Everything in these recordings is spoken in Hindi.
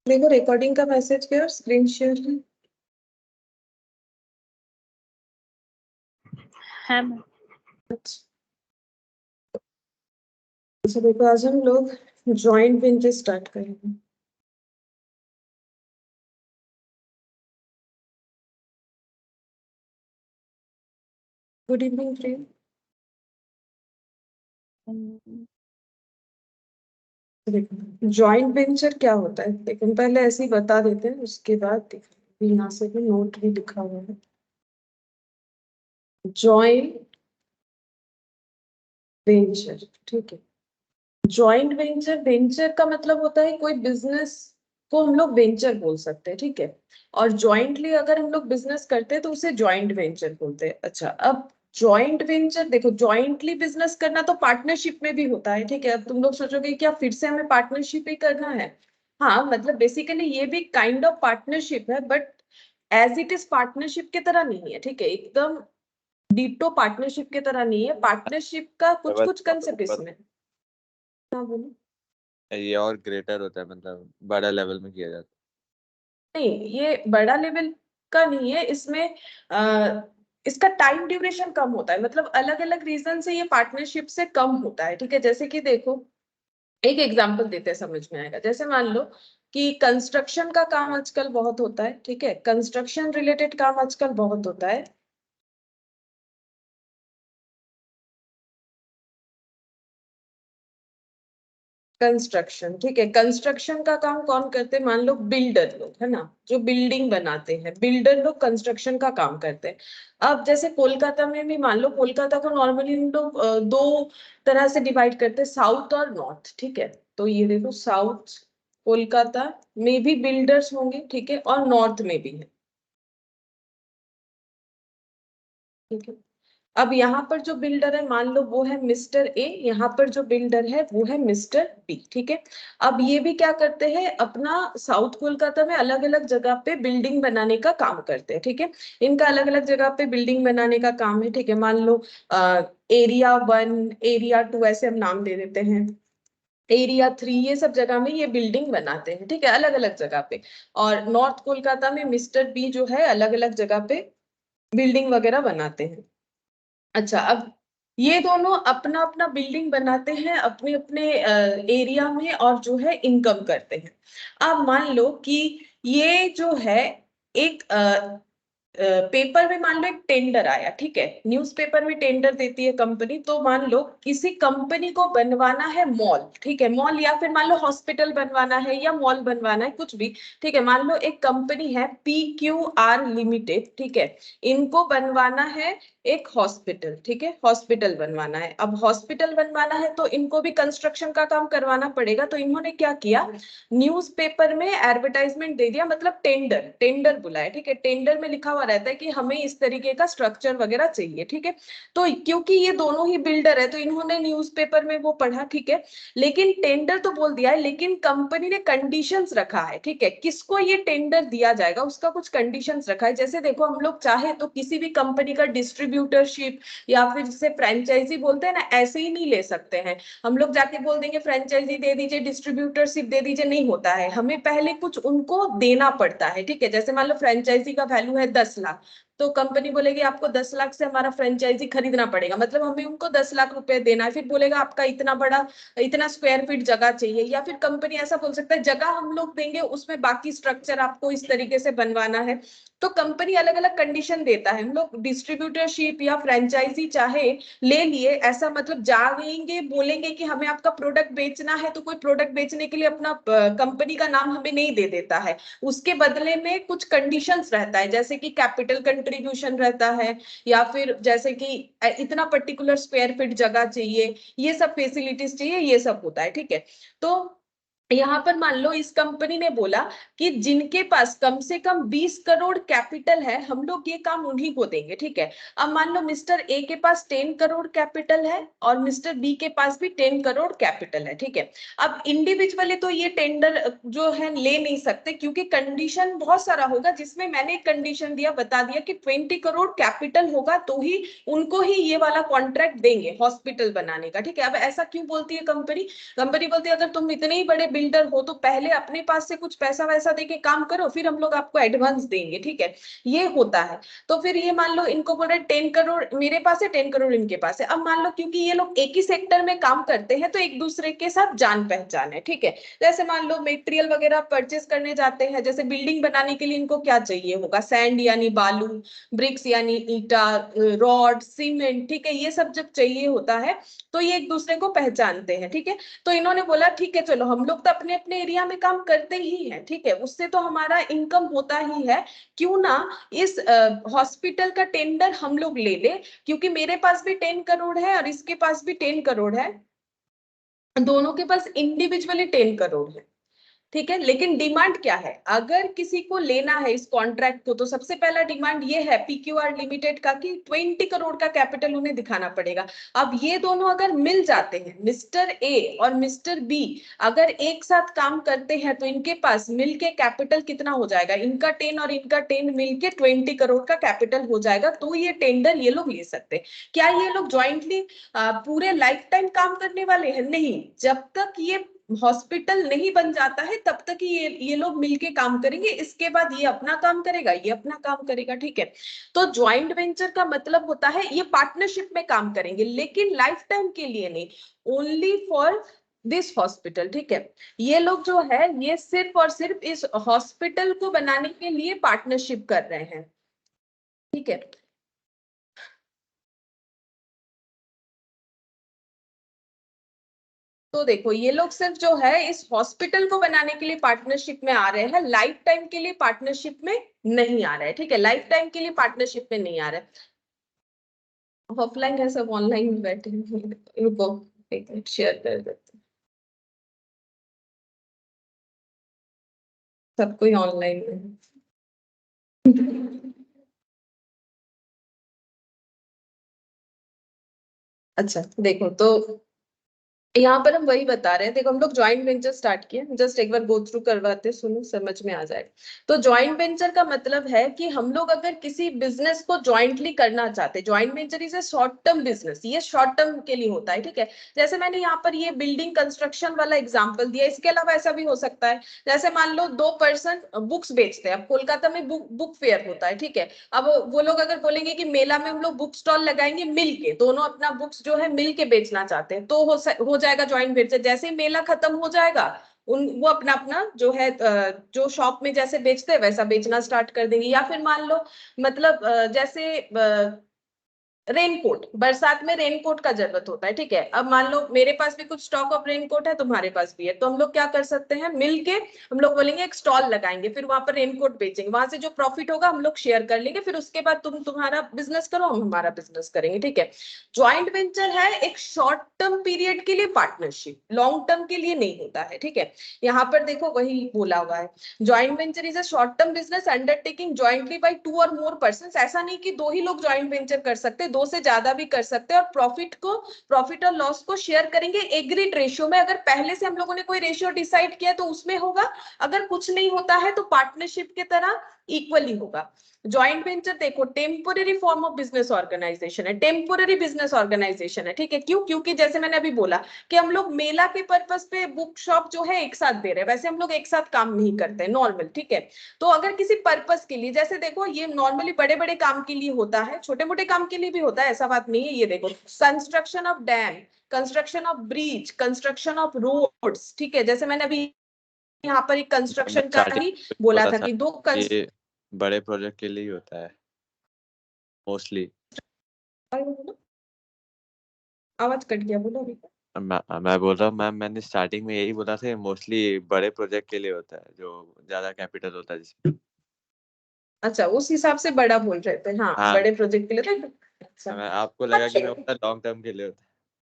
देखो रिकॉर्डिंग का मैसेज क्या स्क्रीन शेयर है। है मैम। अच्छा देखो आज हम लोग जॉइंट वेंचर स्टार्ट करेंगे। Good evening friend. देखो जॉइंट वेंचर क्या होता है, लेकिन पहले ऐसे ही बता देते हैं, उसके बाद देखो यहाँ से भी नोट भी लिखा हुआ है। जॉइंट वेंचर, ठीक है। जॉइंट वेंचर, वेंचर का मतलब होता है कोई बिजनेस को हम लोग वेंचर बोल सकते हैं, ठीक है। और जॉइंटली अगर हम लोग बिजनेस करते हैं तो उसे जॉइंट वेंचर बोलते हैं। अच्छा अब जॉइंट वेंचर देखो, जॉइंटली बिजनेस करना तो पार्टनरशिप में भी होता है, ठीक है। अब तुम लोग सोचोगे क्या फिर से हमें पार्टनरशिप ही करना है। हाँ मतलब बेसिकली ये भी काइंड ऑफ पार्टनरशिप है, but as it is partnership की तरह नहीं है, ठीक है। एकदम डिटो पार्टनरशिप की तरह नहीं है। पार्टनरशिप का कुछ कुछ कंसेप्ट इसमें। हाँ बोलो। ये और ग्रेटर होता है, मतलब बड़ा लेवल में किया जाता नहीं ये बड़ा लेवल का नहीं है, इसमें इसका टाइम ड्यूरेशन कम होता है, मतलब अलग अलग रीजन से ये पार्टनरशिप से कम होता है, ठीक है। जैसे कि देखो एक एग्जांपल देते हैं समझ में आएगा। जैसे मान लो कि कंस्ट्रक्शन का काम आजकल बहुत होता है, ठीक है। कंस्ट्रक्शन रिलेटेड काम आजकल बहुत होता है। कंस्ट्रक्शन, ठीक है। कंस्ट्रक्शन का काम कौन करते हैं, मान लो बिल्डर लोग, है ना, जो बिल्डिंग बनाते हैं, बिल्डर लोग कंस्ट्रक्शन का काम करते हैं। अब जैसे कोलकाता में भी मान लो, कोलकाता को नॉर्मली हम लोग दो तरह से डिवाइड करते हैं, साउथ और नॉर्थ, ठीक है। तो ये देखो साउथ कोलकाता में भी बिल्डर्स होंगे, ठीक है, और नॉर्थ में भी है, ठीक है। अब यहाँ पर जो बिल्डर है मान लो वो है मिस्टर ए, यहाँ पर जो बिल्डर है वो है मिस्टर बी, ठीक है। अब ये भी क्या करते हैं, अपना साउथ कोलकाता में अलग अलग जगह पे बिल्डिंग बनाने का काम करते हैं, ठीक है। इनका अलग अलग जगह पे बिल्डिंग बनाने का काम है, ठीक है। मान लो एरिया 1, एरिया 2 ऐसे हम नाम दे देते हैं, एरिया 3, ये सब जगह में ये बिल्डिंग बनाते हैं, ठीक है, अलग अलग जगह पे। और नॉर्थ कोलकाता में मिस्टर बी जो है अलग अलग जगह पे बिल्डिंग वगैरह बनाते हैं। अच्छा अब ये दोनों अपना अपना बिल्डिंग बनाते हैं अपने अपने एरिया में, और जो है इनकम करते हैं। अब मान लो कि ये जो है एक पेपर में मान लो एक टेंडर आया, ठीक है। न्यूज़पेपर में टेंडर देती है कंपनी, तो मान लो किसी कंपनी को बनवाना है मॉल, ठीक है, मॉल, या फिर मान लो हॉस्पिटल बनवाना है या मॉल बनवाना है, कुछ भी, ठीक है। मान लो एक कंपनी है PQR लिमिटेड, ठीक है, इनको बनवाना है एक हॉस्पिटल, ठीक है, हॉस्पिटल बनवाना है। अब हॉस्पिटल बनवाना है तो इनको भी कंस्ट्रक्शन का काम करवाना पड़ेगा, तो इन्होंने क्या किया, न्यूज़पेपर में एडवर्टाइजमेंट दे दिया, मतलब टेंडर, टेंडर बुलाया, ठीक है। टेंडर में लिखा हुआ रहता है कि हमें इस तरीके का स्ट्रक्चर वगैरह चाहिए, ठीक है। तो क्योंकि ये दोनों ही बिल्डर है तो इन्होंने न्यूज़पेपर में वो पढ़ा, ठीक है। लेकिन टेंडर तो बोल दिया है, लेकिन कंपनी ने कंडीशंस रखा है, ठीक है, किसको ये टेंडर दिया जाएगा उसका कुछ कंडीशंस रखा है। जैसे देखो हम लोग चाहे तो किसी भी कंपनी का डिस्ट्रीब्यूटरशिप या फिर जिसे फ्रेंचाइजी बोलते हैं ना, ऐसे ही नहीं ले सकते हैं। हम लोग जाके बोल देंगे फ्रेंचाइजी दे दीजिए, डिस्ट्रीब्यूटरशिप दे दीजिए, नहीं होता है, हमें पहले कुछ उनको देना पड़ता है, ठीक है। जैसे मान लो फ्रेंचाइजी का वैल्यू है 10 लाख, तो कंपनी बोलेगी आपको 10 लाख से हमारा फ्रेंचाइजी खरीदना पड़ेगा, मतलब हमें उनको 10 लाख रुपए देना है। फिर बोलेगा आपका इतना बड़ा, इतना स्क्वायर फीट जगह चाहिए, या फिर कंपनी ऐसा बोल सकता है जगह हम लोग देंगे, उसमें बाकी स्ट्रक्चर आपको इस तरीके से बनवाना है। तो कंपनी अलग अलग कंडीशन देता है। हम लोग डिस्ट्रीब्यूटरशिप या फ्रेंचाइजी चाहे ले लिए, ऐसा मतलब जाएंगे बोलेंगे कि हमें आपका प्रोडक्ट बेचना है, तो कोई प्रोडक्ट बेचने के लिए अपना कंपनी का नाम हमें नहीं दे देता है। उसके बदले में कुछ कंडीशंस रहता है, जैसे कि कैपिटल कंट्रीब्यूशन रहता है, या फिर जैसे कि इतना पर्टिकुलर स्क्वायर फीट जगह चाहिए, ये सब फैसिलिटीज चाहिए, ये सब होता है, ठीक है। तो यहाँ पर मान लो इस कंपनी ने बोला कि जिनके पास कम से कम 20 करोड़ कैपिटल है हम लोग ये काम उन्हीं को देंगे, ठीक है। अब मान लो मिस्टर ए के पास 10 करोड़ कैपिटल है और मिस्टर बी के पास भी 10 करोड़ कैपिटल है, ठीक है। अब इंडिविजुअली तो ये टेंडर जो है ले नहीं सकते, क्योंकि कंडीशन बहुत सारा होगा, जिसमें मैंने एक कंडीशन दिया, बता दिया कि 20 करोड़ कैपिटल होगा तो ही उनको ही ये वाला कॉन्ट्रैक्ट देंगे हॉस्पिटल बनाने का, ठीक है। अब ऐसा क्यों बोलती है कंपनी, कंपनी बोलती है अगर तुम इतने ही बड़े बिल्डर हो तो पहले अपने पास से कुछ पैसा वैसा देके काम करो, फिर हम लोग आपको एडवांस देंगे, ठीक है, ये होता है। तो फिर ये मान लो इनको बोल रहे 10 करोड़ मेरे पास है, 10 करोड़ इनके पास है। अब मान लो क्योंकि ये लोग एक ही सेक्टर में काम करते हैं तो एक दूसरे के साथ जान पहचान है, ठीक है। जैसे मान लो मटेरियल वगैरह परचेस करने जाते हैं, जैसे बिल्डिंग बनाने के लिए इनको क्या चाहिए होगा, सैंड यानी बालू, ब्रिक्स यानी ईटा, रॉड, सीमेंट, ठीक है, ये सब जब चाहिए होता है तो ये एक दूसरे को पहचानते हैं, ठीक है। तो इन्होंने बोला ठीक है चलो हम लोग तो अपने अपने एरिया में काम करते ही हैं, ठीक है, उससे तो हमारा इनकम होता ही है, क्यों ना इस हॉस्पिटल का टेंडर हम लोग ले ले, क्योंकि मेरे पास भी 10 करोड़ है और इसके पास भी 10 करोड़ है, दोनों के पास इंडिविजुअली 10 करोड़ है, ठीक है। लेकिन डिमांड क्या है, अगर किसी को लेना है इस कॉन्ट्रैक्ट को तो सबसे पहला डिमांड ये है पीक्यूआर लिमिटेड का कि 20 करोड़ का कैपिटल उन्हें दिखाना पड़ेगा। अब ये दोनों अगर मिल जाते हैं, मिस्टर ए और मिस्टर बी अगर एक साथ काम करते हैं तो इनके पास मिलके कैपिटल कितना हो जाएगा, इनका 10 और इनका 10 मिलके 20 करोड़ का कैपिटल हो जाएगा। तो ये टेंडर ये लोग ले सकते हैं। क्या ये लोग ज्वाइंटली पूरे लाइफ टाइम काम करने वाले हैं? नहीं, जब तक ये हॉस्पिटल नहीं बन जाता है तब तक ही ये लोग मिलके काम करेंगे, इसके बाद ये अपना काम करेगा, ये अपना काम करेगा, ठीक है। तो ज्वाइंट वेंचर का मतलब होता है ये पार्टनरशिप में काम करेंगे, लेकिन लाइफ टाइम के लिए नहीं, ओनली फॉर दिस हॉस्पिटल, ठीक है। ये लोग जो है ये सिर्फ और सिर्फ इस हॉस्पिटल को बनाने के लिए पार्टनरशिप कर रहे हैं, ठीक है। तो देखो ये लोग सिर्फ जो है इस हॉस्पिटल को बनाने के लिए पार्टनरशिप में आ रहे हैं, लाइफ टाइम के लिए पार्टनरशिप में नहीं आ रहा है, ठीक है, लाइफ टाइम के लिए पार्टनरशिप में नहीं आ रहा है। ऑफलाइन है सब ऑनलाइन में बैठे हैं। रुको एक मिनट शेयर कर देते हैं। सब कोई ऑनलाइन में है। अच्छा देखो, तो यहाँ पर हम वही बता रहे हैं, देखो हम लोग ज्वाइंट वेंचर स्टार्ट किए, जस्ट एक बार गो थ्रू करवाते, सुनो समझ में आ जाएगा। तो ज्वाइंट वेंचर का मतलब है कि हम लोग अगर किसी बिजनेस को ज्वाइंटली करना चाहते हैं, joint venture is a short term business, ये शॉर्ट टर्म के लिए होता है, ठीक है। जैसे मैंने यहाँ पर ये बिल्डिंग कंस्ट्रक्शन वाला एग्जाम्पल दिया, इसके अलावा ऐसा भी हो सकता है, जैसे मान लो दो पर्सन बुक्स बेचते हैं, अब कोलकाता में बुक फेयर होता है, ठीक है। अब वो लोग अगर बोलेंगे कि मेला में हम लोग बुक स्टॉल लगाएंगे, मिलके दोनों अपना बुक्स जो है मिलके बेचना चाहते हैं, तो हो जाएगा ज्वाइंट वेंचर। जैसे ही मेला खत्म हो जाएगा वो अपना अपना जो है जो शॉप में जैसे बेचते हैं वैसा बेचना स्टार्ट कर देंगे। या फिर मान लो मतलब जैसे रेनकोट, बरसात में रेनकोट का जरूरत होता है, ठीक है। अब मान लो मेरे पास भी कुछ स्टॉक ऑफ रेनकोट है, तुम्हारे पास भी है, तो हम लोग क्या कर सकते हैं, मिलके हम लोग बोलेंगे एक स्टॉल लगाएंगे, फिर वहां पर रेनकोट बेचेंगे, वहां से जो प्रॉफिट होगा हम लोग शेयर कर लेंगे, फिर उसके बाद तुम तुम्हारा बिजनेस करो, हम हमारा बिजनेस करेंगे, ठीक है। ज्वाइंट वेंचर है एक शॉर्ट टर्म पीरियड के लिए पार्टनरशिप, लॉन्ग टर्म के लिए नहीं होता है, ठीक है। यहाँ पर देखो वही बोला हुआ है, joint venture is a short term business undertaking jointly by 2 और मोर पर्संस। ऐसा नहीं कि दो ही लोग ज्वाइंट वेंचर कर सकते, दो से ज्यादा भी कर सकते हैं, और प्रॉफिट और लॉस को शेयर करेंगे एग्रीड रेशियो में। अगर पहले से हम लोगों ने कोई रेशियो डिसाइड किया तो उसमें होगा, अगर कुछ नहीं होता है तो पार्टनरशिप की तरह इक्वली होगा। ज्वाइंट वेंचर देखो temporary form of business organization है, टेम्पोररी बिजनेस ऑर्गेनाइजेशन है, ठीक है। क्यों? क्योंकि जैसे मैंने अभी बोला कि हम लोग मेला के पर्पस पे बुक शॉप जो है एक साथ दे रहे हैं, वैसे हम लोग एक साथ काम नहीं करते नॉर्मल, ठीक है। तो अगर किसी पर्पस के लिए, जैसे देखो ये नॉर्मली बड़े बड़े काम के लिए होता है, छोटे मोटे काम के लिए भी होता है, ऐसा बात नहीं है। ये देखो construction of dam, construction of bridge, construction of roads, ठीक है। जैसे मैंने अभी यहाँ पर एक मैंने कंस्ट्रक्शन का स्टार्टिंग ही में बोला बोला था था कि दो ये बड़े प्रोजेक्ट के लिए ही होता है मोस्टली। आवाज कट गया, बोलो अभी। मैं बोल रहा हूँ मैम, मैंने स्टार्टिंग में यही बोला था, मोस्टली बड़े प्रोजेक्ट के लिए होता है जो ज्यादा कैपिटल होता है जिसमें। अच्छा उस हिसाब से बड़ा बोल रहे थे, हाँ हाँ, बड़े प्रोजेक्ट के लिए तो अच्छा। आपको हाँ लगा कि मैं ठीक। बोला लॉन्ग टर्म के लिए होता है,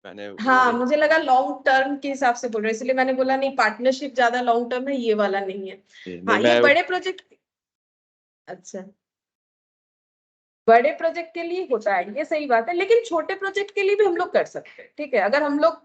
मैंने वो हाँ नहीं। मुझे लगा लॉन्ग टर्म के हिसाब से बोल रहे, इसलिए मैंने बोला नहीं पार्टनरशिप ज्यादा लॉन्ग टर्म है, ये वाला नहीं है। नहीं हाँ ये मैं बड़े प्रोजेक्ट, अच्छा बड़े प्रोजेक्ट के लिए होता है, ये सही बात है, लेकिन छोटे प्रोजेक्ट के लिए भी हम लोग कर सकते हैं, ठीक है। अगर हम लोग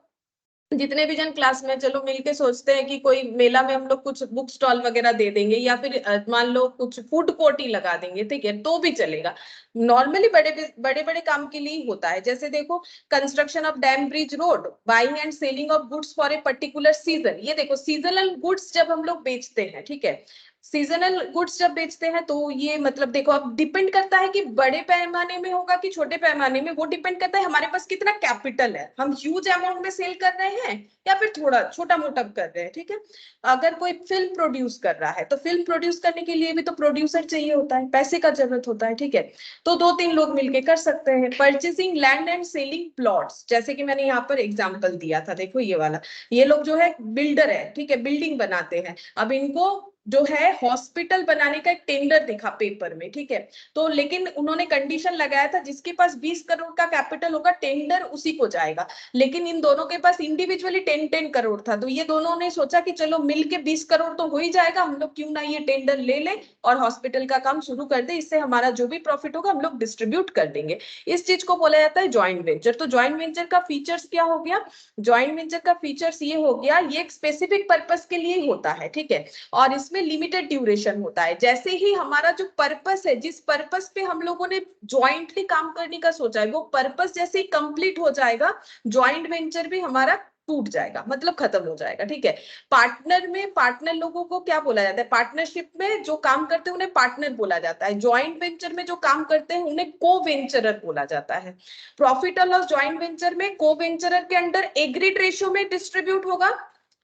जितने भी जन क्लास में चलो मिलके सोचते हैं कि कोई मेला में हम लोग कुछ बुक स्टॉल वगैरह दे देंगे या फिर मान लो कुछ फूड कोर्ट ही लगा देंगे, ठीक है, तो भी चलेगा। नॉर्मली बड़े बड़े बड़े काम के लिए ही होता है। जैसे देखो, construction of dam bridge road, buying and selling of goods for a particular season. ये देखो, सीजनल गुड्स जब हम लोग बेचते हैं, ठीक है, सीजनल गुड्स जब बेचते हैं तो ये मतलब देखो, अब डिपेंड करता है कि बड़े पैमाने में होगा कि छोटे पैमाने में, वो डिपेंड करता है हमारे पास कितना कैपिटल है, हम ह्यूज अमाउंट में सेल कर रहे हैं या फिर थोड़ा छोटा मोटा कर रहे हैं, ठीक है। अगर कोई फिल्म प्रोड्यूस कर रहा है तो फिल्म प्रोड्यूस करने के लिए भी तो प्रोड्यूसर चाहिए होता है, पैसे का जरूरत होता है, ठीक है। तो 2-3 लोग मिलके कर सकते हैं। Purchasing land and selling plots, जैसे कि मैंने यहाँ पर एग्जाम्पल दिया था, देखो ये वाला, ये लोग जो है बिल्डर है, ठीक है, बिल्डिंग बनाते हैं। अब इनको जो है हॉस्पिटल बनाने का एक टेंडर दिखा पेपर में, ठीक है, तो लेकिन उन्होंने कंडीशन लगाया था जिसके पास 20 करोड़ का कैपिटल होगा टेंडर उसी को जाएगा। लेकिन इन दोनों के पास इंडिविजुअली 10-10 करोड़ था, तो ये दोनों ने सोचा कि चलो मिलके 20 करोड़ तो हो ही जाएगा, हम लोग क्यों ना ये टेंडर ले ले और हॉस्पिटल का काम शुरू कर दे, इससे हमारा जो भी प्रॉफिट होगा हम लोग डिस्ट्रीब्यूट कर देंगे। इस चीज को बोला जाता है ज्वाइंट वेंचर। तो ज्वाइंट वेंचर का फीचर्स क्या हो गया? ज्वाइंट वेंचर का फीचर्स ये हो गया, ये एक स्पेसिफिक पर्पस के लिए ही होता है, ठीक है, और इसमें लिमिटेड ड्यूरेशन होता है। जैसे ही हमारा जो पर्पस है, जिस पर्पस पे हम लोगों ने ज्वाइंटली काम करने का सोचा है, वो पर्पस जैसे ही कंप्लीट हो जाएगा, ज्वाइंट वेंचर भी हमारा टूट जाएगा, मतलब खत्म हो जाएगा, ठीक है। पार्टनर में, पार्टनर लोगों को क्या बोला जाता है? पार्टनरशिप में जो काम करते हैं उन्हें पार्टनर बोला जाता है। ज्वाइंट वेंचर में जो काम करते हैं उन्हें को वेंचरर बोला जाता है। प्रॉफिट और लॉस ज्वाइंट वेंचर में को वेंचरर के अंडर एग्रीड रेशियो में डिस्ट्रीब्यूट होगा।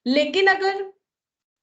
लेकिन अगर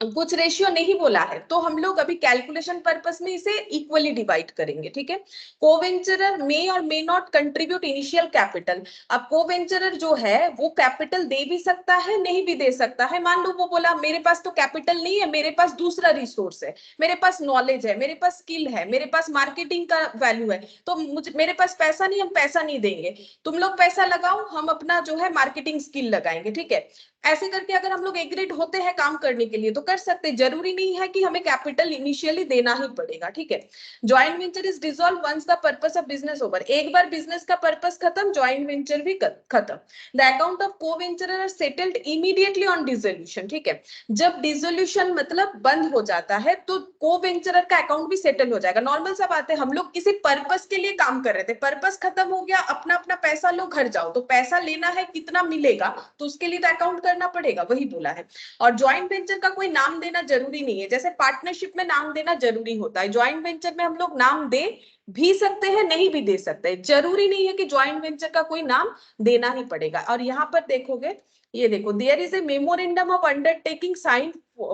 कुछ रेशियो नहीं बोला है तो हम लोग अभी कैलकुलेशन पर्पस में इसे इक्वली डिवाइड करेंगे, ठीक है। कोवेंचरर मे और may not contribute initial capital. अब कोवेंचरर जो है वो कैपिटल दे भी सकता है, नहीं भी दे सकता है। मान लो वो बोला मेरे पास तो कैपिटल नहीं है, मेरे पास दूसरा रिसोर्स है, मेरे पास नॉलेज है, मेरे पास स्किल है, मेरे पास मार्केटिंग का वैल्यू है, तो मुझे, मेरे पास पैसा नहीं, हम पैसा नहीं देंगे, तुम लोग पैसा लगाओ, हम अपना जो है मार्केटिंग स्किल लगाएंगे, ठीक है। ऐसे करके अगर हम लोग एग्रीड होते हैं काम करने के लिए तो कर सकते, जरूरी नहीं है कि हमें कैपिटल इनिशियली देना ही पड़ेगा, ठीक है। Joint venture is dissolve once the purpose of business over. एक बार बिजनेस का पर्पस खत्म, ज्वाइंट वेंचर भी खत्म। The account of co venturer are settled immediately on dissolution, ठीक है। जब डिसोल्यूशन मतलब बंद हो जाता है तो को वेंचरर का अकाउंट भी सेटल हो जाएगा। नॉर्मल सा बात है, हम लोग किसी पर्पस के लिए काम कर रहे थे, पर्पस खत्म हो गया, अपना अपना पैसा लो, घर जाओ, तो पैसा लेना है, कितना मिलेगा, तो उसके लिए तो अकाउंट करना पड़ेगा, वही बोला है। और ज्वाइंट वेंचर का कोई नाम देना जरूरी नहीं है, जैसे पार्टनरशिप में नाम देना जरूरी होता है, ज्वाइंट वेंचर में हम लोग नाम दे भी सकते हैं, नहीं भी दे सकते हैं, जरूरी नहीं है कि ज्वाइंट वेंचर का कोई नाम देना ही पड़ेगा। और यहाँ पर देखोगे, ये देखो, there is a memorandum of undertaking sign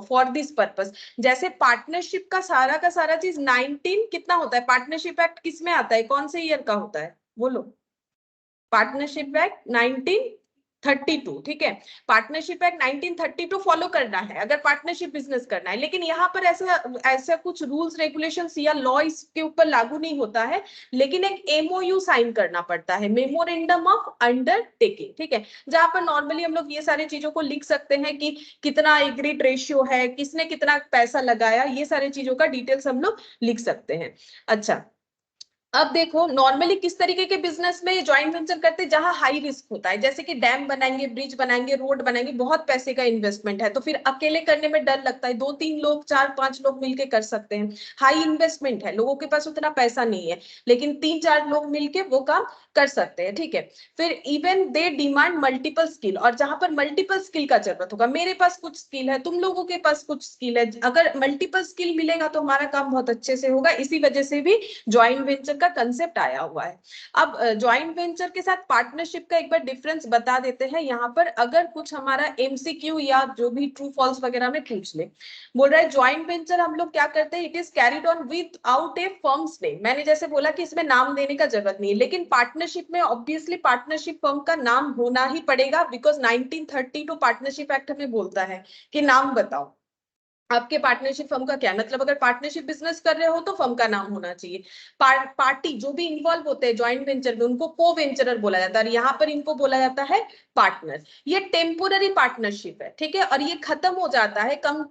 for this purpose. जैसे पार्टनरशिप का सारा चीज 19 कितना होता है, पार्टनरशिप एक्ट किस में आता है, कौन से ईयर का होता है, बोलो? पार्टनरशिप एक्ट 1932, ठीक है। पार्टनरशिप एक्ट 1932 फॉलो करना है अगर पार्टनरशिप बिजनेस करना है। लेकिन यहाँ पर ऐसा ऐसा कुछ रूल्स रेगुलेशंस या लॉ इसके ऊपर लागू नहीं होता है, लेकिन एक एमओयू साइन करना पड़ता है, मेमोरेंडम ऑफ अंडरटेकिंग, ठीक है, जहां पर नॉर्मली हम लोग ये सारी चीजों को लिख सकते हैं कि कितना एग्रीड रेशियो है, किसने कितना पैसा लगाया, ये सारी चीजों का डिटेल्स हम लोग लिख सकते हैं। अच्छा, अब देखो नॉर्मली किस तरीके के बिजनेस में ज्वाइंट वेंचर करते हैं, जहां हाई रिस्क होता है, जैसे कि डैम बनाएंगे, ब्रिज बनाएंगे, रोड बनाएंगे, बहुत पैसे का इन्वेस्टमेंट है, तो फिर अकेले करने में डर लगता है, 2-3 लोग, 4-5 लोग मिलके कर सकते हैं। हाई इन्वेस्टमेंट है, लोगों के पास उतना पैसा नहीं है, लेकिन 3-4 लोग मिलके वो काम कर सकते हैं, ठीक है। फिर even they demand multiple skill, और जहां पर मल्टीपल स्किल का जरूरत होगा, मेरे पास कुछ स्किल है, तुम लोगों के पास कुछ स्किल है, अगर मल्टीपल स्किल मिलेगा तो हमारा काम बहुत अच्छे से होगा। इसी वजह से भी ज्वाइंट वेंचर का कंसेप्ट आया हुआ है। अब ज्वाइंट वेंचर के साथ पार्टनरशिप का एक बार डिफरेंस बता देते हैं। यहाँ पर अगर कुछ हमारा एमसीक्यू या जो भी ट्रू फॉल्स वगैरह में पूछ ले, बोल रहा है ज्वाइंट वेंचर हम लोग क्या करते हैं, it is carried on with out A firms name. मैंने जैसे बोला कि इसमें नाम देने का जरूरत नहीं है, लेकिन पार्टनरशिप में ऑब्वियसली पार्टनरशिप फर्म का नाम होना ही पड़ेगा, बिकॉज 1932 पार्टनरशिप एक्ट हमें बोलता है कि नाम बताओ आपके पार्टनरशिप फर्म का क्या है, मतलब अगर पार्टनरशिप बिजनेस कर रहे हो तो फर्म का नाम होना चाहिए। पार्टी जो भी इन्वॉल्व होते हैं ज्वाइंट वेंचर में उनको को वेंचरर बोला जाता है, और यहाँ पर इनको बोला जाता है पार्टनर। ये टेम्पोररी पार्टनरशिप है, ठीक है, और ये खत्म हो जाता है कम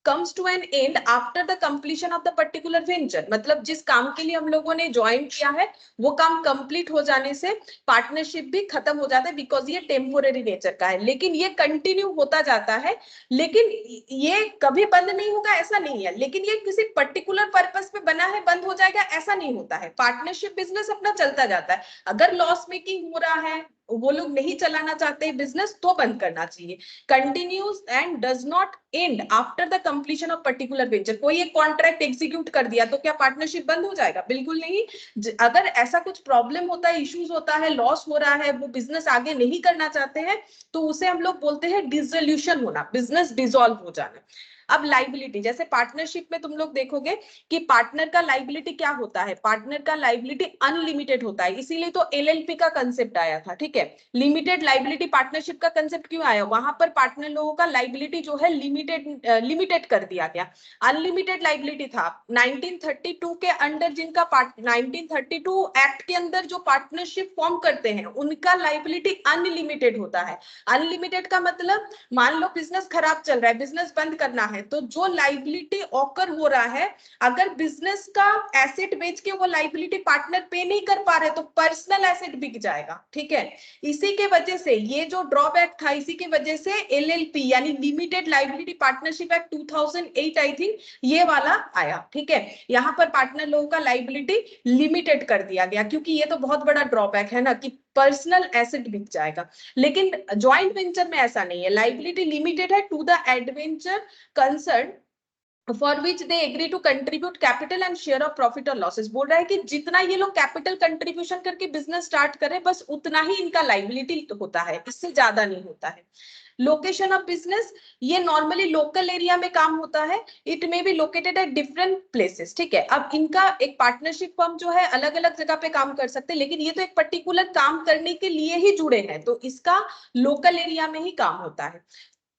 comes to an end after the completion of the particular venture, मतलब जिस काम के लिए हम लोगों ने ज्वाइन किया है वो काम कंप्लीट हो जाने से पार्टनरशिप भी खत्म हो जाता है, बिकॉज ये टेम्पोररी नेचर का है, लेकिन ये कंटिन्यू होता जाता है, लेकिन ये कभी बंद नहीं होगा ऐसा नहीं है, लेकिन ये किसी पर्टिकुलर पर्पस पे बना है बंद हो जाएगा ऐसा नहीं होता है। पार्टनरशिप बिजनेस अपना चलता जाता है, अगर लॉस मेकिंग हो रहा है, वो लोग नहीं चलाना चाहते बिजनेस, तो बंद करना चाहिए। Continues and does not and after the completion of particular venture. कोई एक कॉन्ट्रैक्ट एग्जीक्यूट कर दिया तो क्या पार्टनरशिप बंद हो जाएगा? बिल्कुल नहीं। अगर ऐसा कुछ प्रॉब्लम होता है, इश्यूज होता है, लॉस हो रहा है, वो बिजनेस आगे नहीं करना चाहते हैं, तो उसे हम लोग बोलते हैं डिसोल्यूशन होना, बिजनेस डिसॉल्व हो जाना। अब लाइबिलिटी, जैसे पार्टनरशिप में तुम लोग देखोगे कि पार्टनर का लाइबिलिटी क्या होता है, पार्टनर का लाइबिलिटी अनलिमिटेड होता है, इसीलिए तो एलएलपी का कंसेप्ट आया था, ठीक है। लिमिटेड लाइबिलिटी पार्टनरशिप का कंसेप्ट क्यों आया? वहां पर पार्टनर लोगों का लाइबिलिटी जो है लिमिटेड कर दिया गया। अनलिमिटेड लाइबिलिटी था 1932 के अंडर, जिनका 1932 एक्ट के अंदर जो पार्टनरशिप फॉर्म करते हैं उनका लाइबिलिटी अनलिमिटेड होता है। अनलिमिटेड का मतलब, मान लो बिजनेस खराब चल रहा है, बिजनेस बंद करना है, तो जो लाइबिलिटी ऑकर हो रहा है, अगर बिजनेस का एसेट बेच के वो लाइबिलिटी पार्टनर पे नहीं कर पा रहे तो पर्सनल एसेट बिक जाएगा, ठीक है। इसी के वजह से ये जो ड्रॉबैक था, इसी की वजह से एलएलपी यानी limited liability partnership act 2008 I think ये वाला आया, ठीक है। यहाँ पर पार्टनर लोगों का लाइबिलिटी लिमिटेड कर दिया गया, क्योंकि ये तो बहुत बड़ा ड्रॉबैक है ना कि पर्सनल एसेट बिक जाएगा। लेकिन ज्वाइंट वेंचर में ऐसा नहीं है, लाइबिलिटी लिमिटेड है to the adventure concern for which they agree to contribute capital and share of profit or losses। बोल रहा है कि जितना ये लोग कैपिटल कंट्रीब्यूशन करके बिजनेस स्टार्ट करें, बस उतना ही इनका लाइबिलिटी होता है, इससे ज्यादा नहीं होता है। लोकेशन ऑफ बिजनेस, ये नॉर्मली लोकल एरिया में काम होता है, it may be located at different places, ठीक है। अब इनका एक पार्टनरशिप फर्म जो है अलग अलग जगह पे काम कर सकते हैं, लेकिन ये तो एक पर्टिकुलर काम करने के लिए ही जुड़े हैं, तो इसका लोकल एरिया में ही काम होता है।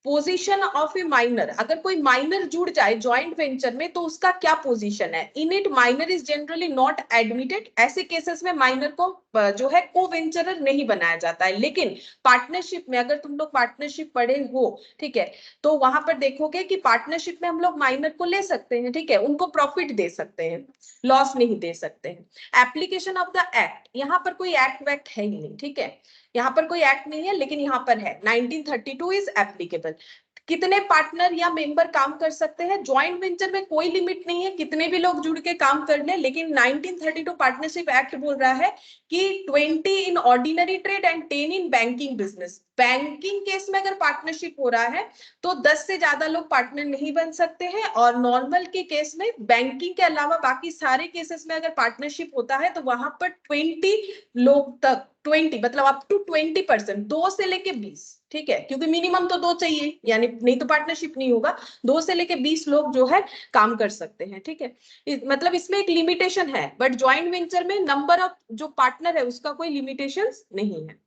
पोजीशन ऑफ ए माइनर, अगर कोई माइनर जुड़ जाए ज्वाइंट वेंचर में तो उसका क्या पोजीशन है? In it minor is generally not admitted. ऐसे केसेस में माइनर को जो है को वेंचरर नहीं बनाया जाता है। लेकिन पार्टनरशिप में, अगर तुम लोग पार्टनरशिप पढ़े हो, ठीक है, तो वहां पर देखोगे कि पार्टनरशिप में हम लोग माइनर को ले सकते हैं, ठीक है, उनको प्रॉफिट दे सकते हैं, लॉस नहीं दे सकते हैं। एप्लीकेशन ऑफ द एक्ट, यहाँ पर कोई एक्ट वैक्ट है ही नहीं, ठीक है, यहाँ पर कोई एक्ट नहीं है, लेकिन यहाँ पर है 1932 इज एप्लीकेबल। कितने पार्टनर या मेंबर काम कर सकते हैं? ज्वाइंट वेंचर में कोई लिमिट नहीं है, कितने भी लोग जुड़ के काम कर ले, लेकिन 1932 पार्टनरशिप एक्ट बोल रहा है कि 20 in ordinary trade and 10 in banking business. Banking case में अगर पार्टनरशिप हो रहा है तो 10 से ज्यादा लोग पार्टनर नहीं बन सकते हैं, और नॉर्मल के केस में, बैंकिंग के अलावा बाकी सारे केसेस में अगर पार्टनरशिप होता है तो वहां पर 20 लोग तक, 20 मतलब अप टू 20%, 2 से लेके 20, ठीक है, क्योंकि मिनिमम तो 2 चाहिए, यानी नहीं तो पार्टनरशिप नहीं होगा। 2 से लेके 20 लोग जो है काम कर सकते हैं, ठीक है। मतलब इसमें एक लिमिटेशन है, बट ज्वाइंट वेंचर में नंबर ऑफ जो पार्टनर है उसका कोई लिमिटेशंस नहीं है।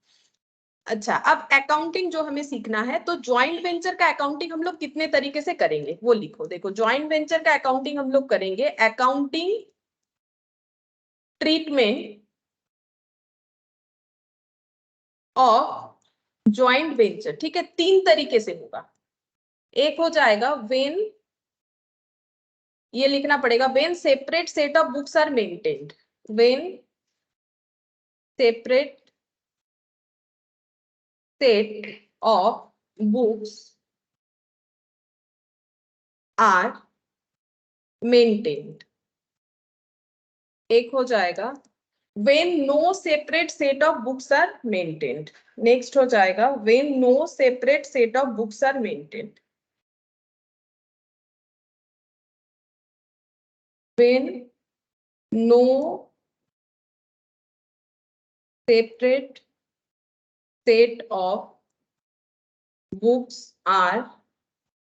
अच्छा, अब अकाउंटिंग जो हमें सीखना है, तो ज्वाइंट वेंचर का अकाउंटिंग हम लोग कितने तरीके से करेंगे वो लिखो। देखो, ज्वाइंट वेंचर का अकाउंटिंग हम लोग करेंगे accounting treatment of joint venture, ठीक है, 3 तरीके से होगा। एक हो जाएगा वेन, ये लिखना पड़ेगा, when separate set of books are maintained, when separate set of books are maintained. एक हो जाएगा when no separate set of books are maintained। Next हो जाएगा when no separate set of books are maintained, when no separate set of books are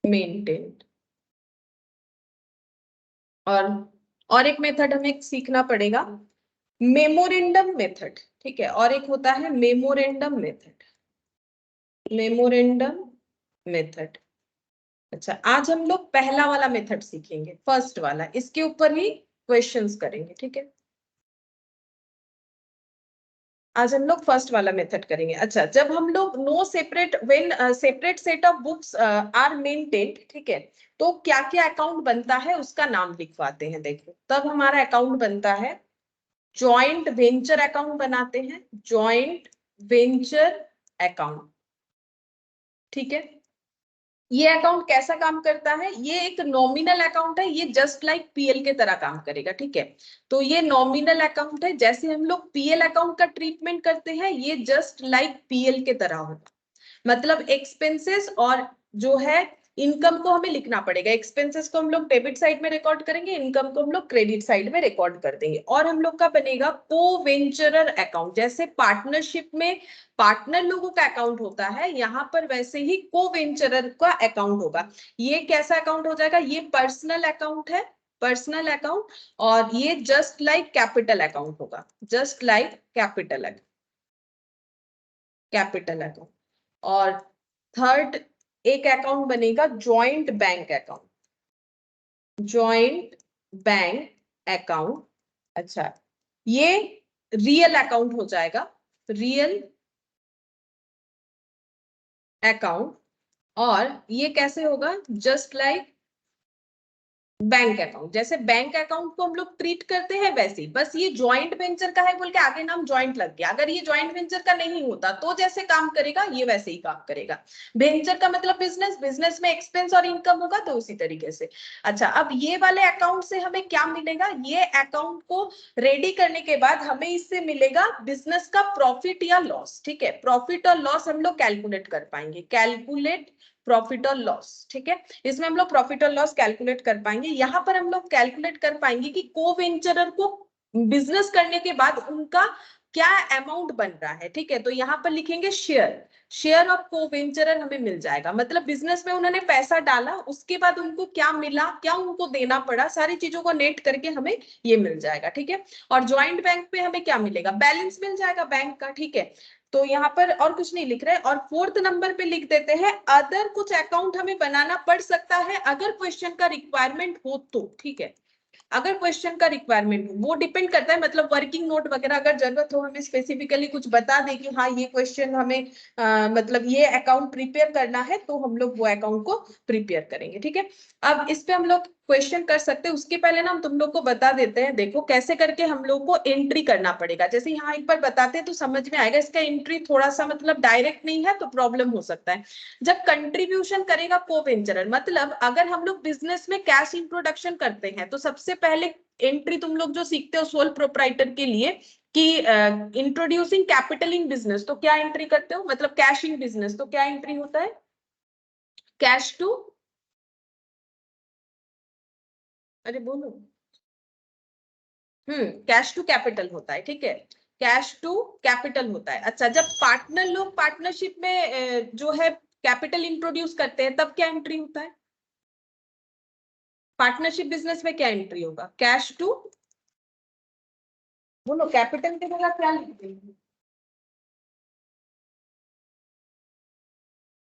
maintained। और एक मेथड हमें सीखना पड़ेगा, मेमोरेंडम मेथड, ठीक है, और एक होता है मेमोरेंडम मेथड, मेमोरेंडम मेथड। अच्छा, आज हम लोग पहला वाला मेथड सीखेंगे, फर्स्ट वाला, इसके ऊपर ही क्वेश्चंस करेंगे, ठीक है। आज हम लोग फर्स्ट वाला मेथड करेंगे। अच्छा, जब हम लोग no separate when separate set of books are maintained, ठीक है, तो क्या क्या अकाउंट बनता है उसका नाम लिखवाते हैं। देखो, तब हमारा अकाउंट बनता है जॉइंट वेंचर अकाउंट बनाते हैं, जॉइंट वेंचर अकाउंट, ठीक है। ये अकाउंट कैसा काम करता है, ये एक नॉमिनल अकाउंट है, ये जस्ट लाइक पीएल के तरह काम करेगा, ठीक है। तो ये नॉमिनल अकाउंट है, जैसे हम लोग पीएल अकाउंट का ट्रीटमेंट करते हैं, ये जस्ट लाइक पीएल के तरह होगा। मतलब एक्सपेंसेस और जो है इनकम को हमें लिखना पड़ेगा। एक्सपेंसेस को हम लोग डेबिट साइड में रिकॉर्ड करेंगे, इनकम को हम लोग क्रेडिट साइड में रिकॉर्ड कर देंगे। और हम लोग का बनेगा को वेंचरर अकाउंट, जैसे पार्टनरशिप में पार्टनर लोगों का अकाउंट होता है, यहाँ पर वैसे ही को वेंचरर का अकाउंट होगा। ये कैसा अकाउंट हो जाएगा, ये पर्सनल अकाउंट है, पर्सनल अकाउंट, और ये जस्ट लाइक कैपिटल अकाउंट होगा, just like capital account, capital account. और थर्ड एक अकाउंट बनेगा joint bank account, joint bank account. अच्छा, ये रियल अकाउंट हो जाएगा, रियल अकाउंट। और ये कैसे होगा, जस्ट लाइक बैंक अकाउंट, जैसे बैंक अकाउंट को हम लोग ट्रीट करते हैं वैसे ही, बस ये ज्वाइंट वेंचर का है बोल के आगे नाम ज्वाइंट लग गया। अगर ये ज्वाइंट वेंचर का नहीं होता तो जैसे काम करेगा ये वैसे ही काम करेगा। वेंचर का मतलब बिजनेस, बिजनेस में एक्सपेंस और इनकम होगा, तो उसी तरीके से। अच्छा, अब ये वाले अकाउंट से हमें क्या मिलेगा, ये अकाउंट को रेडी करने के बाद हमें इससे मिलेगा बिजनेस का प्रॉफिट या लॉस, ठीक है। प्रॉफिट और लॉस हम लोग कैलकुलेट कर पाएंगे, कैलकुलेट प्रॉफिट और लॉस, ठीक है। इसमें हम लोग प्रॉफिट और लॉस कैलकुलेट कर पाएंगे। यहाँ पर हम लोग कैलकुलेट कर पाएंगे कि को वेंचरर को बिजनेस करने के बाद उनका क्या अमाउंट बन रहा है, ठीक है। तो यहाँ पर लिखेंगे शेयर, शेयर ऑफ को वेंचरर हमें मिल जाएगा। मतलब बिजनेस में उन्होंने पैसा डाला, उसके बाद उनको क्या मिला, क्या उनको देना पड़ा, सारी चीजों को नेट करके हमें ये मिल जाएगा, ठीक है। और ज्वाइंट बैंक पे हमें क्या मिलेगा, बैलेंस मिल जाएगा बैंक का, ठीक है। तो यहाँ पर और कुछ नहीं लिख रहे। और फोर्थ नंबर पे लिख देते हैं अदर कुछ अकाउंट हमें बनाना पड़ सकता है अगर क्वेश्चन का रिक्वायरमेंट हो तो, ठीक है। अगर क्वेश्चन का रिक्वायरमेंट हो, वो डिपेंड करता है, मतलब वर्किंग नोट वगैरह अगर जरूरत हो, हमें स्पेसिफिकली कुछ बता दे कि हाँ ये क्वेश्चन हमें मतलब ये अकाउंट प्रिपेयर करना है, तो हम लोग वो अकाउंट को प्रिपेयर करेंगे, ठीक है। अब इस पे हम लोग क्वेश्चन कर सकते हैं, उसके पहले ना हम तुम लोग को बता देते हैं। देखो कैसे करके हम लोग को एंट्री करना पड़ेगा, जैसे यहाँ एक बार बताते हैं तो समझ में आएगा। इसका एंट्री थोड़ा सा मतलब डायरेक्ट नहीं है तो प्रॉब्लम हो सकता है। जब कंट्रीब्यूशन करेगा को वेंचरर, मतलब अगर हम लोग बिजनेस में कैश इंट्रोडक्शन करते हैं तो सबसे पहले एंट्री तुम लोग जो सीखते हो सोल प्रोप्राइटर के लिए कि इंट्रोड्यूसिंग कैपिटल इन बिजनेस, तो क्या एंट्री करते हो, मतलब कैश इन बिजनेस, तो क्या एंट्री होता है, कैश टू, अरे बोलो, कैश टू कैपिटल होता है, ठीक है। कैश टू कैपिटल होता है। अच्छा, जब पार्टनर लोग पार्टनरशिप में जो है कैपिटल इंट्रोड्यूस करते हैं तब क्या एंट्री होता है, पार्टनरशिप बिजनेस में क्या एंट्री होगा, कैश टू, बोलो कैपिटल के जगह क्या लिख देंगे,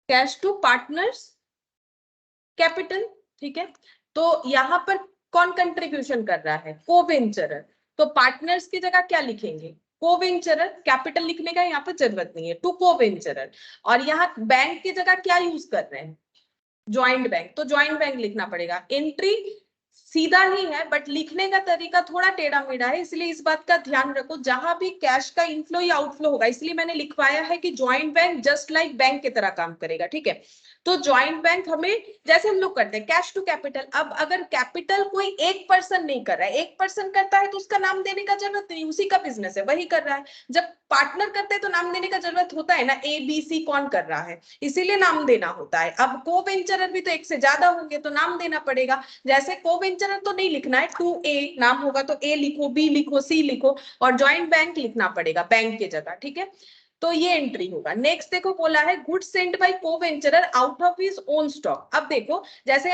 कैश टू पार्टनर्स कैपिटल, ठीक है। तो यहाँ पर कौन कंट्रीब्यूशन कर रहा है, को वेंचरर, तो पार्टनर्स की जगह क्या लिखेंगे, को वेंचरर, कैपिटल लिखने का यहाँ पर जरूरत नहीं है, टू को वेंचरर। और यहाँ बैंक की जगह क्या यूज कर रहे हैं, ज्वाइंट बैंक, तो ज्वाइंट बैंक लिखना पड़ेगा। एंट्री सीधा ही है बट लिखने का तरीका थोड़ा टेढ़ा मेढ़ा है, इसलिए इस बात का ध्यान रखो। जहां भी कैश का इनफ्लो या आउटफ्लो होगा, इसलिए मैंने लिखवाया है कि joint bank just like bank की तरह काम करेगा, ठीक है। तो ज्वाइंट बैंक हमें जैसे हम लोग करते हैं कैश टू कैपिटल। अब अगर कैपिटल कोई एक पर्सन नहीं कर रहा है, एक पर्सन करता है तो उसका नाम देने का जरूरत नहीं, उसी का बिजनेस है वही कर रहा है। जब पार्टनर करते हैं तो नाम देने का जरूरत होता है ना, ए बी सी कौन कर रहा है, इसीलिए नाम देना होता है। अब को वेंचरर भी तो एक से ज्यादा होंगे तो नाम देना पड़ेगा। जैसे को वेंचरर तो नहीं लिखना है, टू ए नाम होगा तो ए लिखो, बी लिखो, सी लिखो, और ज्वाइंट बैंक लिखना पड़ेगा बैंक की जगह, ठीक है। तो ये एंट्री होगा। नेक्स्ट देखो बोला है गुड सेंट बाय को वेंचरर out of his own stock. अब देखो जैसे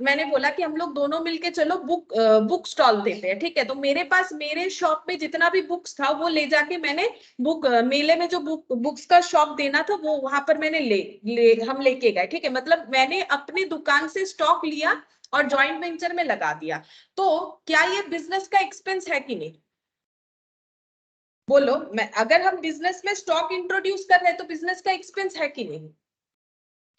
मैंने बोला कि हम लोग दोनों मिलके चलो बुक स्टॉल देते हैं, ठीक है। तो मेरे पास मेरे शॉप में जितना भी बुक्स था वो ले जाके मैंने मेले में जो बुक्स का शॉप देना था वो वहां पर मैंने हम लेके गए, ठीक है। मतलब मैंने अपनी दुकान से स्टॉक लिया और जॉइंट वेंचर में लगा दिया। तो क्या ये बिजनेस का एक्सपेंस है कि नहीं, बोलो, मैं अगर हम बिजनेस में स्टॉक इंट्रोड्यूस कर रहे हैं तो बिजनेस का एक्सपेंस है कि नहीं?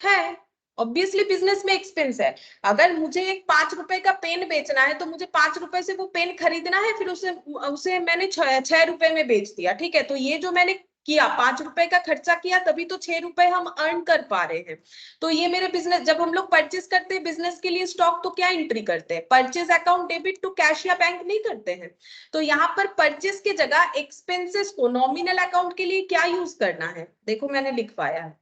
है, ऑब्वियसली बिजनेस में एक्सपेंस है। अगर मुझे एक 5 रुपए का पेन बेचना है तो मुझे 5 रुपए से वो पेन खरीदना है, फिर उसे उसे मैंने 6 रुपए में बेच दिया, ठीक है। तो ये जो मैंने किया 5 रुपए का खर्चा किया, तभी तो 6 रुपए हम अर्न कर पा रहे हैं। तो ये मेरे बिजनेस, जब हम लोग परचेस करते हैं बिजनेस के लिए स्टॉक, तो क्या एंट्री करते हैं? Purchase account debit to cash या बैंक नहीं करते हैं। तो यहाँ पर परचेस की जगह एक्सपेंसेस को नॉमिनल अकाउंट के लिए क्या यूज करना है? देखो मैंने लिखवाया है,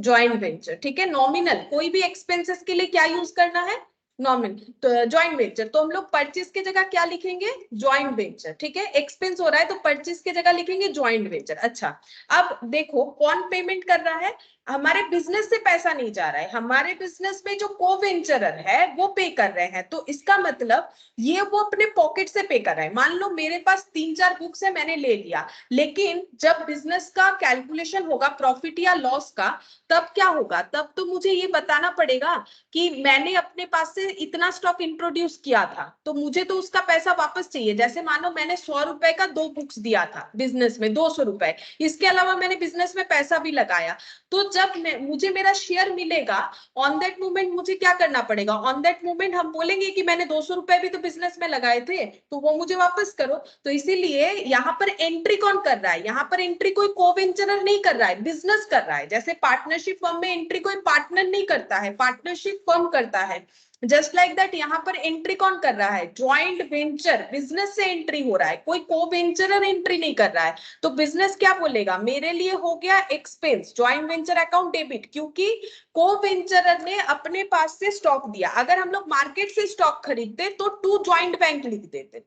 ज्वाइंट वेंचर, ठीक है। नॉमिनल कोई भी एक्सपेंसेस के लिए क्या यूज करना है? नॉमिनल। तो ज्वाइंट वेंचर, तो हम लोग परचेस की जगह क्या लिखेंगे? ज्वाइंट वेंचर, ठीक है। एक्सपेंस हो रहा है तो परचेस की जगह लिखेंगे ज्वाइंट वेंचर। अच्छा, अब देखो कौन पेमेंट कर रहा है? हमारे बिजनेस से पैसा नहीं जा रहा है, हमारे बिजनेस में जो को वेंचरर है वो पे कर रहे हैं। तो इसका मतलब ये वो अपने पॉकेट से पे कर रहा है। मान लो मेरे पास 3-4 बुक्स है, मैंने ले लिया, लेकिन जब बिजनेस का कैलकुलेशन होगा प्रॉफिट या लॉस का, तब क्या होगा? तब तो मुझे ये बताना पड़ेगा कि मैंने अपने पास से इतना स्टॉक इंट्रोड्यूस किया था, तो मुझे तो उसका पैसा वापस चाहिए। जैसे मानो मैंने 100 रुपए का 2 बुक्स दिया था बिजनेस में, 200 रुपए, इसके अलावा मैंने बिजनेस में पैसा भी लगाया। तो जब मुझे मेरा शेयर मिलेगा, ऑन दैट मोमेंट मुझे क्या करना पड़ेगा? ऑन दैट मोमेंट हम बोलेंगे कि मैंने 200 रुपए भी तो बिजनेस में लगाए थे, तो वो मुझे वापस करो। तो इसीलिए यहाँ पर एंट्री कौन कर रहा है? यहाँ पर एंट्री कोई को-वेंचरर नहीं कर रहा है, बिजनेस कर रहा है। जैसे पार्टनरशिप फर्म में एंट्री कोई पार्टनर नहीं करता है, पार्टनरशिप फर्म करता है। जस्ट लाइक दैट यहाँ पर एंट्री कौन कर रहा है? ज्वाइंट वेंचर, बिजनेस से एंट्री हो रहा है, कोई को-वेंचरर एंट्री नहीं कर रहा है। तो बिजनेस क्या बोलेगा? मेरे लिए हो गया expense, joint venture account debit, क्योंकि को-वेंचरर ने अपने पास से स्टॉक दिया। अगर हम लोग मार्केट से स्टॉक खरीदते तो टू ज्वाइंट बैंक लिख देते।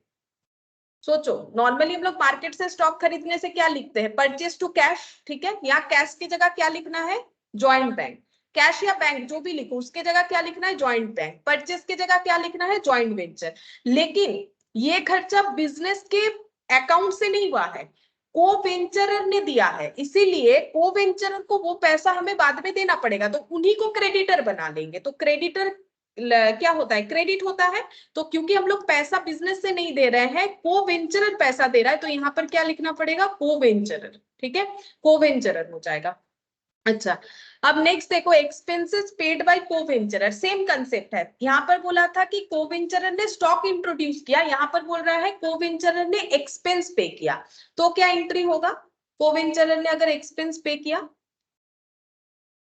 सोचो, नॉर्मली हम लोग मार्केट से स्टॉक खरीदने से क्या लिखते हैं? परचेस टू कैश, ठीक है। यहाँ कैश की जगह क्या लिखना है? Joint bank. कैश या बैंक जो भी लिखो, उसके जगह क्या लिखना है? Joint bank. परचेस की जगह क्या लिखना है? Joint venture. लेकिन ये खर्चा बिजनेस के अकाउंट से नहीं हुआ है, को वेंचरर ने दिया है, इसीलिए को वेंचरर को वो पैसा हमें बाद में देना पड़ेगा, तो उन्हीं को क्रेडिटर बना लेंगे। तो क्रेडिटर क्या होता है? क्रेडिट होता है। तो क्योंकि हम लोग पैसा बिजनेस से नहीं दे रहे हैं, को वेंचरर पैसा दे रहा है, तो यहाँ पर क्या लिखना पड़ेगा? को वेंचरर, ठीक है, को वेंचरर हो जाएगा। अच्छा, अब नेक्स्ट देखो, एक्सपेंसेस पेड बाय को वेंचरर, सेम कंसेप्ट है। यहाँ पर बोला था कि को वेंचरर ने स्टॉक इंट्रोड्यूस किया, यहाँ पर बोल रहा है को वेंचरर ने एक्सपेंस पे किया। तो क्या एंट्री होगा? को वेंचरर ने अगर एक्सपेंस पे किया,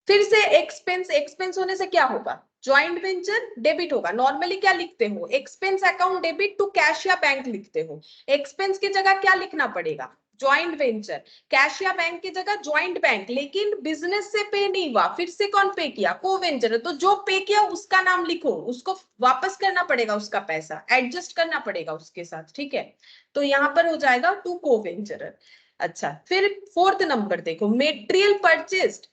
फिर से एक्सपेंस, एक्सपेंस होने से क्या होगा? ज्वाइंट वेंचर डेबिट होगा। नॉर्मली क्या लिखते हो? Expense account debit to cash या बैंक लिखते हो। एक्सपेंस की जगह क्या लिखना पड़ेगा? Joint venture. कैश या बैंक की जगह ज्वाइंट बैंक, लेकिन बिजनेस से पे नहीं हुआ, फिर से कौन पे किया? को वेंचर। तो जो पे किया उसका नाम लिखो, उसको वापस करना पड़ेगा, उसका पैसा एडजस्ट करना पड़ेगा उसके साथ, ठीक है। तो यहाँ पर हो जाएगा टू को वेंचर। अच्छा, फिर फोर्थ नंबर देखो, material purchased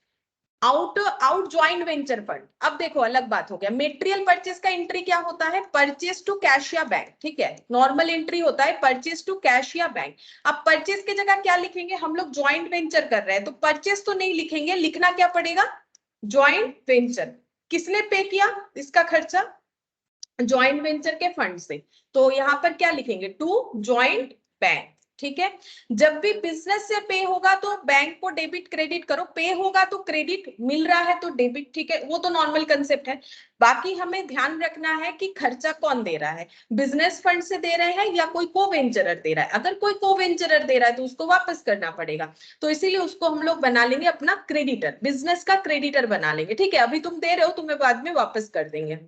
out out joint venture fund. अब देखो अलग बात हो गया, मेटेरियल परचेस का एंट्री क्या होता है? परचेस टू कैश या बैंक, ठीक है। नॉर्मल एंट्री होता है परचेस टू कैश या बैंक। अब परचेस की जगह क्या लिखेंगे? हम लोग ज्वाइंट वेंचर कर रहे हैं, तो परचेस तो नहीं लिखेंगे, लिखना क्या पड़ेगा? Joint venture. किसने पे किया इसका खर्चा? ज्वाइंट वेंचर के फंड से। तो यहाँ पर क्या लिखेंगे? टू ज्वाइंट बैंक, ठीक है। जब भी बिजनेस से पे होगा तो बैंक को डेबिट क्रेडिट करो, पे होगा तो क्रेडिट, मिल रहा है तो डेबिट, ठीक है। वो तो नॉर्मल कंसेप्ट है। बाकी हमें ध्यान रखना है कि खर्चा कौन दे रहा है, बिजनेस फंड से दे रहे हैं या कोई को वेंचरर दे रहा है। अगर कोई को वेंचरर दे रहा है तो उसको वापस करना पड़ेगा, तो इसीलिए उसको हम लोग बना लेंगे अपना क्रेडिटर, बिजनेस का क्रेडिटर बना लेंगे, ठीक है। अभी तुम दे रहे हो, तुम्हें बाद में वापस कर देंगे।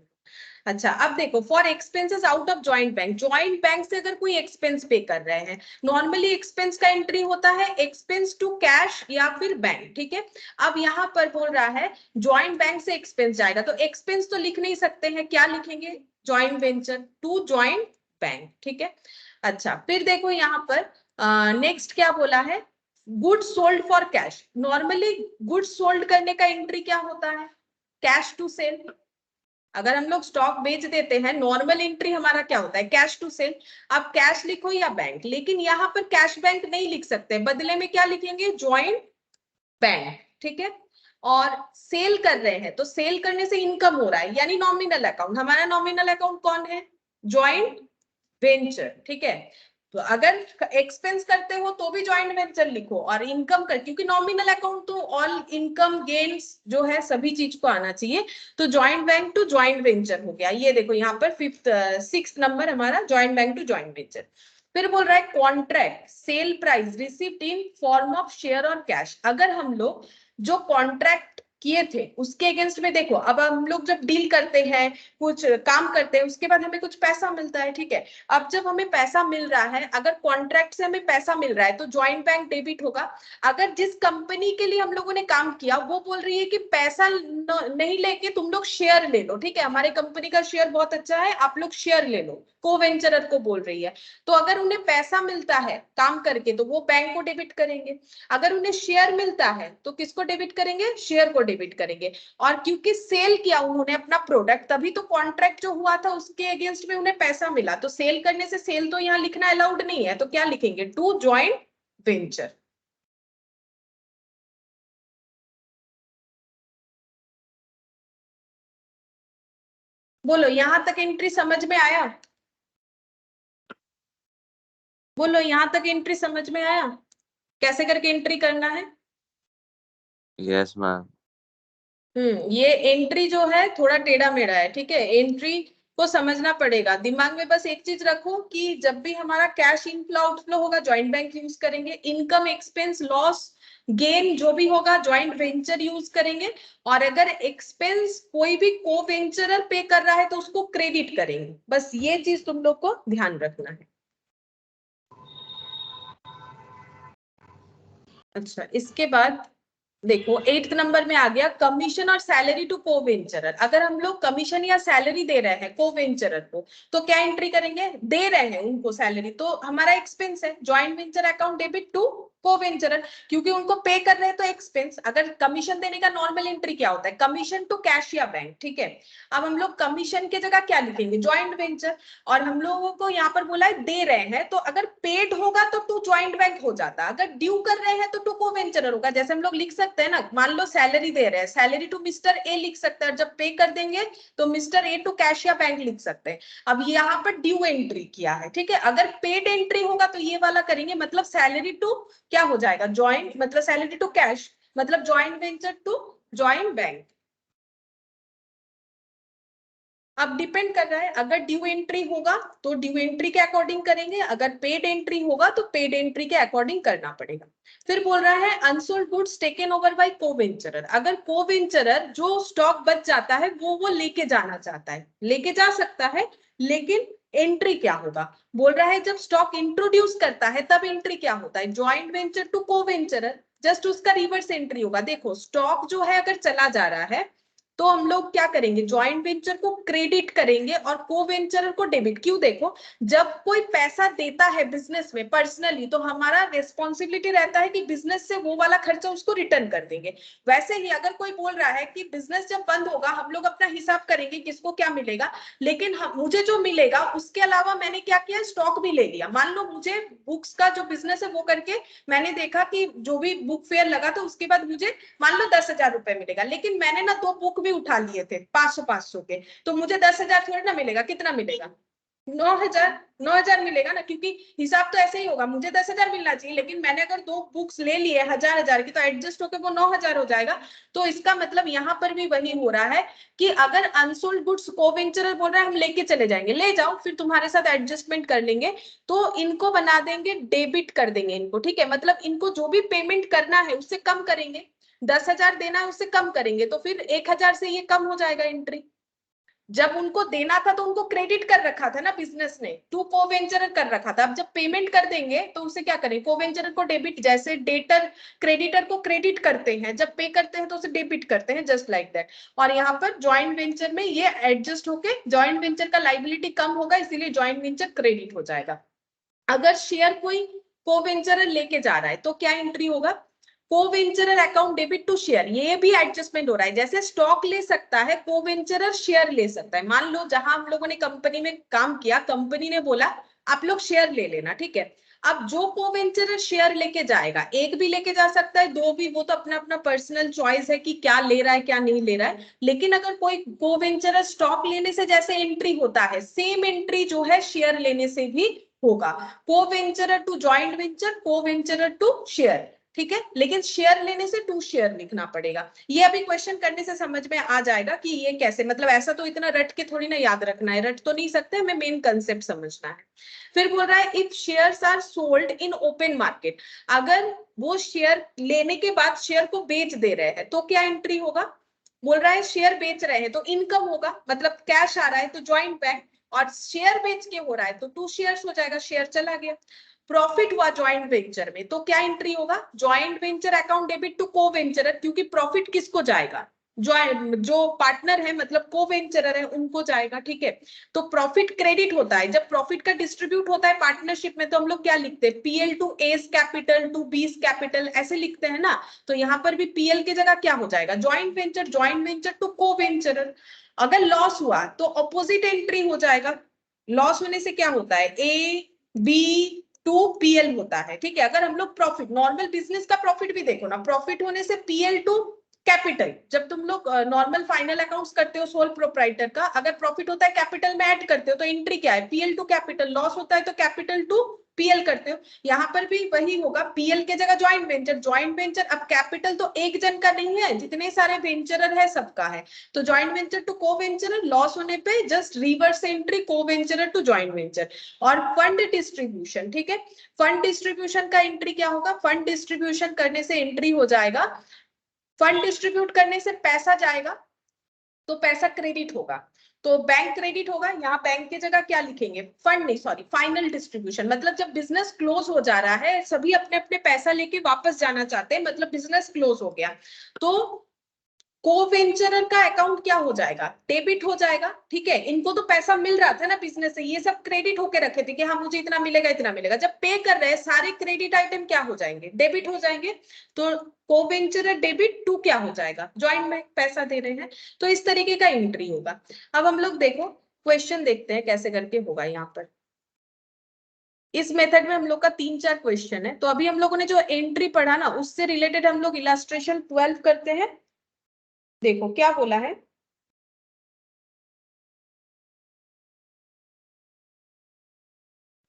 अच्छा, अब देखो, for expenses out of joint bank, joint bank से अगर कोई एक्सपेंस पे कर रहे हैं, नॉर्मली एक्सपेंस का एंट्री होता है एक्सपेंस टू कैश या फिर बैंक, ठीक है। अब यहाँ पर बोल रहा है ज्वाइंट बैंक से एक्सपेंस जाएगा, तो एक्सपेंस तो लिख नहीं सकते हैं, क्या लिखेंगे? Joint venture to joint bank, ठीक है। अच्छा, फिर देखो यहाँ पर नेक्स्ट क्या बोला है? Goods sold for cash. Normally goods sold करने का एंट्री क्या होता है? Cash to sale. अगर हम लोग स्टॉक बेच देते हैं, नॉर्मल एंट्री हमारा क्या होता है? Cash to sale. अब कैश लिखो या बैंक, लेकिन यहाँ पर कैश बैंक नहीं लिख सकते, बदले में क्या लिखेंगे? ज्वाइंट बैंक, ठीक है। और सेल कर रहे हैं, तो सेल करने से इनकम हो रहा है, यानी नॉमिनल अकाउंट। हमारा नॉमिनल अकाउंट कौन है? ज्वाइंट वेंचर, ठीक है। तो अगर एक्सपेंस करते हो तो भी ज्वाइंट वेंचर लिखो, और इनकम कर, क्योंकि नॉमिनल अकाउंट तो ऑल इनकम गेन्स जो है सभी चीज को आना चाहिए, तो joint bank to joint venture हो गया। ये देखो यहाँ पर 6th नंबर हमारा joint bank to joint venture. फिर बोल रहा है contract sale price received in form of share और कैश। अगर हम लोग जो कॉन्ट्रैक्ट किए थे उसके अगेंस्ट में, देखो अब हम लोग जब डील करते हैं, कुछ काम करते हैं, उसके बाद हमें कुछ पैसा मिलता है, ठीक है। अब जब हमें पैसा मिल रहा है, अगर कॉन्ट्रैक्ट से हमें पैसा मिल रहा है तो ज्वाइंट बैंक डेबिट होगा। अगर जिस कंपनी के लिए हम लोगों ने काम किया वो बोल रही है कि पैसा नहीं लेके तुम लोग शेयर ले लो, ठीक है, हमारे कंपनी का शेयर बहुत अच्छा है, आप लोग शेयर ले लो, को वेंचरर को बोल रही है। तो अगर उन्हें पैसा मिलता है काम करके तो वो बैंक को डेबिट करेंगे। अगर उन्हें शेयर मिलता है तो किसको डेबिट करेंगे? शेयर को डेबिट करेंगे। और क्योंकि सेल किया उन्होंने अपना प्रोडक्ट, तभी तो कॉन्ट्रैक्ट जो हुआ था उसके अगेंस्ट में उन्हें पैसा मिला, तो सेल करने से सेल तो यहाँ लिखना अलाउड नहीं है, तो क्या लिखेंगे? To joint venture. बोलो यहां तक एंट्री समझ में आया? बोलो यहां तक एंट्री समझ में आया? कैसे करके एंट्री करना है? Yes ma'am. ये एंट्री जो है थोड़ा टेढ़ा मेढ़ा है, ठीक है, एंट्री को समझना पड़ेगा। दिमाग में बस एक चीज रखो कि जब भी हमारा कैश इनफ्लो आउटफ्लो होगा ज्वाइंट बैंक यूज करेंगे, इनकम एक्सपेंस लॉस गेन जो भी होगा ज्वाइंट वेंचर यूज करेंगे, और अगर एक्सपेंस कोई भी को वेंचरर पे कर रहा है तो उसको क्रेडिट करेंगे। बस ये चीज तुम लोग को ध्यान रखना है। अच्छा, इसके बाद देखो 8th नंबर में आ गया कमीशन और सैलरी टू को वेंचरर। अगर हम लोग कमीशन या सैलरी दे रहे हैं को वेंचरर को तो क्या एंट्री करेंगे? दे रहे हैं उनको सैलरी तो हमारा एक्सपेंस है, joint venture account debit to co venturer, क्योंकि उनको पे कर रहे हैं तो एक्सपेंस। अगर कमीशन देने का नॉर्मल एंट्री क्या होता है? कमीशन टू कैश या बैंक, ठीक है। अब हम लोग कमीशन की जगह क्या लिखेंगे? Joint venture. और हम लोगों को यहाँ पर बोला है दे रहे हैं, तो अगर पेड होगा तो टू ज्वाइंट बैंक हो जाता, अगर ड्यू कर रहे हैं तो टू को वेंचरर होगा। जैसे हम लोग लिख सकते हैं ना, मान लो सैलरी दे रहे हैं, सैलरी टू मिस्टर ए लिख सकते हैं, जब पे कर देंगे तो मिस्टर ए टू कैश या बैंक लिख सकते हैं। अब यहाँ पर ड्यू एंट्री किया है, ठीक है। अगर पेड एंट्री होगा तो ये वाला करेंगे, मतलब सैलरी टू क्या हो जाएगा? ज्वाइंट, मतलब सैलरी टू कैश, मतलब joint venture to joint bank. अब डिपेंड कर रहा है, अगर ड्यू एंट्री होगा तो ड्यू एंट्री के अकॉर्डिंग करेंगे, अगर पेड एंट्री होगा तो पेड एंट्री के अकॉर्डिंग करना पड़ेगा। फिर बोल रहा है unsold goods taken over by co-venturer. अगर को-वेंचरर जो स्टॉक बच जाता है वो लेके जाना चाहता है, लेके जा सकता है, लेकिन एंट्री क्या होगा? बोल रहा है जब स्टॉक इंट्रोड्यूस करता है तब एंट्री क्या होता है? ज्वाइंट वेंचर टू को-वेंचरर, जस्ट उसका रिवर्स एंट्री होगा। देखो स्टॉक जो है अगर चला जा रहा है तो हम लोग क्या करेंगे? ज्वाइंट वेंचर को क्रेडिट करेंगे और को वेंचर को डेबिट। क्यों? देखो जब कोई पैसा देता है बिजनेस में पर्सनली तो हमारा रिस्पॉन्सिबिलिटी रहता है कि बिजनेस से वो वाला खर्चा उसको रिटर्न कर देंगे। वैसे ही अगर कोई बोल रहा है कि बिजनेस जब बंद होगा हम लोग अपना हिसाब करेंगे किसको क्या मिलेगा, लेकिन मुझे जो मिलेगा उसके अलावा मैंने क्या किया? स्टॉक भी ले लिया। मान लो मुझे बुक्स का जो बिजनेस है वो करके मैंने देखा कि जो भी बुक फेयर लगा था उसके बाद मुझे मान लो 10,000 रुपए मिलेगा, लेकिन मैंने ना 2 बुक भी उठा लिए थे 500 के, तो मुझे 10,000 थोड़ी ना मिलेगा, कितना मिलेगा? 9,000 मिलेगा ना, क्योंकि हिसाब तो ऐसे ही होगा, मुझे 10,000 मिलना चाहिए, लेकिन मैंने अगर 2 बुक्स ले लिए 1,000 की तो एडजस्ट होकर वो 9,000 हो जाएगा। तो इसका मतलब यहाँ पर भी वही हो रहा है कि अगर अनसोल्ड गुड्स को वेंचरर बोल रहा है हम लेके चले जाएंगे, ले जाओ, फिर तुम्हारे साथ एडजस्टमेंट कर लेंगे, तो इनको बना देंगे डेबिट कर देंगे इनको, ठीक है। मतलब इनको जो भी पेमेंट करना है उससे कम करेंगे, 10,000 देना है उससे कम करेंगे, तो फिर 1,000 से ये कम हो जाएगा एंट्री। जब उनको देना था तो उनको क्रेडिट कर रखा था ना बिजनेस ने, टू को वेंचरर कर रखा था। अब जब पेमेंट कर देंगे तो उसे क्या करें? को वेंचरर को डेबिट, जैसे डेटर क्रेडिटर को क्रेडिट करते हैं, जब पे करते हैं तो उसे डेबिट करते हैं, जस्ट लाइक दैट। और यहाँ पर ज्वाइंट वेंचर में ये एडजस्ट होके ज्वाइंट वेंचर का लाइबिलिटी कम होगा, इसीलिए ज्वाइंट वेंचर क्रेडिट हो जाएगा। अगर शेयर कोई को वेंचरर लेके जा रहा है तो क्या एंट्री होगा? Co venturer account debit to share. ये भी एडजस्टमेंट हो रहा है, जैसे स्टॉक ले सकता है को वेंचरर शेयर ले सकता है। मान लो जहां हम लोगों ने कंपनी में काम किया, कंपनी ने बोला आप लोग शेयर ले लेना, ठीक है। अब जो को वेंचरर शेयर लेके जाएगा, एक भी लेके जा सकता है, 2 भी, वो तो अपना अपना पर्सनल चॉइस है कि क्या ले रहा है क्या नहीं ले रहा है। लेकिन अगर कोई को वेंचरर स्टॉक लेने से जैसे एंट्री होता है, सेम एंट्री जो है शेयर लेने से भी होगा। को वेंचरर टू जॉइंट वेंचर, को वेंचरर टू शेयर, ठीक है। लेकिन शेयर लेने से टू शेयर लिखना पड़ेगा। ये अभी क्वेश्चन करने से समझ में आ जाएगा कि ये कैसे, मतलब ऐसा तो इतना रट के थोड़ी ना याद रखना है, रट तो नहीं सकते, हमें मेन कंसेप्ट समझना है। फिर बोल रहा है if shares are sold in open market, अगर वो शेयर लेने के बाद शेयर को बेच दे रहे हैं तो क्या एंट्री होगा। बोल रहा है शेयर बेच रहे हैं तो इनकम होगा, मतलब कैश आ रहा है तो जॉइंट बैंक, और शेयर बेच के हो रहा है तो टू शेयर्स हो जाएगा, शेयर चला गया। प्रॉफिट हुआ जॉइंट वेंचर में तो क्या एंट्री होगा, joint venture account debit to co venturer, क्योंकि प्रॉफिट किसको जाएगा, जो पार्टनर है मतलब को वेंचरर है उनको जाएगा, ठीक है। तो प्रॉफिट क्रेडिट होता है, जब प्रॉफिट का डिस्ट्रीब्यूट होता है पार्टनरशिप में तो हम लोग क्या लिखते हैं, PL to A's capital to B's capital ऐसे लिखते हैं ना। तो यहाँ पर भी पीएल की जगह क्या हो जाएगा, जॉइंट वेंचर टू को वेंचरर। अगर लॉस हुआ तो ऑपोजिट एंट्री हो जाएगा, लॉस होने से क्या होता है, ए बी टू पीएल होता है, ठीक है। अगर हम लोग प्रॉफिट, नॉर्मल बिजनेस का प्रॉफिट भी देखो ना, प्रॉफिट होने से पीएल टू कैपिटल, जब तुम लोग नॉर्मल फाइनल अकाउंट्स करते हो सोल प्रोप्राइटर का, अगर प्रॉफिट होता है कैपिटल में ऐड करते हो तो एंट्री क्या है, पीएल टू कैपिटल, लॉस होता है तो कैपिटल टू पीएल करते हो। यहां पर भी वही होगा, पीएल के जगह जॉइंट वेंचर, जॉइंट वेंचर, अब कैपिटल तो एक जन का नहीं है, जितने सारे वेंचरर है सबका है, तो joint venture to co वेंचरर, loss होने पे जस्ट रिवर्स एंट्री को वेंचरर टू जॉइंट वेंचर। और फंड डिस्ट्रीब्यूशन, ठीक है, फंड डिस्ट्रीब्यूशन का एंट्री क्या होगा, फंड डिस्ट्रीब्यूशन करने से एंट्री हो जाएगा, फंड डिस्ट्रीब्यूट करने से पैसा जाएगा तो पैसा क्रेडिट होगा, तो बैंक क्रेडिट होगा। यहाँ बैंक की जगह क्या लिखेंगे, फंड नहीं सॉरी फाइनल डिस्ट्रीब्यूशन, मतलब जब बिजनेस क्लोज हो जा रहा है सभी अपने अपने पैसा लेके वापस जाना चाहते हैं, मतलब बिजनेस क्लोज हो गया, तो को वेंचरर का अकाउंट क्या हो जाएगा, डेबिट हो जाएगा, ठीक है। इनको तो पैसा मिल रहा था ना बिजनेस से, ये सब क्रेडिट होके रखे थे कि हाँ मुझे इतना मिलेगा इतना मिलेगा, जब पे कर रहे हैं सारे क्रेडिट आइटम क्या हो जाएंगे, डेबिट हो जाएंगे। तो को वेंचरर डेबिट टू क्या हो जाएगा, जॉइंट में पैसा दे रहे हैं, तो इस तरीके का एंट्री होगा। अब हम लोग देखो क्वेश्चन देखते हैं कैसे करके होगा यहाँ पर। इस मेथड में हम लोग का 3-4 क्वेश्चन है, तो अभी हम लोगों ने जो एंट्री पढ़ा ना उससे रिलेटेड हम लोग इलास्ट्रेशन 12 करते हैं। देखो क्या बोला है,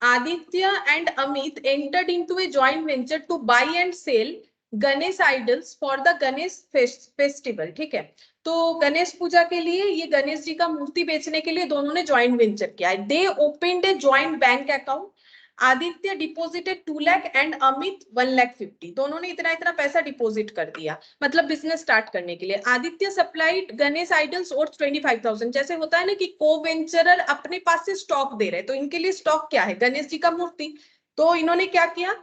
Aditya and Amit entered into a joint venture to buy and sell Ganesh idols for the Ganesh festival, ठीक है। तो गणेश पूजा के लिए ये गणेश जी का मूर्ति बेचने के लिए दोनों ने ज्वाइंट वेंचर किया है। They opened a joint bank account, Aditya deposited 2 lakh and Amit 1,50,000, दोनों ने इतना इतना पैसा डिपॉजिट कर दिया, मतलब बिजनेस स्टार्ट करने के लिए। आदित्य सप्लाइड गणेश आइडल्स और 25,000, जैसे होता है ना कि को वेंचरर अपने पास से स्टॉक दे रहे, तो इनके लिए स्टॉक क्या है, गणेश जी का मूर्ति। तो इन्होंने क्या किया,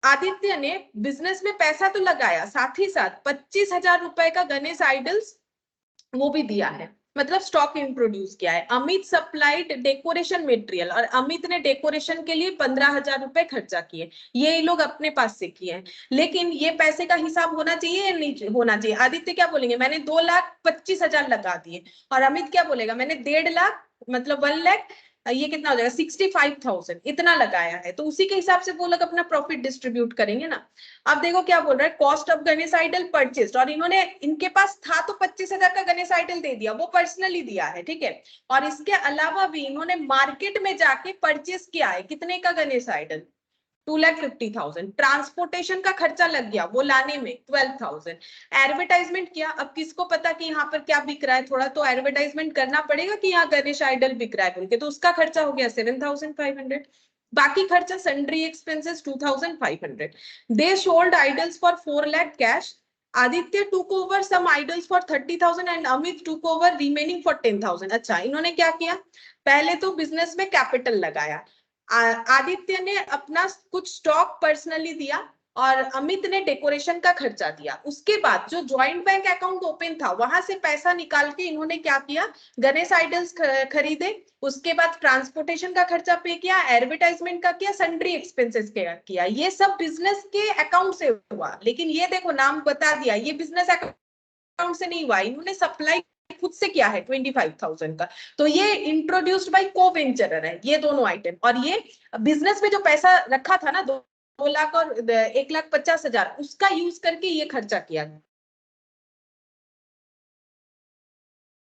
आदित्य ने बिजनेस में पैसा तो लगाया, साथ ही साथ 25,000 रुपए का गणेश आइडल्स वो भी दिया है, मतलब स्टॉक इंट्रोड्यूस किया है। अमित सप्लाइड डेकोरेशन मटेरियल, और अमित ने डेकोरेशन के लिए 15,000 रुपए खर्चा किए, ये लोग अपने पास से किए हैं। लेकिन ये पैसे का हिसाब होना चाहिए या नहीं होना चाहिए, आदित्य क्या बोलेंगे मैंने 2,25,000 लगा दिए, और अमित क्या बोलेगा मैंने 1.5 लाख मतलब 1 लाख, ये कितना हो जाएगा 65,000 इतना लगाया है, तो उसी के हिसाब से वो लोग अपना प्रॉफिट डिस्ट्रीब्यूट करेंगे ना। अब देखो क्या बोल रहा है, cost of Ganesh idol purchased, और इन्होंने इनके पास था तो 25,000 का गणेश आइडल दे दिया, वो पर्सनली दिया है, ठीक है। और इसके अलावा भी इन्होंने मार्केट में जाके परचेस किया है, कितने का गणेश आइडल, 2,50,000। ट्रांसपोर्टेशन का खर्चा लग गया वो लाने में 12,000। एडवर्टाइजमेंट किया, अब किसको पता कि यहाँ पर क्या बिक रहा है, थोड़ा तो एडवर्टाइजमेंट करना पड़ेगा कि यहाँ गणेश आइडल बिक रहा है बोल के, तो उसका खर्चा हो गया 7,500। बाकी खर्चा sundry expenses 2,500। They sold idols for 4 lakh cash, Aditya took over some idols for 30,000 and Amit took over remaining for 10,000। अच्छा इन्होंने क्या किया, पहले तो बिजनेस में कैपिटल लगाया, आदित्य ने अपना कुछ स्टॉक पर्सनली दिया और अमित ने डेकोरेशन का खर्चा दिया। उसके बाद जो ज्वाइंट बैंक अकाउंट ओपन था वहां से पैसा निकाल के इन्होंने क्या किया, गणेश आइडल्स खरीदे, उसके बाद ट्रांसपोर्टेशन का खर्चा पे किया, एडवर्टाइजमेंट का किया, सन्ड्री एक्सपेंसेस किया। ये सब बिजनेस के अकाउंट से हुआ, लेकिन ये देखो नाम बता दिया ये बिजनेस अकाउंट से नहीं हुआ, इन्होंने सप्लाई खुद से किया है 25,000 का, तो ये इंट्रोड्यूस्ड बाय को वेंचरर है ये दोनों आइटम। और ये बिजनेस में जो पैसा रखा था ना 2 लाख और 1,50,000 उसका यूज करके ये खर्चा किया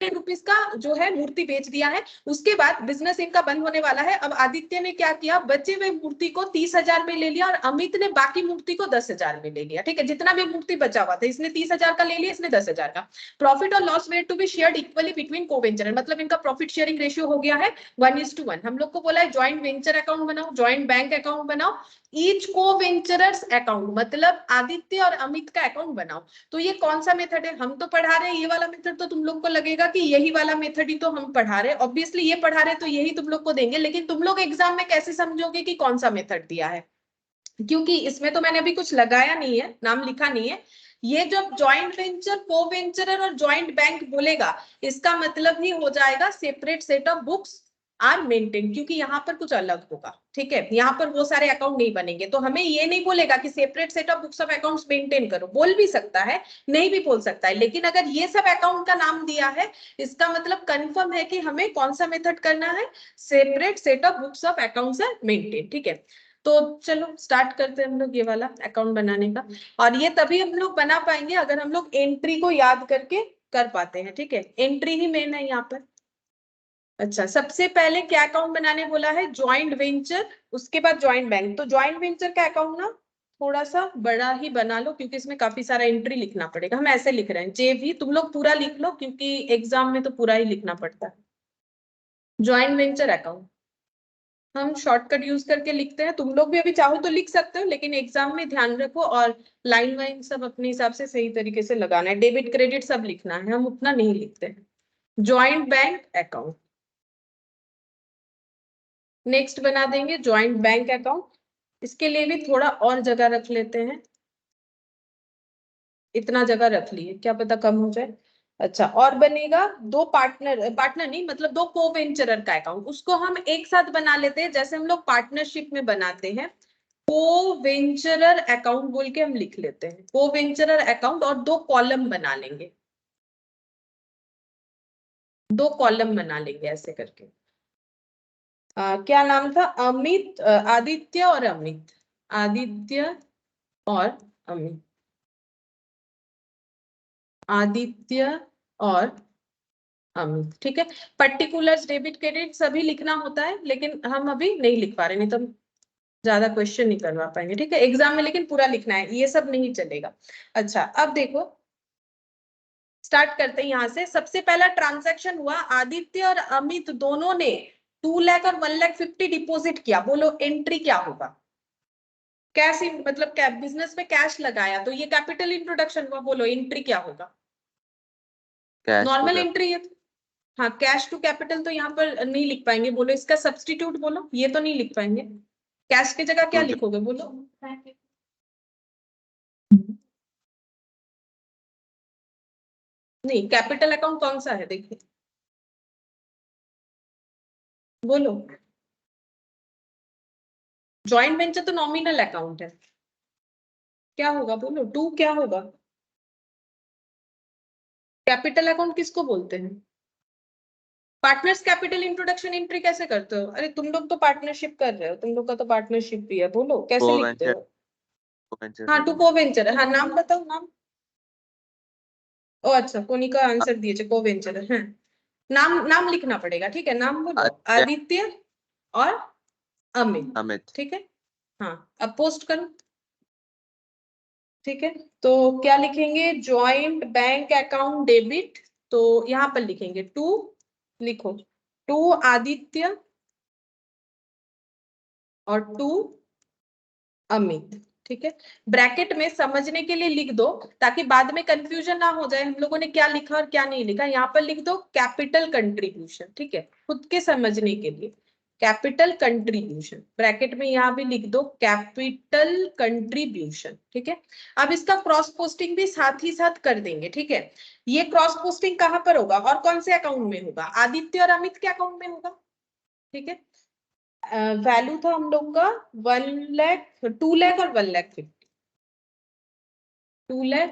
रुपीज का जो है मूर्ति बेच दिया है। उसके बाद बिजनेस इनका बंद होने वाला है। अब आदित्य ने क्या किया, बचे हुए मूर्ति को 30,000 में ले लिया और अमित ने बाकी मूर्ति को 10,000 में ले लिया। ठीक है, जितना भी मूर्ति बचा हुआ था इसने 30,000 का ले लिया, इसने 10,000 का। प्रॉफिट और loss were to be shared equally between co venture, मतलब इनका प्रॉफिट शेयरिंग रेशियो हो गया है 1:1। हम लोग को बोला है ज्वाइंट वेंचर अकाउंट बनाओ, ज्वाइंट बैंक अकाउंट बनाओ, ईच को वेंचरर्स अकाउंट, मतलब आदित्य और अमित का अकाउंट बनाओ। तो ये कौन सा मेथड है, हम तो पढ़ा रहे हैं ये वाला मेथड, तो तुम लोग को लगेगा कि यही वाला मेथड ही तो हम पढ़ा रहे हैं, ऑब्वियसली ये पढ़ा रहे तो यही तुम लोग को देंगे। लेकिन तुम लोग एग्जाम में कैसे समझोगे कि कौन सा मेथड दिया है, क्योंकि इसमें तो मैंने अभी कुछ लगाया नहीं है, नाम लिखा नहीं है। ये जब ज्वाइंट वेंचर, को वेंचर और ज्वाइंट बैंक बोलेगा, इसका मतलब ही हो जाएगा separate set of books are maintain, क्योंकि यहाँ पर कुछ अलग होगा। ठीक है, यहाँ पर वो सारे अकाउंट नहीं बनेंगे, तो हमें ये नहीं बोलेगा कि separate set of books of accounts maintain करो, बोल भी सकता है नहीं भी बोल सकता है, लेकिन अगर ये सब अकाउंट का नाम दिया है इसका मतलब कंफर्म है कि हमें कौन सा मेथड करना है, separate set of books of accounts are maintain. ठीक है, तो चलो स्टार्ट करते हैं हम लोग ये वाला अकाउंट बनाने का। और ये तभी हम लोग बना पाएंगे अगर हम लोग एंट्री को याद करके कर पाते हैं। ठीक है, एंट्री ही मेन है यहाँ पर। अच्छा, सबसे पहले क्या अकाउंट बनाने बोला है, ज्वाइंट वेंचर, उसके बाद ज्वाइंट बैंक। तो ज्वाइंट वेंचर का अकाउंट ना थोड़ा सा बड़ा ही बना लो, क्योंकि इसमें काफी सारा एंट्री लिखना पड़ेगा। हम ऐसे लिख रहे हैं, जेवी तुम लोग पूरा लिख लो, क्योंकि एग्जाम में तो पूरा ही लिखना पड़ता है। ज्वाइंट वेंचर अकाउंट हम शॉर्टकट यूज करके लिखते हैं, तुम लोग भी अभी चाहो तो लिख सकते हो, लेकिन एग्जाम में ध्यान रखो और लाइन वाइन सब अपने हिसाब से सही तरीके से लगाना है, डेबिट क्रेडिट सब लिखना है, हम उतना नहीं लिखते हैं। ज्वाइंट बैंक अकाउंट नेक्स्ट बना देंगे, ज्वाइंट बैंक अकाउंट। इसके लिए भी थोड़ा और जगह रख लेते हैं, इतना जगह रख लिए, क्या पता कम हो जाए। अच्छा, और बनेगा दो पार्टनर, पार्टनर नहीं मतलब दो को वेंचरर का अकाउंट, उसको हम एक साथ बना लेते हैं, जैसे हम लोग पार्टनरशिप में बनाते हैं। को वेंचरर अकाउंट बोल के हम लिख लेते हैं, को वेंचरर अकाउंट, और दो कॉलम बना लेंगे, दो कॉलम बना लेंगे ऐसे करके। क्या नाम था, अमित, आदित्य और अमित, आदित्य और अमित, आदित्य और अमित। ठीक है, पर्टिकुलर्स डेबिट क्रेडिट सभी लिखना होता है, लेकिन हम अभी नहीं लिख पा रहे, नहीं तो हम ज्यादा क्वेश्चन नहीं करवा पाएंगे। ठीक है, एग्जाम में लेकिन पूरा लिखना है, ये सब नहीं चलेगा। अच्छा, अब देखो स्टार्ट करते हैं यहाँ से। सबसे पहला ट्रांजैक्शन हुआ, आदित्य और अमित दोनों ने 2 लाख और 1,50,000 डिपॉजिट किया। बोलो एंट्री क्या होगा, कैश मतलब क्या, बिजनेस में कैश लगाया, तो ये कैपिटल इंट्रोडक्शन हुआ। बोलो एंट्री क्या होगा, cash to normal capital. Entry है। हाँ, कैश टू कैपिटल तो यहाँ पर नहीं लिख पाएंगे, बोलो इसका सब्स्टिट्यूट, बोलो ये तो नहीं लिख पाएंगे। कैश की जगह क्या लिखोगे, बोलो। नहीं, कैपिटल अकाउंट कौन सा है देखिए, बोलो। जॉइंट वेंचर तो नॉमिनल अकाउंट है, क्या होगा बोलो, टू क्या होगा। कैपिटल अकाउंट किसको बोलते हैं, पार्टनर्स कैपिटल इंट्रोडक्शन एंट्री कैसे करते हो, अरे तुम लोग तो पार्टनरशिप कर रहे हो, तुम लोग का तो पार्टनरशिप भी है, बोलो कैसे को लिखते वेंचर, हो। को वेंचर हाँ, से टू बोल। को वेंचर है, हाँ नाम बताओ नाम। ओ अच्छा, कोनिका आंसर दिए, को वेंचर है। नाम नाम लिखना पड़ेगा, ठीक है, नाम बोलो, आदित्य, आदित्य और अमित। अमित। ठीक है, हाँ अब पोस्ट करो। ठीक है, तो क्या लिखेंगे, ज्वाइंट बैंक अकाउंट डेबिट, तो यहाँ पर लिखेंगे टू, लिखो टू आदित्य और टू अमित। ठीक है, ब्रैकेट में समझने के लिए लिख दो, ताकि बाद में कंफ्यूजन ना हो जाए हम लोगों ने क्या लिखा और क्या नहीं लिखा। यहाँ पर लिख दो कैपिटल कंट्रीब्यूशन, ठीक है, खुद के समझने के लिए कैपिटल कंट्रीब्यूशन, ब्रैकेट में यहाँ भी लिख दो कैपिटल कंट्रीब्यूशन। ठीक है, अब इसका क्रॉस पोस्टिंग भी साथ ही साथ कर देंगे। ठीक है, ये क्रॉस पोस्टिंग कहाँ पर होगा और कौन से अकाउंट में होगा, आदित्य और अमित के अकाउंट में होगा। ठीक है, वैल्यू था हम लोग का 1,00,000, 2,00,000 और 1,50,000, 2,00,000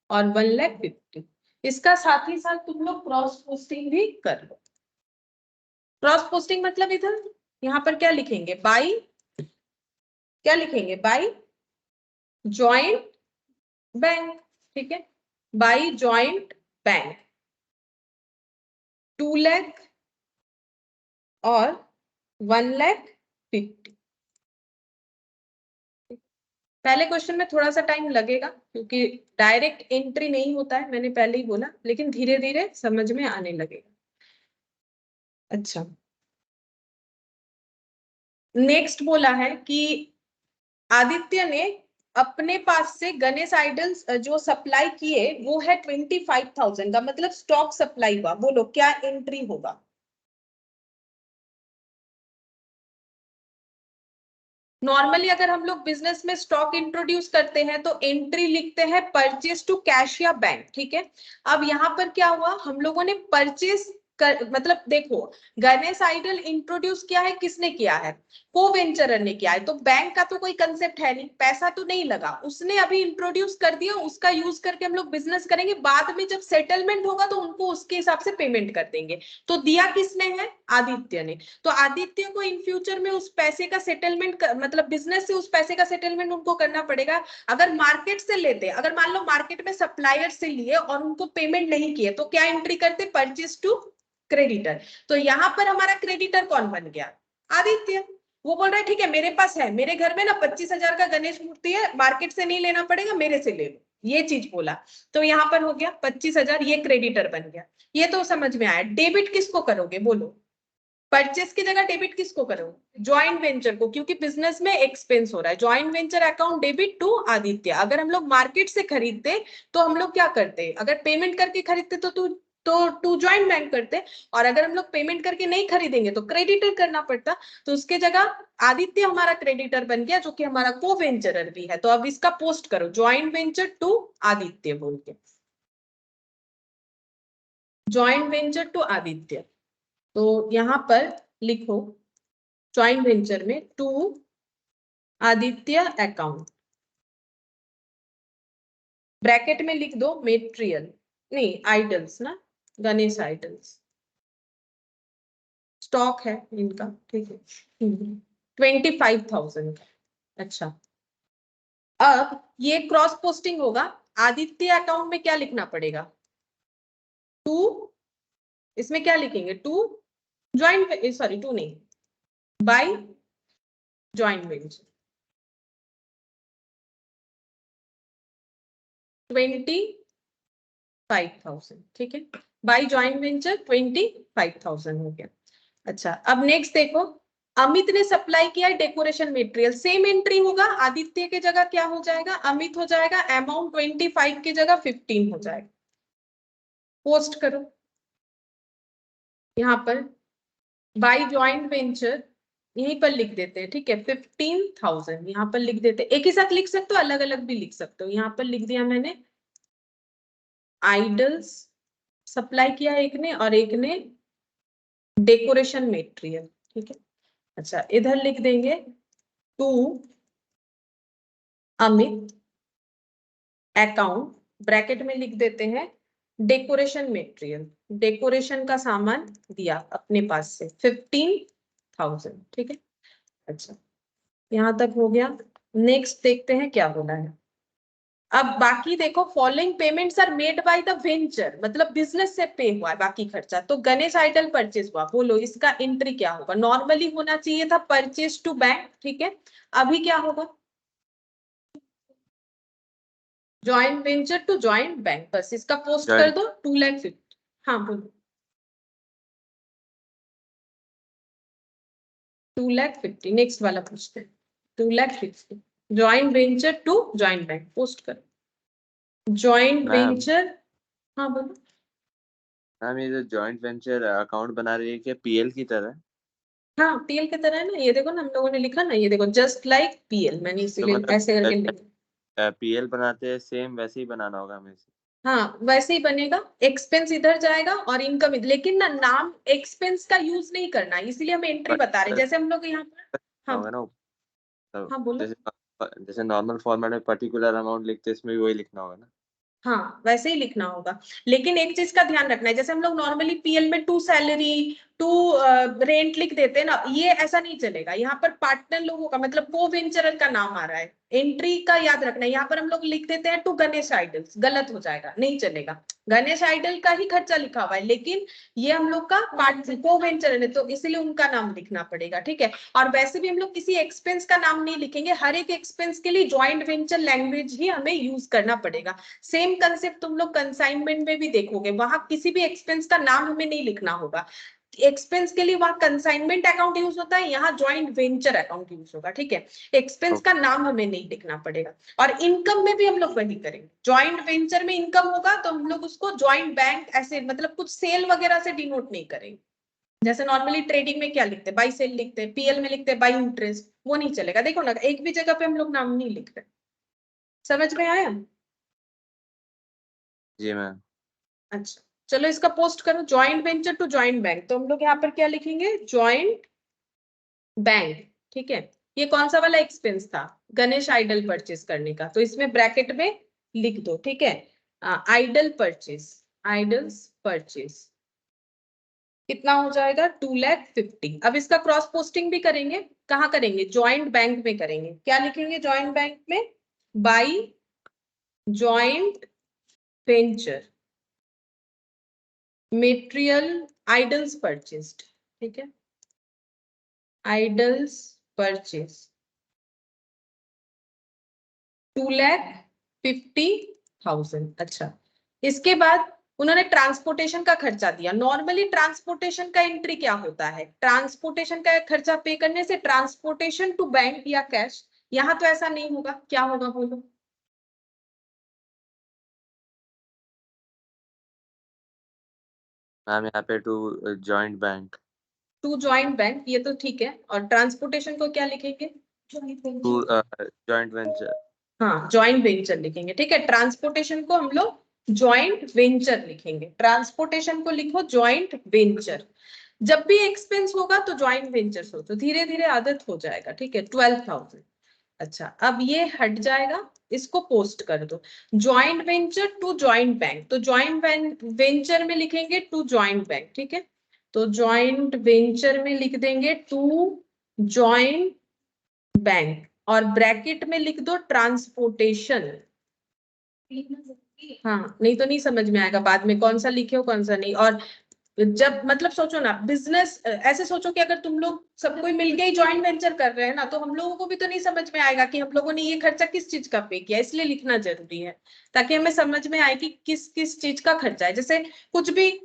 और 1,50,000। इसका साथ ही साथ तुम लोग क्रॉस पोस्टिंग भी कर लो। क्रॉस पोस्टिंग मतलब इधर यहाँ पर क्या लिखेंगे, बाई, क्या लिखेंगे, बाई ज्वाइंट बैंक। ठीक है, बाई ज्वाइंट बैंक। 2 लाख और 1,50,000। पहले क्वेश्चन में थोड़ा सा टाइम लगेगा क्योंकि डायरेक्ट एंट्री नहीं होता है, मैंने पहले ही बोला, लेकिन धीरे धीरे समझ में आने लगेगा। अच्छा, नेक्स्ट बोला है कि आदित्य ने अपने पास से गणेश आइडल्स जो सप्लाई किए वो है 25,000 का, मतलब स्टॉक सप्लाई हुआ। बोलो क्या एंट्री होगा? नॉर्मली अगर हम लोग बिजनेस में स्टॉक इंट्रोड्यूस करते हैं तो एंट्री लिखते हैं परचेज टू कैश या बैंक, ठीक है। अब यहाँ पर क्या हुआ, हम लोगों ने परचेज मतलब देखो, गणेश आइडल इंट्रोड्यूस किया है, किसने किया है? को वेंचरर ने किया है, तो बैंक का तो कोई कंसेप्ट है नहीं, पैसा तो नहीं लगा, उसने अभी इंट्रोड्यूस कर दिया, उसका यूज करके हम लोग बिजनेस करेंगे, बाद में जब सेटलमेंट होगा तो उनको उसके हिसाब से पेमेंट कर देंगे। तो दिया किसने है? आदित्य ने। तो आदित्य को इन फ्यूचर में उस पैसे का सेटलमेंट मतलब बिजनेस से उस पैसे का सेटलमेंट उनको करना पड़ेगा। अगर मार्केट से लेते, अगर मान लो मार्केट में सप्लायर से लिए और उनको पेमेंट नहीं किए, तो क्या एंट्री करते? Purchase to creditor. तो यहां पर हमारा क्रेडिटर कौन बन गया? आदित्य। वो बोल रहा है ठीक है, मेरे पास है, मेरे घर में ना 25,000 का गणेश मूर्ति है, मार्केट से नहीं लेना पड़ेगा, मेरे से ले लो, ये चीज बोला। तो यहाँ पर हो गया 25,000, ये क्रेडिटर बन गया। ये तो समझ में आया। डेबिट किसको करोगे बोलो? परचेस की जगह डेबिट किसको करोगे? ज्वाइंट वेंचर को, क्योंकि बिजनेस में एक्सपेंस हो रहा है। Joint venture account debit to Aditya. अगर हम लोग मार्केट से खरीदते तो हम लोग क्या करते? अगर पेमेंट करके खरीदते तो टू ज्वाइंट बैंक करते, और अगर हम लोग पेमेंट करके नहीं खरीदेंगे तो क्रेडिटर करना पड़ता। तो उसके जगह आदित्य हमारा क्रेडिटर बन गया, जो कि हमारा को वेंचरर भी है। तो अब इसका पोस्ट करो, ज्वाइंट वेंचर टू आदित्य बोल के, ज्वाइंट वेंचर टू आदित्य। तो यहां पर लिखो ज्वाइंट वेंचर में टू आदित्य अकाउंट, ब्रैकेट में लिख दो मेटेरियल, नहीं आइडल्स ना, गणेश आइडल्स स्टॉक है इनका, ठीक है, 25,000 का। अच्छा, अब ये क्रॉस पोस्टिंग होगा। आदित्य अकाउंट में क्या लिखना पड़ेगा? टू, इसमें क्या लिखेंगे? टू ज्वाइंट, सॉरी टू नहीं, बाय ज्वाइंट वेंचर 25,000, ठीक है, बाय ज्वाइंट वेंचर 25,000 हो गया। अच्छा, अब नेक्स्ट देखो, अमित ने सप्लाई किया है डेकोरेशन मटेरियल, सेम एंट्री होगा। आदित्य के जगह क्या हो जाएगा? अमित हो जाएगा, अमाउंट 25 की जगह 15 हो जाएगा। पोस्ट करो यहाँ पर बाय ज्वाइंट वेंचर, यहीं पर लिख देते हैं, ठीक है, 15,000 यहाँ पर लिख देते हैं। एक ही साथ लिख सकते हो, अलग अलग भी लिख सकते हो। यहाँ पर लिख दिया मैंने, आइडल्स सप्लाई किया एक ने, और एक ने डेकोरेशन मटेरियल, ठीक है। अच्छा, इधर लिख देंगे टू अमित अकाउंट, ब्रैकेट में लिख देते हैं डेकोरेशन मटेरियल, डेकोरेशन का सामान दिया अपने पास से 15,000, ठीक है। अच्छा, यहां तक हो गया। नेक्स्ट देखते हैं क्या बोला है। अब बाकी देखो, following payments are made by the venture, मतलब बिजनेस से पे हुआ है बाकी खर्चा। तो गणेश आइडल परचेज हुआ, बोलो इसका एंट्री क्या होगा? नॉर्मली होना चाहिए था परचेज टू बैंक, ठीक है, अभी क्या होगा? Joint venture to joint bank, बस इसका पोस्ट कर दो 2,50,000। हाँ बोलो, 2,50,000। नेक्स्ट वाला पूछते हैं, 2,50,000 joint venture to joint bank, post करो ज्वाइंट वेंचर। हाँ बोलो। मैम ये जो जॉइंट वेंचर अकाउंट बना रही है, क्या पीएल की तरह? हाँ, पीएल की तरह है ना, ये देखो ना, हम लोगों ने लिखा ना, ये देखो जस्ट लाइक पीएल, मैंने तो इसीलिए ऐसे करके लिखा। पीएल बनाते हैं सेम वैसे ही बनाना होगा हमें से। हाँ, वैसे ही बनेगा। एक्सपेंस इधर जाएगा और इनकम, लेकिन ना नाम एक्सपेंस का यूज नहीं करना, इसीलिए हम एंट्री बता रहे हैं। जैसे हम लोग यहाँ पर, हाँ होगा ना, तो हाँ बोलो। जैसे नॉर्मल फॉर्मेट में पर्टिकुलर अमाउंट लिखते हैं, इसमें भी वही लिखना होगा ना? हाँ, वैसे ही लिखना होगा, लेकिन एक चीज का ध्यान रखना है, जैसे हम लोग नॉर्मली पीएल में टू सैलरी, टू रेंट लिख देते हैं ना, ये ऐसा नहीं चलेगा। यहाँ पर पार्टनर लोगों का मतलब को वेंचरर का नाम आ रहा है, एंट्री का याद रखना है। यहाँ पर हम लोग लिख देते हैं टू गणेश आइडल्स, गलत हो जाएगा, नहीं चलेगा। गणेश आइडल का ही खर्चा लिखा हुआ है, लेकिन ये हम लोग का पार्ट को वेंचरर है, तो इसलिए उनका नाम लिखना पड़ेगा, ठीक है। और वैसे भी हम लोग किसी एक्सपेंस का नाम नहीं लिखेंगे, हर एक एक्सपेंस के लिए ज्वाइंट वेंचर लैंग्वेज ही हमें यूज करना पड़ेगा। सेम कंसेप्ट तुम लोग कंसाइनमेंट में भी देखोगे, वहां किसी भी एक्सपेंस का नाम हमें नहीं लिखना होगा। एक्सपेंस के लिए वहां कंसाइनमेंट अकाउंट यूज होता है, यहाँ ज्वाइंट वेंचर अकाउंट यूज होगा, ठीक है। एक्सपेंस का नाम हमें नहीं लिखना पड़ेगा। और इनकम में भी हम लोग वही करेंगे, ज्वाइंट वेंचर में इनकम होगा तो हम लोग उसको ज्वाइंट बैंक ऐसे मतलब कुछ सेल वगैरह से डिनोट नहीं करेंगे। जैसे नॉर्मली ट्रेडिंग में क्या लिखते हैं, बाई सेल लिखते हैं, पीएल में लिखते हैं बाई इंटरेस्ट, वो नहीं चलेगा। देखो ना, एक भी जगह पे हम लोग नाम नहीं लिख रहे। समझ में आया? जी मैम। अच्छा, चलो इसका पोस्ट करो, joint venture to joint bank. तो हम लोग यहाँ पर क्या लिखेंगे, ज्वाइंट बैंक, ठीक है। ये कौन सा वाला एक्सपेंस था, गणेश आइडल परचेज करने का, तो इसमें ब्रैकेट में लिख दो, ठीक है। आइडल परचेज, आइडल्स परचेज कितना हो जाएगा, 2,50,000। अब इसका क्रॉस पोस्टिंग भी करेंगे, कहाँ करेंगे, ज्वाइंट बैंक में करेंगे। क्या लिखेंगे ज्वाइंट बैंक में, by joint venture material idols purchased, ठीक है, आइडल्स परचेज 2,50,000। अच्छा, इसके बाद उन्होंने ट्रांसपोर्टेशन का खर्चा दिया। नॉर्मली ट्रांसपोर्टेशन का एंट्री क्या होता है, ट्रांसपोर्टेशन का खर्चा पे करने से ट्रांसपोर्टेशन टू बैंक या कैश। यहाँ तो ऐसा नहीं होगा, क्या होगा बोलो। मैम यहाँ पे to joint bank, to joint bank, ये तो ठीक है। और ट्रांसपोर्टेशन को क्या लिखेंगे, टू जॉइंट वेंचर। हाँ ज्वाइंट वेंचर लिखेंगे, ठीक है। ट्रांसपोर्टेशन को हम लोग ज्वाइंट वेंचर लिखेंगे, ट्रांसपोर्टेशन को लिखो ज्वाइंट वेंचर। जब भी एक्सपेंस होगा तो ज्वाइंट वेंचर सोचो, धीरे धीरे आदत हो जाएगा, ठीक है। 12,000। अच्छा, अब ये हट जाएगा, इसको पोस्ट कर दो, joint venture to joint bank. तो ज्वाइंट वेंचर में लिखेंगे टू ज्वाइंट बैंक, ठीक है। तो ज्वाइंट वेंचर में लिख देंगे टू ज्वाइंट बैंक, और ब्रैकेट में लिख दो ट्रांसपोर्टेशन। हाँ, नहीं तो नहीं समझ में आएगा बाद में कौन सा लिखे हो कौन सा नहीं। और जब मतलब सोचो ना, बिजनेस ऐसे सोचो कि अगर तुम लोग सब कोई मिलके ही ज्वाइंट वेंचर कर रहे हैं ना, तो हम लोगों को भी तो नहीं समझ में आएगा कि हम लोगों ने ये खर्चा किस चीज का पे किया। इसलिए लिखना जरूरी है, ताकि हमें समझ में आए कि किस किस चीज का खर्चा है। जैसे कुछ भी,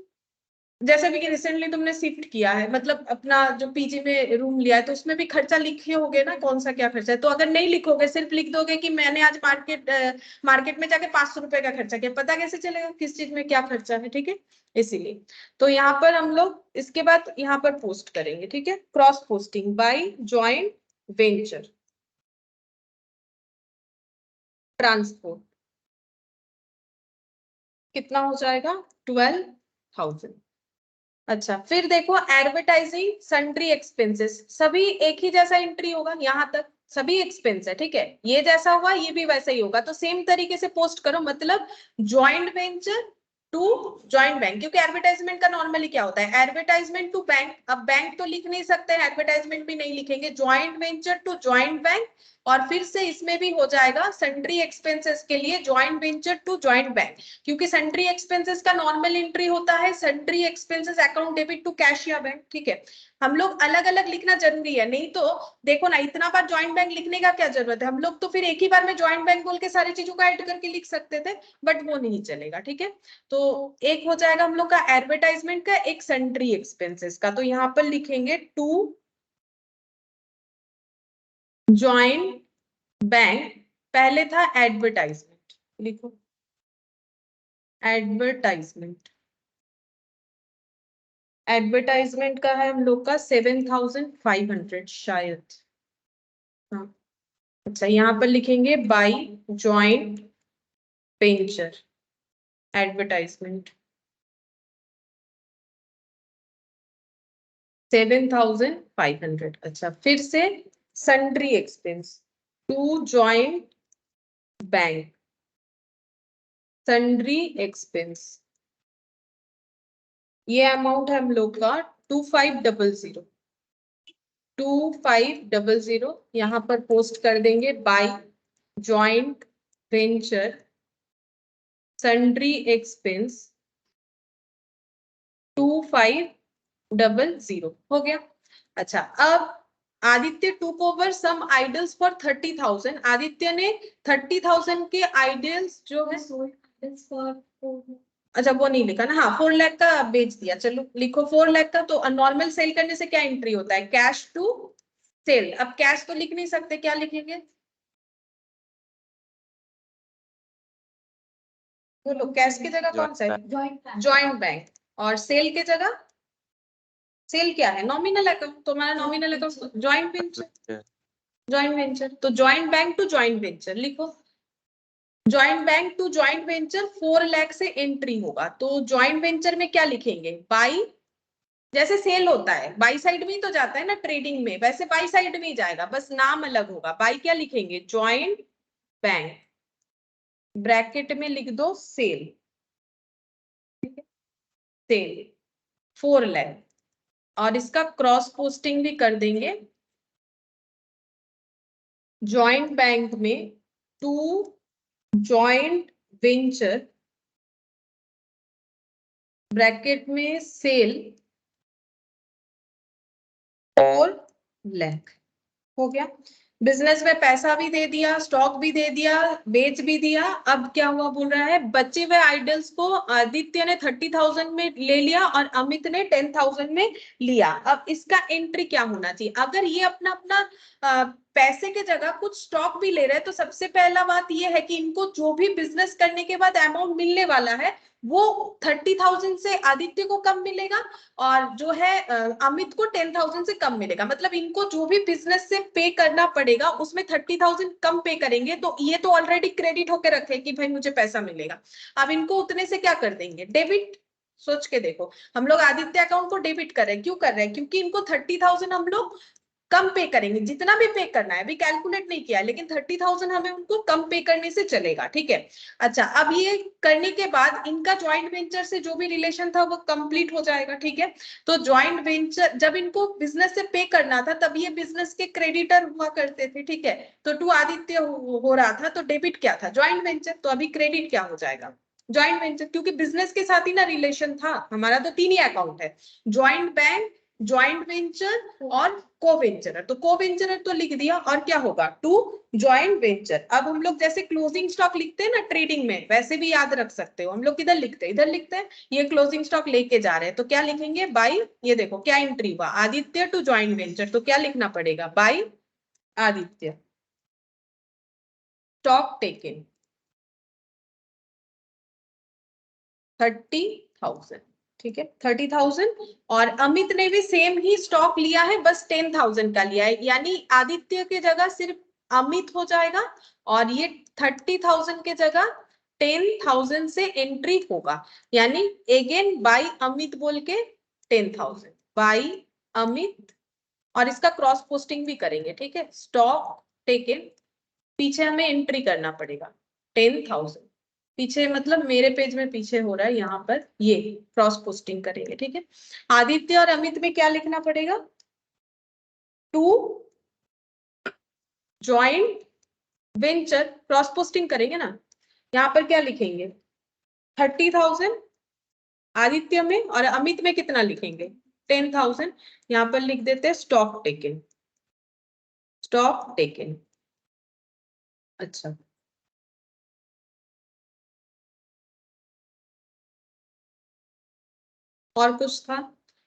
जैसे भी रिसेंटली तुमने शिफ्ट किया है, मतलब अपना जो पीजी में रूम लिया है, तो उसमें भी खर्चा लिखे होगे ना, कौन सा क्या खर्चा है। तो अगर नहीं लिखोगे, सिर्फ लिख दोगे कि मैंने आज मार्केट में जाके 500 रुपए का खर्चा किया, पता कैसे चलेगा किस चीज में क्या खर्चा है, ठीक है। इसीलिए तो यहाँ पर हम लोग इसके बाद यहाँ पर पोस्ट करेंगे, ठीक है, cross posting by joint venture transport कितना हो जाएगा, 12,000। अच्छा, फिर देखो एडवर्टाइजिंग सन्ड्री एक्सपेंसेस, सभी एक ही जैसा एंट्री होगा, यहाँ तक सभी एक्सपेंस है, ठीक है। ये जैसा हुआ ये भी वैसा ही होगा, तो सेम तरीके से पोस्ट करो, मतलब joint venture to joint bank. क्योंकि एडवर्टाइजमेंट का नॉर्मली क्या होता है, एडवर्टाइजमेंट टू बैंक। अब बैंक तो लिख नहीं सकते, एडवर्टाइजमेंट भी नहीं लिखेंगे, joint venture to joint bank. और फिर से इसमें भी हो जाएगा सन्ड्री एक्सपेंसेस के लिए joint venture to joint bank. क्योंकि सन्ड्री एक्सपेंसेस का नॉर्मल एंट्री होता है sundry expenses account debit to cash या बैंक, ठीक है। हम लोग अलग अलग लिखना जरूरी है, नहीं तो देखो ना, इतना बार ज्वाइंट बैंक लिखने का क्या जरूरत है। हम लोग तो फिर एक ही बार में ज्वाइंट बैंक बोल के सारी चीजों को ऐड करके लिख सकते थे, बट वो नहीं चलेगा, ठीक है। तो एक हो जाएगा हम लोग का एडवर्टाइजमेंट का, एक सन्ड्री एक्सपेंसेस का। तो यहाँ पर लिखेंगे टू ज्वाइंट बैंक, पहले था एडवर्टाइजमेंट, लिखो एडवर्टाइजमेंट। एडवर्टाइजमेंट का है हम लोग का 7,500 शायद, हाँ। अच्छा, यहाँ पर लिखेंगे बाई ज्वाइंट वेंचर एडवर्टाइजमेंट 7,500। अच्छा, फिर से sundry expense to joint bank sundry expense, ये अमाउंट है हम लोग का 2500 2500 यहाँ पर पोस्ट कर देंगे by joint venture sundry expense 2500 हो गया। अच्छा, अब Aditya took over some idols for 30,000। Aditya ने 30,000 के आइडल्स जो है, अच्छा वो नहीं लिखा ना, हाँ 4 लाख का बेच दिया, चलो लिखो 4 लाख का। तो नॉर्मल सेल करने से क्या एंट्री होता है, कैश टू सेल। अब कैश तो लिख नहीं सकते, क्या लिखेंगे, बोलो कैश की जगह कौन सा है, जॉइंट बैंक। और सेल की जगह, सेल क्या है, नॉमिनल अकाउंट, तो हमारा nominal account joint venture, joint venture. तो joint bank to joint venture लिखो, joint bank to joint venture 4 lakh से एंट्री होगा। तो जॉइंट वेंचर में क्या लिखेंगे, बाई, जैसे सेल होता है बाई साइड में ही तो जाता है ना ट्रेडिंग में, वैसे बाई साइड में ही जाएगा, बस नाम अलग होगा। बाई क्या लिखेंगे, जॉइंट बैंक, ब्रैकेट में लिख दो सेल, सेल 4 लाख, और इसका क्रॉस पोस्टिंग भी कर देंगे जॉइंट बैंक में टू जॉइंट वेंचर ब्रैकेट में सेल 4 लाख। हो गया, बिजनेस में पैसा भी दे दिया, स्टॉक भी दे दिया, बेच भी दिया। अब क्या हुआ बोल रहा है, बचे हुए आइडल्स को आदित्य ने 30,000 में ले लिया और अमित ने 10,000 में लिया। अब इसका एंट्री क्या होना चाहिए, अगर ये अपना अपना पैसे के जगह कुछ स्टॉक भी ले रहे हैं, तो सबसे पहला बात ये है कि इनको जो भी बिजनेस करने के बाद अमाउंट मिलने वाला है वो 30,000 से आदित्य को कम मिलेगा, और जो है अमित को 10,000 से कम मिलेगा। मतलब इनको जो भी बिजनेस से पे करना पड़ेगा उसमें 30,000 कम पे करेंगे। तो ये तो ऑलरेडी क्रेडिट होकर रखे कि भाई मुझे पैसा मिलेगा, अब इनको उतने से क्या कर देंगे, डेबिट। सोच के देखो, हम लोग आदित्य अकाउंट को डेबिट कर रहे हैं, क्यों कर रहे हैं, क्योंकि इनको 30,000 हम लोग कम पे करेंगे, जितना भी पे करना है अभी कैलकुलेट नहीं किया, लेकिन 30,000 हमें उनको कम पे करने से चलेगा, ठीक है। अच्छा, अब ये करने के बाद इनका ज्वाइंट वेंचर से जो भी रिलेशन था वो कंप्लीट हो जाएगा, ठीक है। तो ज्वाइंट वेंचर जब इनको बिजनेस से पे करना था तब ये बिजनेस के क्रेडिटर हुआ करते थे, ठीक है। तो टू आदित्य हो रहा था, तो डेबिट क्या था, ज्वाइंट वेंचर। तो अभी क्रेडिट क्या हो जाएगा, ज्वाइंट वेंचर, क्योंकि बिजनेस के साथ ही ना रिलेशन था हमारा, तो 3 ही अकाउंट है, ज्वाइंट बैंक, ज्वाइंट वेंचर और को वेंचरर। तो को वेंचरर तो लिख दिया, और क्या होगा, टू ज्वाइंट वेंचर। अब हम लोग जैसे क्लोजिंग स्टॉक लिखते हैं ना ट्रेडिंग में, वैसे भी याद रख सकते हो, हम लोग किधर लिखते हैं, इधर लिखते हैं। ये क्लोजिंग स्टॉक लेके जा रहे हैं, तो क्या लिखेंगे, बाई, ये देखो क्या एंट्री हुआ, आदित्य टू ज्वाइंट वेंचर, तो क्या लिखना पड़ेगा, बाई आदित्य, स्टॉक टेकन 30,000, ठीक है 30,000। और अमित ने भी सेम ही स्टॉक लिया है, बस 10,000 का लिया है, यानी आदित्य की जगह सिर्फ अमित हो जाएगा, और ये 30,000 के जगह 10,000 से एंट्री होगा, यानी अगेन बाई अमित बोल के 10,000 बाई अमित, और इसका क्रॉस पोस्टिंग भी करेंगे, ठीक है। स्टॉक टेकन, पीछे हमें एंट्री करना पड़ेगा 10,000, पीछे मतलब मेरे पेज में पीछे हो रहा है, यहाँ पर ये क्रॉस पोस्टिंग करेंगे, ठीक है। आदित्य और अमित में क्या लिखना पड़ेगा, to joint venture, cross posting करेंगे ना, यहाँ पर क्या लिखेंगे, 30,000 आदित्य में, और अमित में कितना लिखेंगे, 10,000। यहाँ पर लिख देते हैं स्टॉक टेकन, स्टॉक टेकन। अच्छा, और कुछ था,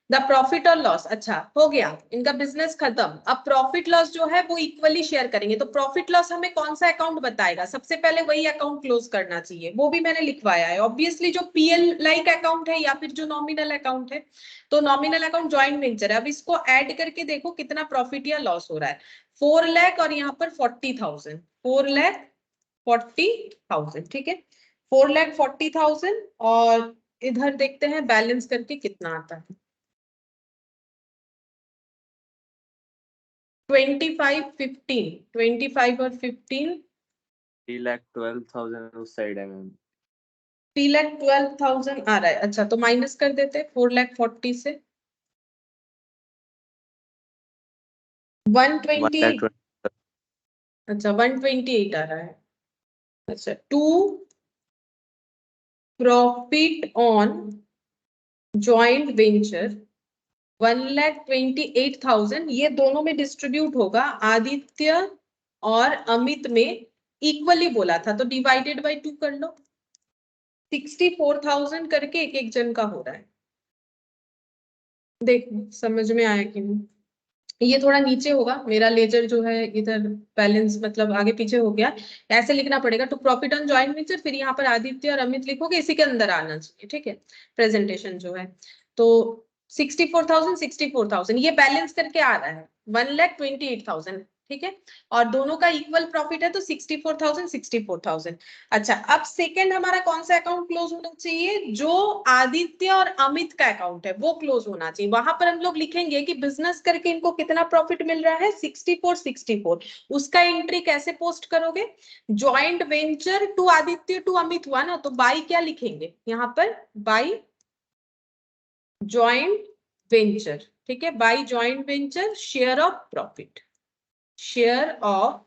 द प्रॉफिट और लॉस, अच्छा हो गया इनका बिजनेस खत्म। अब प्रॉफिट लॉस जो है वो इक्वली शेयर करेंगे। तो प्रॉफिट लॉस हमें कौन सा अकाउंट बताएगा, सबसे पहले वही अकाउंट क्लोज करना चाहिए, वो भी मैंने लिखवाया है ऑब्वियसली, जो पीएल लाइक अकाउंट है या फिर जो नॉमिनल अकाउंट है। तो नॉमिनल अकाउंट ज्वाइंट वेंचर है। अब इसको ऐड करके देखो कितना प्रॉफिट या लॉस हो रहा है, 4 लाख और यहाँ पर 40,000, 4,40,000, ठीक है, 4,40,000। और इधर देखते हैं बैलेंस करके कितना आता है, 25, 15, 25 और 15, 3,12,000 उस साइड है मैम। 3,12,000 आ रहा है। अच्छा, तो माइनस कर देते 4,40,000 से, 128, अच्छा 128 आ रहा है। अच्छा, to profit on joint venture 1,28,000, ये दोनों में डिस्ट्रीब्यूट होगा, आदित्य और अमित में इक्वली बोला था, तो डिवाइडेड बाय 2 कर लो। 64,000 करके एक एक जन का हो रहा है। देखो समझ में आया कि नहीं? ये थोड़ा नीचे होगा, मेरा लेजर जो है इधर बैलेंस मतलब आगे पीछे हो गया, ऐसे लिखना पड़ेगा, to profit on joint venture, फिर यहाँ पर आदित्य और अमित लिखोगे, इसी के अंदर आना चाहिए, ठीक है, प्रेजेंटेशन जो है। तो 64,000 ये बैलेंस करके आ रहा है 1,28,000, ठीक है, और दोनों का इक्वल प्रॉफिट है तो 64,000। अच्छा, अब सेकंड हमारा कौन सा अकाउंट क्लोज होना चाहिए? जो आदित्य और अमित का अकाउंट है वो क्लोज होना चाहिए। वहां पर हम लोग लिखेंगे कि बिजनेस करके इनको कितना प्रॉफिट मिल रहा है, 64। उसका एंट्री कैसे पोस्ट करोगे? Joint venture to Aditya to Amit हुआ ना, तो बाई क्या लिखेंगे यहाँ पर? बाई ज्वाइंट वेंचर, ठीक है, by joint venture share of profit, share of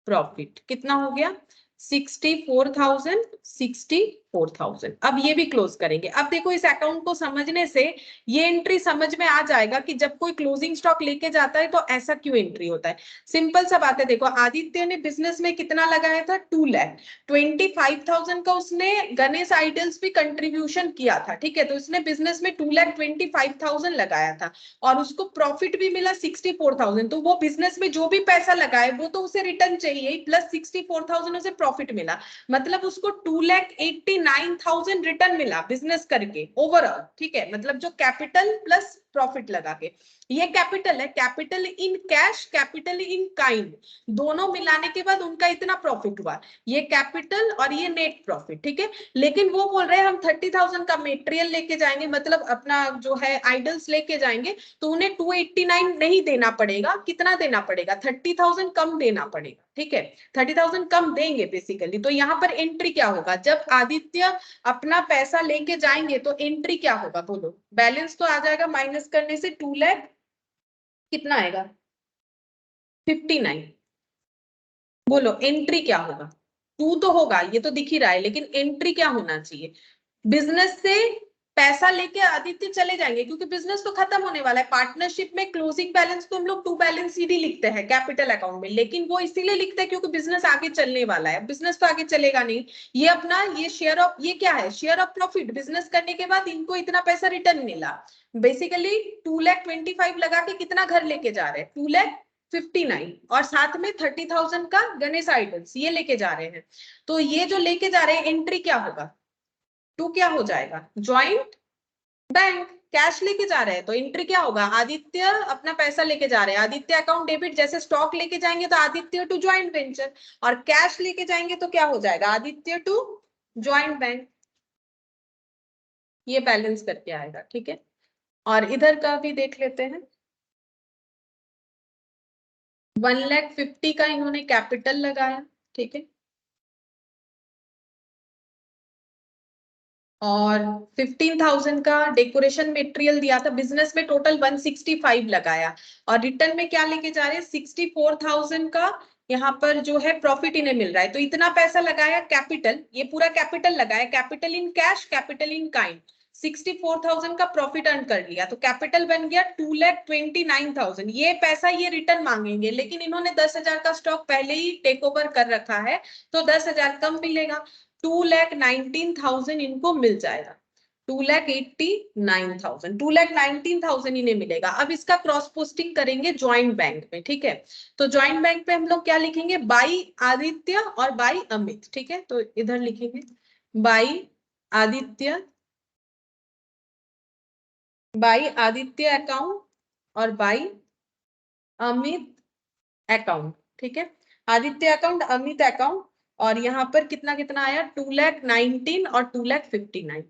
profit कितना हो गया? 64,000। अब ये भी क्लोज करेंगे। अब देखो इस अकाउंट को समझने से ये एंट्री समझ में आ जाएगा कि जब कोई क्लोजिंग स्टॉक लेके जाता है तो ऐसा क्यों एंट्री होता है। सिंपल सा बात है, देखो आदित्य ने बिजनेस में कितना लगाया था? 2,25,000 का उसने गणेश आइडल्स भी कंट्रीब्यूशन किया था, ठीक है, तो इसने बिजनेस में 2,25,000 लगाया था और उसको प्रॉफिट भी मिला 64,000, तो वो बिजनेस में जो भी पैसा लगाए वो तो उसे रिटर्न चाहिए, प्लस 64,000 उसे प्रॉफिट मिला, मतलब उसको 2,89,000 रिटर्न मिला बिजनेस करके ओवरऑल, ठीक है, मतलब जो कैपिटल प्लस प्रॉफिट लगा के। ये कैपिटल है, capital in cash, capital in kind, दोनों मिलाने के बाद उनका इतना प्रॉफिट हुआ, ये कैपिटल और ये नेट प्रॉफिट, ठीक है। लेकिन वो बोल रहे हैं हम 30,000 का मेटेरियल लेके जाएंगे, मतलब अपना जो है आइडल्स लेके जाएंगे, तो उन्हें 289 नहीं देना पड़ेगा, कितना देना पड़ेगा? 30,000 कम देना पड़ेगा, ठीक है, 30,000 कम देंगे बेसिकली। तो यहाँ पर एंट्री क्या होगा? जब आदित्य अपना पैसा लेके जाएंगे तो एंट्री क्या होगा बोलो? बैलेंस तो आ जाएगा माइनस करने से 2 लाख, कितना आएगा? 59। बोलो एंट्री क्या होगा? 2 तो होगा, ये तो दिख ही रहा है, लेकिन एंट्री क्या होना चाहिए? बिजनेस से पैसा लेके आदित्य चले जाएंगे, क्योंकि बिजनेस तो खत्म होने वाला है। पार्टनरशिप में क्लोजिंग बैलेंस तो हम लोग 2 बैलेंस शीट ही लिखते हैं कैपिटल अकाउंट में, लेकिन वो इसीलिए लिखते हैं क्योंकि बिजनेस आगे चलने वाला है, बिजनेस तो आगे चलेगा नहीं। ये अपना ये शेयर ऑफ, ये क्या है? शेयर ऑफ प्रॉफिट, बिजनेस करने के बाद इनको इतना पैसा रिटर्न मिला, बेसिकली 2,25,000 लगा के कितना घर लेके जा रहे हैं? 2,59, और साथ में 30,000 का गणेश आइडल्स ये लेके जा रहे हैं। तो ये जो लेके जा रहे हैं एंट्री क्या होगा? 2 क्या हो जाएगा? ज्वाइंट बैंक, कैश लेके जा रहे हैं तो एंट्री क्या होगा? आदित्य अपना पैसा लेके जा रहे हैं, आदित्य अकाउंट डेबिट, जैसे स्टॉक लेके जाएंगे तो आदित्य टू ज्वाइंट वेंचर, और कैश लेके जाएंगे तो क्या हो जाएगा? आदित्य टू ज्वाइंट बैंक, ये बैलेंस करके आएगा, ठीक है। और इधर का भी देख लेते हैं। 1,50,000 का इन्होंने कैपिटल लगाया, ठीक है, और 15,000 का डेकोरेशन मटेरियल दिया था, बिजनेस में टोटल 165 लगाया, और रिटर्न में क्या लेके जा रहे हैं? 64,000 का यहाँ पर जो है प्रॉफिट इन्हें मिल रहा है। तो इतना पैसा लगाया कैपिटल, ये पूरा कैपिटल लगाया, capital in cash, capital in kind, 64,000 का प्रॉफिट अर्न कर लिया, तो कैपिटल बन गया 2,29,000। ये पैसा ये रिटर्न मांगेंगे, लेकिन इन्होंने 10,000 का स्टॉक पहले ही टेक ओवर कर रखा है, तो 10,000 कम मिलेगा, 2,19,000 इनको मिल जाएगा, 2,89,000, 2,19,000 इन्हें मिलेगा। अब इसका क्रॉस पोस्टिंग करेंगे ज्वाइंट बैंक में, ठीक है, तो ज्वाइंट बैंक पे हम लोग क्या लिखेंगे? बाई आदित्य और बाई अमित, ठीक है, तो इधर लिखेंगे by Aditya, by Aditya account और बाई अमित अकाउंट, ठीक है, आदित्य अकाउंट, अमित अकाउंट, और यहाँ पर कितना कितना आया? 2,19,000 और 2,59,000,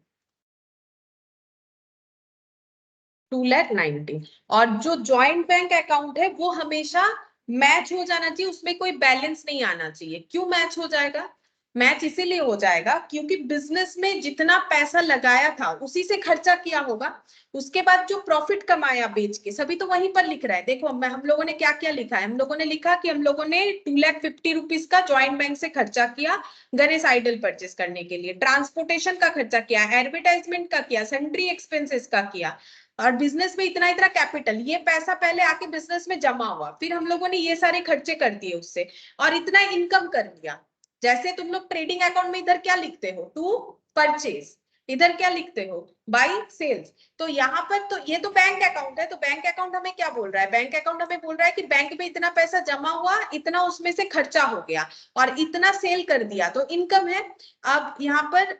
2,19,000। और जो ज्वाइंट बैंक अकाउंट है वो हमेशा मैच हो जाना चाहिए, उसमें कोई बैलेंस नहीं आना चाहिए। क्यों मैच हो जाएगा? मैच इसीलिए हो जाएगा क्योंकि बिजनेस में जितना पैसा लगाया था उसी से खर्चा किया होगा, उसके बाद जो प्रॉफिट कमाया बेच के सभी तो वहीं पर लिख रहा है। देखो हम लोगों ने क्या क्या लिखा है, हम लोगों ने लिखा कि हम लोगों ने 2,50,000 का ज्वाइंट बैंक से खर्चा किया गणेश आइडल परचेस करने के लिए, ट्रांसपोर्टेशन का खर्चा किया, एडवर्टाइजमेंट का किया, सन्ड्री एक्सपेंसेस का किया, और बिजनेस में इतना इतना कैपिटल, ये पैसा पहले आके बिजनेस में जमा हुआ, फिर हम लोगों ने ये सारे खर्चे कर दिए उससे और इतना इनकम कर लिया। जैसे तुम लोग ट्रेडिंग अकाउंट में इधर क्या लिखते हो, टू परचेज, इधर क्या लिखते हो, बाई सेल्स। तो यहाँ पर तो ये तो बैंक अकाउंट है, तो बैंक अकाउंट हमें क्या बोल रहा है, बैंक अकाउंट हमें बोल रहा है कि बैंक में इतना पैसा जमा हुआ, इतना उसमें से खर्चा हो गया और इतना सेल कर दिया तो इनकम है। अब यहाँ पर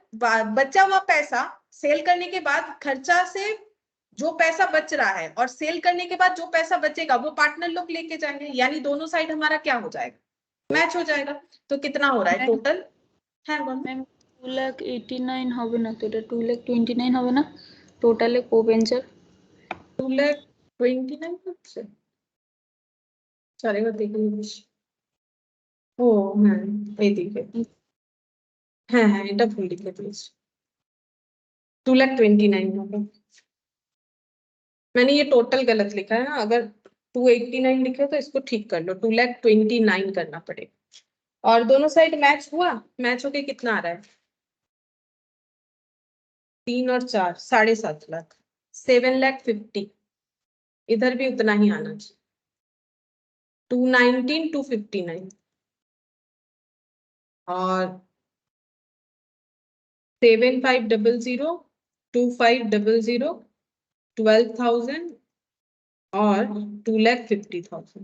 बचा हुआ पैसा सेल करने के बाद खर्चा से जो पैसा बच रहा है और सेल करने के बाद जो पैसा बचेगा वो पार्टनर लोग लेके जाएंगे, यानी दोनों साइड हमारा क्या हो जाएगा, मैच हो जाएगा। तो कितना हो रहा है टोटल, है मैम 2,89,000 হবে না তো, এটা 2,29,000 হবে না টোটালে কো-ভেঞ্চার? 2,29,000 হচ্ছে, চলেगा দেখে নিস। ও হ্যাঁ এইদিকে, হ্যাঁ হ্যাঁ এটা ভুল লিখে দিয়েছি, 2,29,000 होगा। मैंने ये टोटल गलत लिखा है ना, अगर 289 लिखे तो इसको ठीक कर लो, 2,29,000 करना पड़ेगा। और दोनों साइड मैच हुआ, मैच होके कितना आ रहा है, 3 और 4 7.5 लाख, 7,50,000, इधर भी उतना ही आना चाहिए, 219 259 और 7,500 2,500 12,000 और 2,50,000,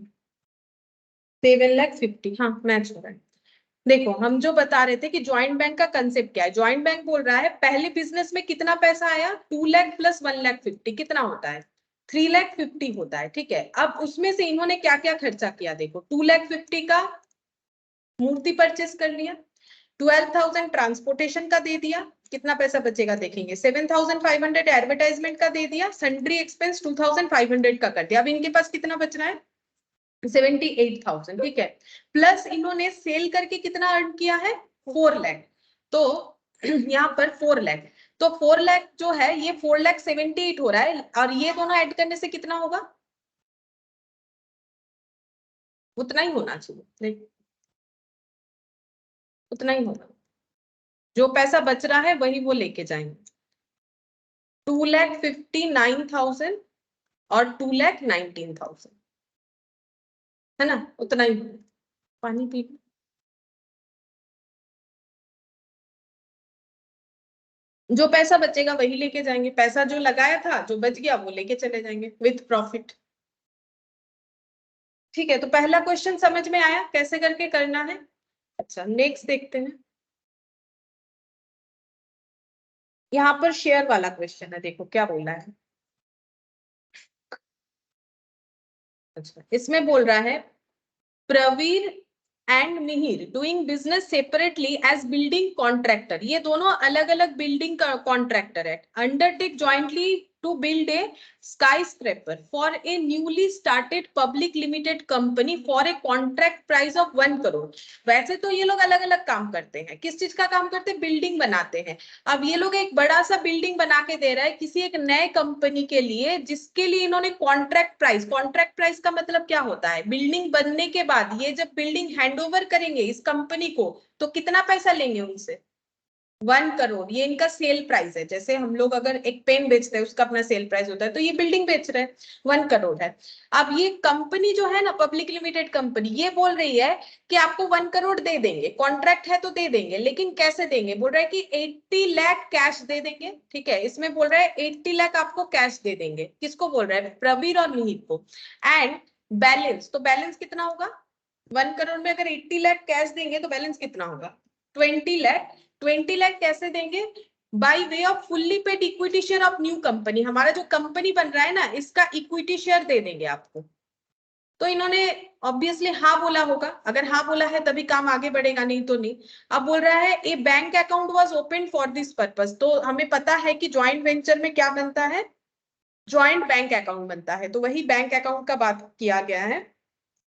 7,50,000, हाँ मैच हो रहा है। देखो हम जो बता रहे थे कि ज्वाइंट बैंक का कंसेप्ट क्या है, ज्वाइंट बैंक बोल रहा है पहले बिजनेस में कितना पैसा आया, 2 लाख प्लस 1,50,000 कितना होता है, 3,50,000 होता है, ठीक है। अब उसमें से इन्होंने क्या क्या खर्चा किया, देखो 2,50,000 का मूर्ति परचेस कर लिया, 12,000 ट्रांसपोर्टेशन का दे दिया, कितना पैसा बचेगा देखेंगे, 7,500 एडवर्टाइजमेंट का दे दिया, सन्ड्री एक्सपेंस 2,500 का कर दिया। अब इनके पास कितना बच रहा है, 78,000, ठीक है। प्लस इन्होंने सेल करके कितना अर्न किया है, 4 लाख, तो यहाँ पर 4 लाख, तो 4 लाख जो है ये 4,78,000 हो रहा है, और ये दोनों ऐड करने से कितना होगा, उतना ही होना चाहिए, नहीं उतना ही होगा, जो पैसा बच रहा है वही वो लेके जाएंगे, 2,59,000 और 2,19,000, है ना, उतना ही। पानी पी, जो पैसा बचेगा वही लेके जाएंगे, पैसा जो लगाया था जो बच गया वो लेके चले जाएंगे विथ प्रॉफिट, ठीक है। तो पहला क्वेश्चन समझ में आया कैसे करके करना है। अच्छा नेक्स्ट देखते हैं, यहाँ पर शेयर वाला क्वेश्चन है, देखो क्या बोल रहा है। अच्छा इसमें बोल रहा है Pravir and Mihir doing business separately as building contractor, ये दोनों अलग अलग बिल्डिंग का कॉन्ट्रैक्टर है, undertake jointly to build a skyscraper for a newly started public limited company for a contract price of 1 crore. वैसे तो ये लोग अलग अलग काम करते हैं, किस चीज का काम करते हैं, बिल्डिंग बनाते हैं। अब ये लोग एक बड़ा सा बिल्डिंग बना के दे रहा है किसी एक नए कंपनी के लिए, जिसके लिए इन्होंने कॉन्ट्रैक्ट प्राइस का मतलब क्या होता है, बिल्डिंग बनने के बाद ये जब बिल्डिंग हैंड ओवर करेंगे इस कंपनी को तो कितना पैसा लेंगे उनसे, 1 करोड़, ये इनका सेल प्राइस है। जैसे हम लोग अगर एक पेन बेचते हैं उसका अपना सेल प्राइस होता है, तो ये बिल्डिंग बेच रहे हैं, 1 करोड़ है। अब ये कंपनी जो है ना पब्लिक लिमिटेड कंपनी, ये बोल रही है कि आपको 1 करोड़ दे देंगे, कॉन्ट्रैक्ट है तो दे देंगे, लेकिन कैसे देंगे, बोल रहा है कि 80 लाख कैश दे देंगे, ठीक है। इसमें बोल रहा है 80 लाख आपको कैश दे देंगे, किसको बोल रहा है, प्रवीर और मिहिर को। एंड बैलेंस, तो बैलेंस कितना होगा, 1 करोड़ में अगर 80 लाख कैश देंगे तो बैलेंस कितना होगा, 20 लाख। 20 लाख कैसे देंगे, by way off fully paid equity share of new company, हमारा जो कंपनी बन रहा है ना इसका इक्विटी शेयर दे देंगे आपको। तो इन्होंने ऑब्वियसली हाँ बोला होगा, अगर हाँ बोला है तभी काम आगे बढ़ेगा, नहीं तो नहीं। अब बोल रहा है a bank account was open for this purpose, तो हमें पता है कि ज्वाइंट वेंचर में क्या बनता है, ज्वाइंट बैंक अकाउंट बनता है, तो वही बैंक अकाउंट का बात किया गया है।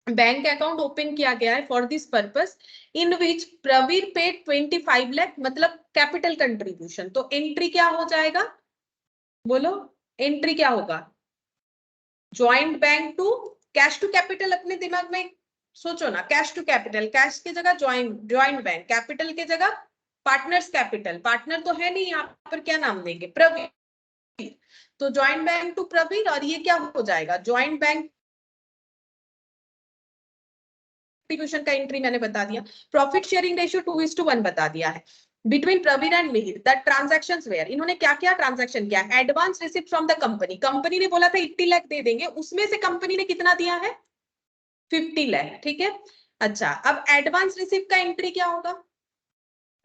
बैंक अकाउंट ओपन किया गया है for this purpose in which Pravir paid 25 lakh, मतलब कैपिटल कंट्रीब्यूशन। तो एंट्री क्या हो जाएगा, बोलो एंट्री क्या होगा? Joint bank to cash to capital, अपने दिमाग में सोचो ना, कैश टू कैपिटल, कैश की जगह ज्वाइंट बैंक, कैपिटल की जगह पार्टनर्स कैपिटल, पार्टनर तो है नहीं यहाँ पर, क्या नाम देंगे, प्रवीर। तो ज्वाइंट बैंक टू प्रवीर, और ये क्या हो जाएगा, ज्वाइंट बैंक कंट्रीब्यूशन का एंट्री मैंने बता दिया। प्रॉफिट शेयरिंग रेशियो 2:1 बता दिया है between Pravir and Mihir. The transactions were, इन्होंने क्या क्या ट्रांजैक्शन किया, advance receipt from the company, company ने बोला था 80 लाख दे देंगे, उसमें से कंपनी ने कितना दिया है, 50 लाख, ठीक है। अच्छा, अब एडवांस रिसिप्ट का एंट्री क्या होगा?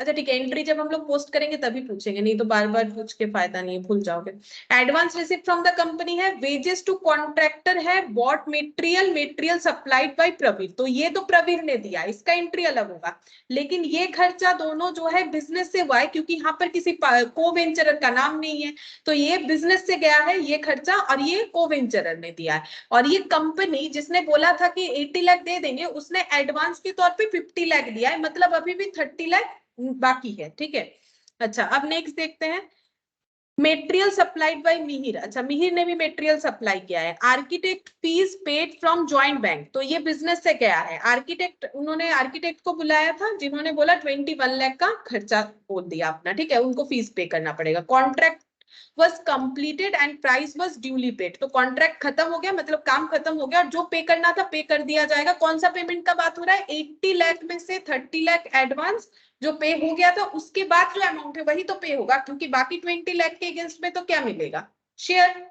अच्छा ठीक है, एंट्री जब हम लोग पोस्ट करेंगे तभी पूछेंगे, नहीं तो बार बार पूछ के फायदा नहीं है, भूल जाओगे। Advance receipt from the company है, वेजेस टू कॉन्ट्रैक्टर है, bought material, material supplied by Pravir, तो ये तो प्रवीर ने दिया, इसका एंट्री अलग होगा। लेकिन ये खर्चा दोनों जो है बिजनेस से हुआ है, क्योंकि यहाँ पर किसी को वेंचरर का नाम नहीं है, तो ये बिजनेस से गया है ये खर्चा, और ये को वेंचरर ने दिया है। और ये कंपनी जिसने बोला था कि 80 लाख दे देंगे, उसने एडवांस के तौर पे 50 लाख दिया है, मतलब अभी भी 30 लाख बाकी है, ठीक है। अच्छा, अब नेक्स्ट देखते हैं, मेटेरियल सप्लाइड बाय मिहिर। अच्छा, मिहिर ने भी मेटेरियल सप्लाई किया है। Architect fees paid from joint bank, तो ये बिजनेस से गया है। आर्किटेक्ट, उन्होंने आर्किटेक्ट को बुलाया था, जिन्होंने बोला 21 लाख का खर्चा बोल दिया अपना, ठीक है, उनको फीस पे करना पड़ेगा। Contract was completed and price was duly paid, तो कॉन्ट्रैक्ट खत्म हो गया, मतलब काम खत्म हो गया, और जो पे करना था पे कर दिया जाएगा। कौन सा पेमेंट का बात हो रहा है, 80 लाख में से 30 लाख एडवांस जो पे हो गया था, उसके बाद जो अमाउंट है वही तो पे होगा, क्योंकि बाकी 20 लाख के अगेंस्ट में तो क्या मिलेगा, शेयर।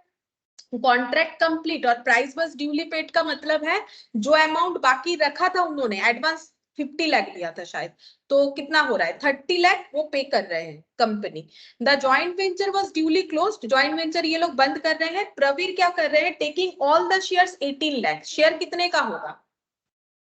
कॉन्ट्रैक्ट कंप्लीट और प्राइस बस ड्यूली पेड का मतलब है जो अमाउंट बाकी रखा था उन्होंने, एडवांस 50 लाख दिया था शायद, तो कितना हो रहा है, 30 लाख वो पे कर रहे हैं company. The joint venture was duly closed, joint venture ये लोग बंद कर रहे हैं। प्रवीर क्या कर रहे हैं, taking all the shares 18 lakh, share कितने का होगा,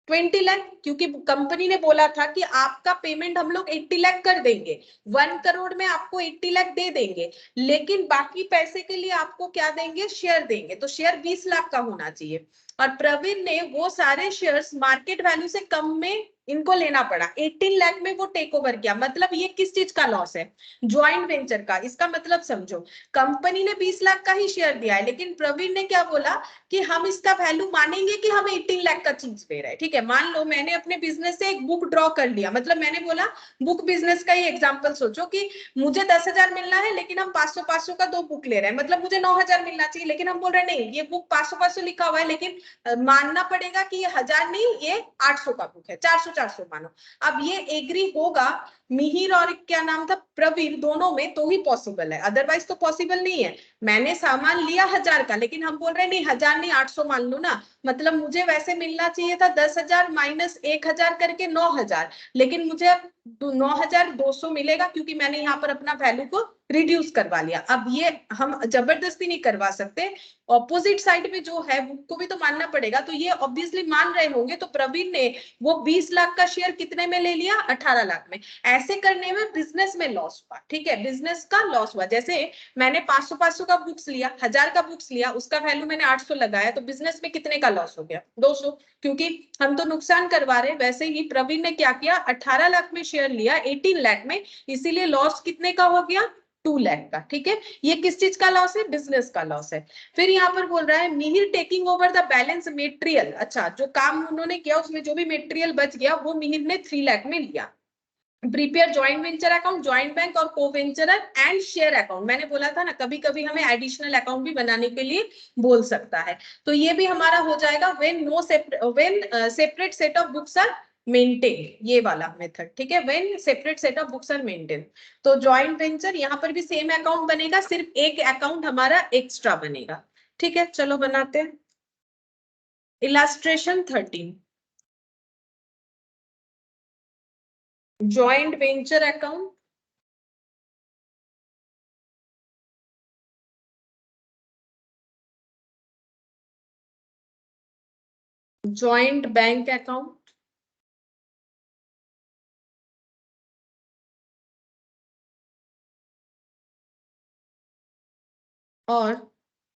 20 लाख, क्योंकि कंपनी ने बोला था कि आपका पेमेंट हम लोग 80 लाख कर देंगे, 1 करोड़ में आपको 80 लाख दे देंगे, लेकिन बाकी पैसे के लिए आपको क्या देंगे, शेयर देंगे, तो शेयर 20 लाख का होना चाहिए। और प्रवीण ने वो सारे शेयर्स मार्केट वैल्यू से कम में इनको लेना पड़ा, 18 लाख में वो टेक ओवर किया, मतलब ये किस चीज का लॉस है, ज्वाइंट वेंचर का। इसका मतलब समझो, कंपनी ने 20 लाख का ही शेयर दिया है, लेकिन प्रवीण ने क्या बोला कि हम इसका वैल्यू मानेंगे कि हम 18 लाख का चीज दे रहे हैं, ठीक है। मान लो मैंने अपने बिजनेस से एक बुक ड्रॉ कर लिया, मतलब मैंने बोला, बुक बिजनेस का ही एग्जांपल सोचो कि मुझे 10,000 मिलना है, लेकिन हम 500-500 का 2 बुक ले रहे हैं, मतलब मुझे 9,000 मिलना चाहिए, लेकिन हम बोल रहे हैं नहीं, ये बुक 500-500 लिखा हुआ है, लेकिन मानना पड़ेगा कि ये 1000 नहीं, ये 800 का बुक है, 400-400 मानो। अब ये एग्री होगा मिहिर और क्या नाम था, प्रवीर, दोनों में, तो ही पॉसिबल है, अदरवाइज तो पॉसिबल नहीं है। मैंने सामान लिया 1000 का, लेकिन हम बोल रहे हैं नहीं 1000 नहीं 800 मान लो ना, मतलब मुझे वैसे मिलना चाहिए था 10,000 माइनस 1,000 करके 9,000, लेकिन मुझे 9,200 मिलेगा, क्योंकि मैंने यहाँ पर अपना वैल्यू को रिड्यूस करवा लिया। अब ये हम जबरदस्ती नहीं करवा सकते, ऑपोजिट साइड में जो है उसको भी तो मानना पड़ेगा, तो ये ऑब्वियसली मान रहे होंगे। तो प्रवीण ने वो 20 लाख का शेयर कितने में ले लिया, 18 लाख में। ऐसे करने में बिजनेस में लॉस हुआ, ठीक है, बिजनेस का लॉस हुआ। जैसे मैंने 500-500 का बुक्स लिया, 1000 का बुक्स लिया, उसका वैल्यू मैंने 800 लगाया, तो बिजनेस में कितने का लॉस हो गया, 200, क्योंकि हम तो नुकसान करवा रहे हैं। वैसे ही प्रवीण ने क्या किया, 18 लाख में शेयर लिया 18 लाख में, इसीलिए लॉस कितने का हो गया, 2 लाख का, ठीक है। ये किस चीज का लॉस है, बिजनेस का लॉस है। फिर यहाँ पर बोल रहा है Mihir taking over the balance material, अच्छा जो काम उन्होंने किया उसमें जो भी मेटेरियल बच गया वो मिहिर ने 3 लाख में लिया। Prepare joint venture account, joint bank और को वेंचरर एंड शेयर अकाउंट, मैंने बोला था ना कभी कभी हमें एडिशनल अकाउंट भी बनाने के लिए बोल सकता है, तो ये भी हमारा हो जाएगा when separate set of books are maintain, ये वाला मेथड, ठीक है, when separate set of books are maintain. तो ज्वाइंट वेंचर यहाँ पर भी सेम अकाउंट बनेगा, सिर्फ एक अकाउंट हमारा एक्स्ट्रा बनेगा, ठीक है। चलो बनाते हैं illustration 13, joint venture account, joint bank account और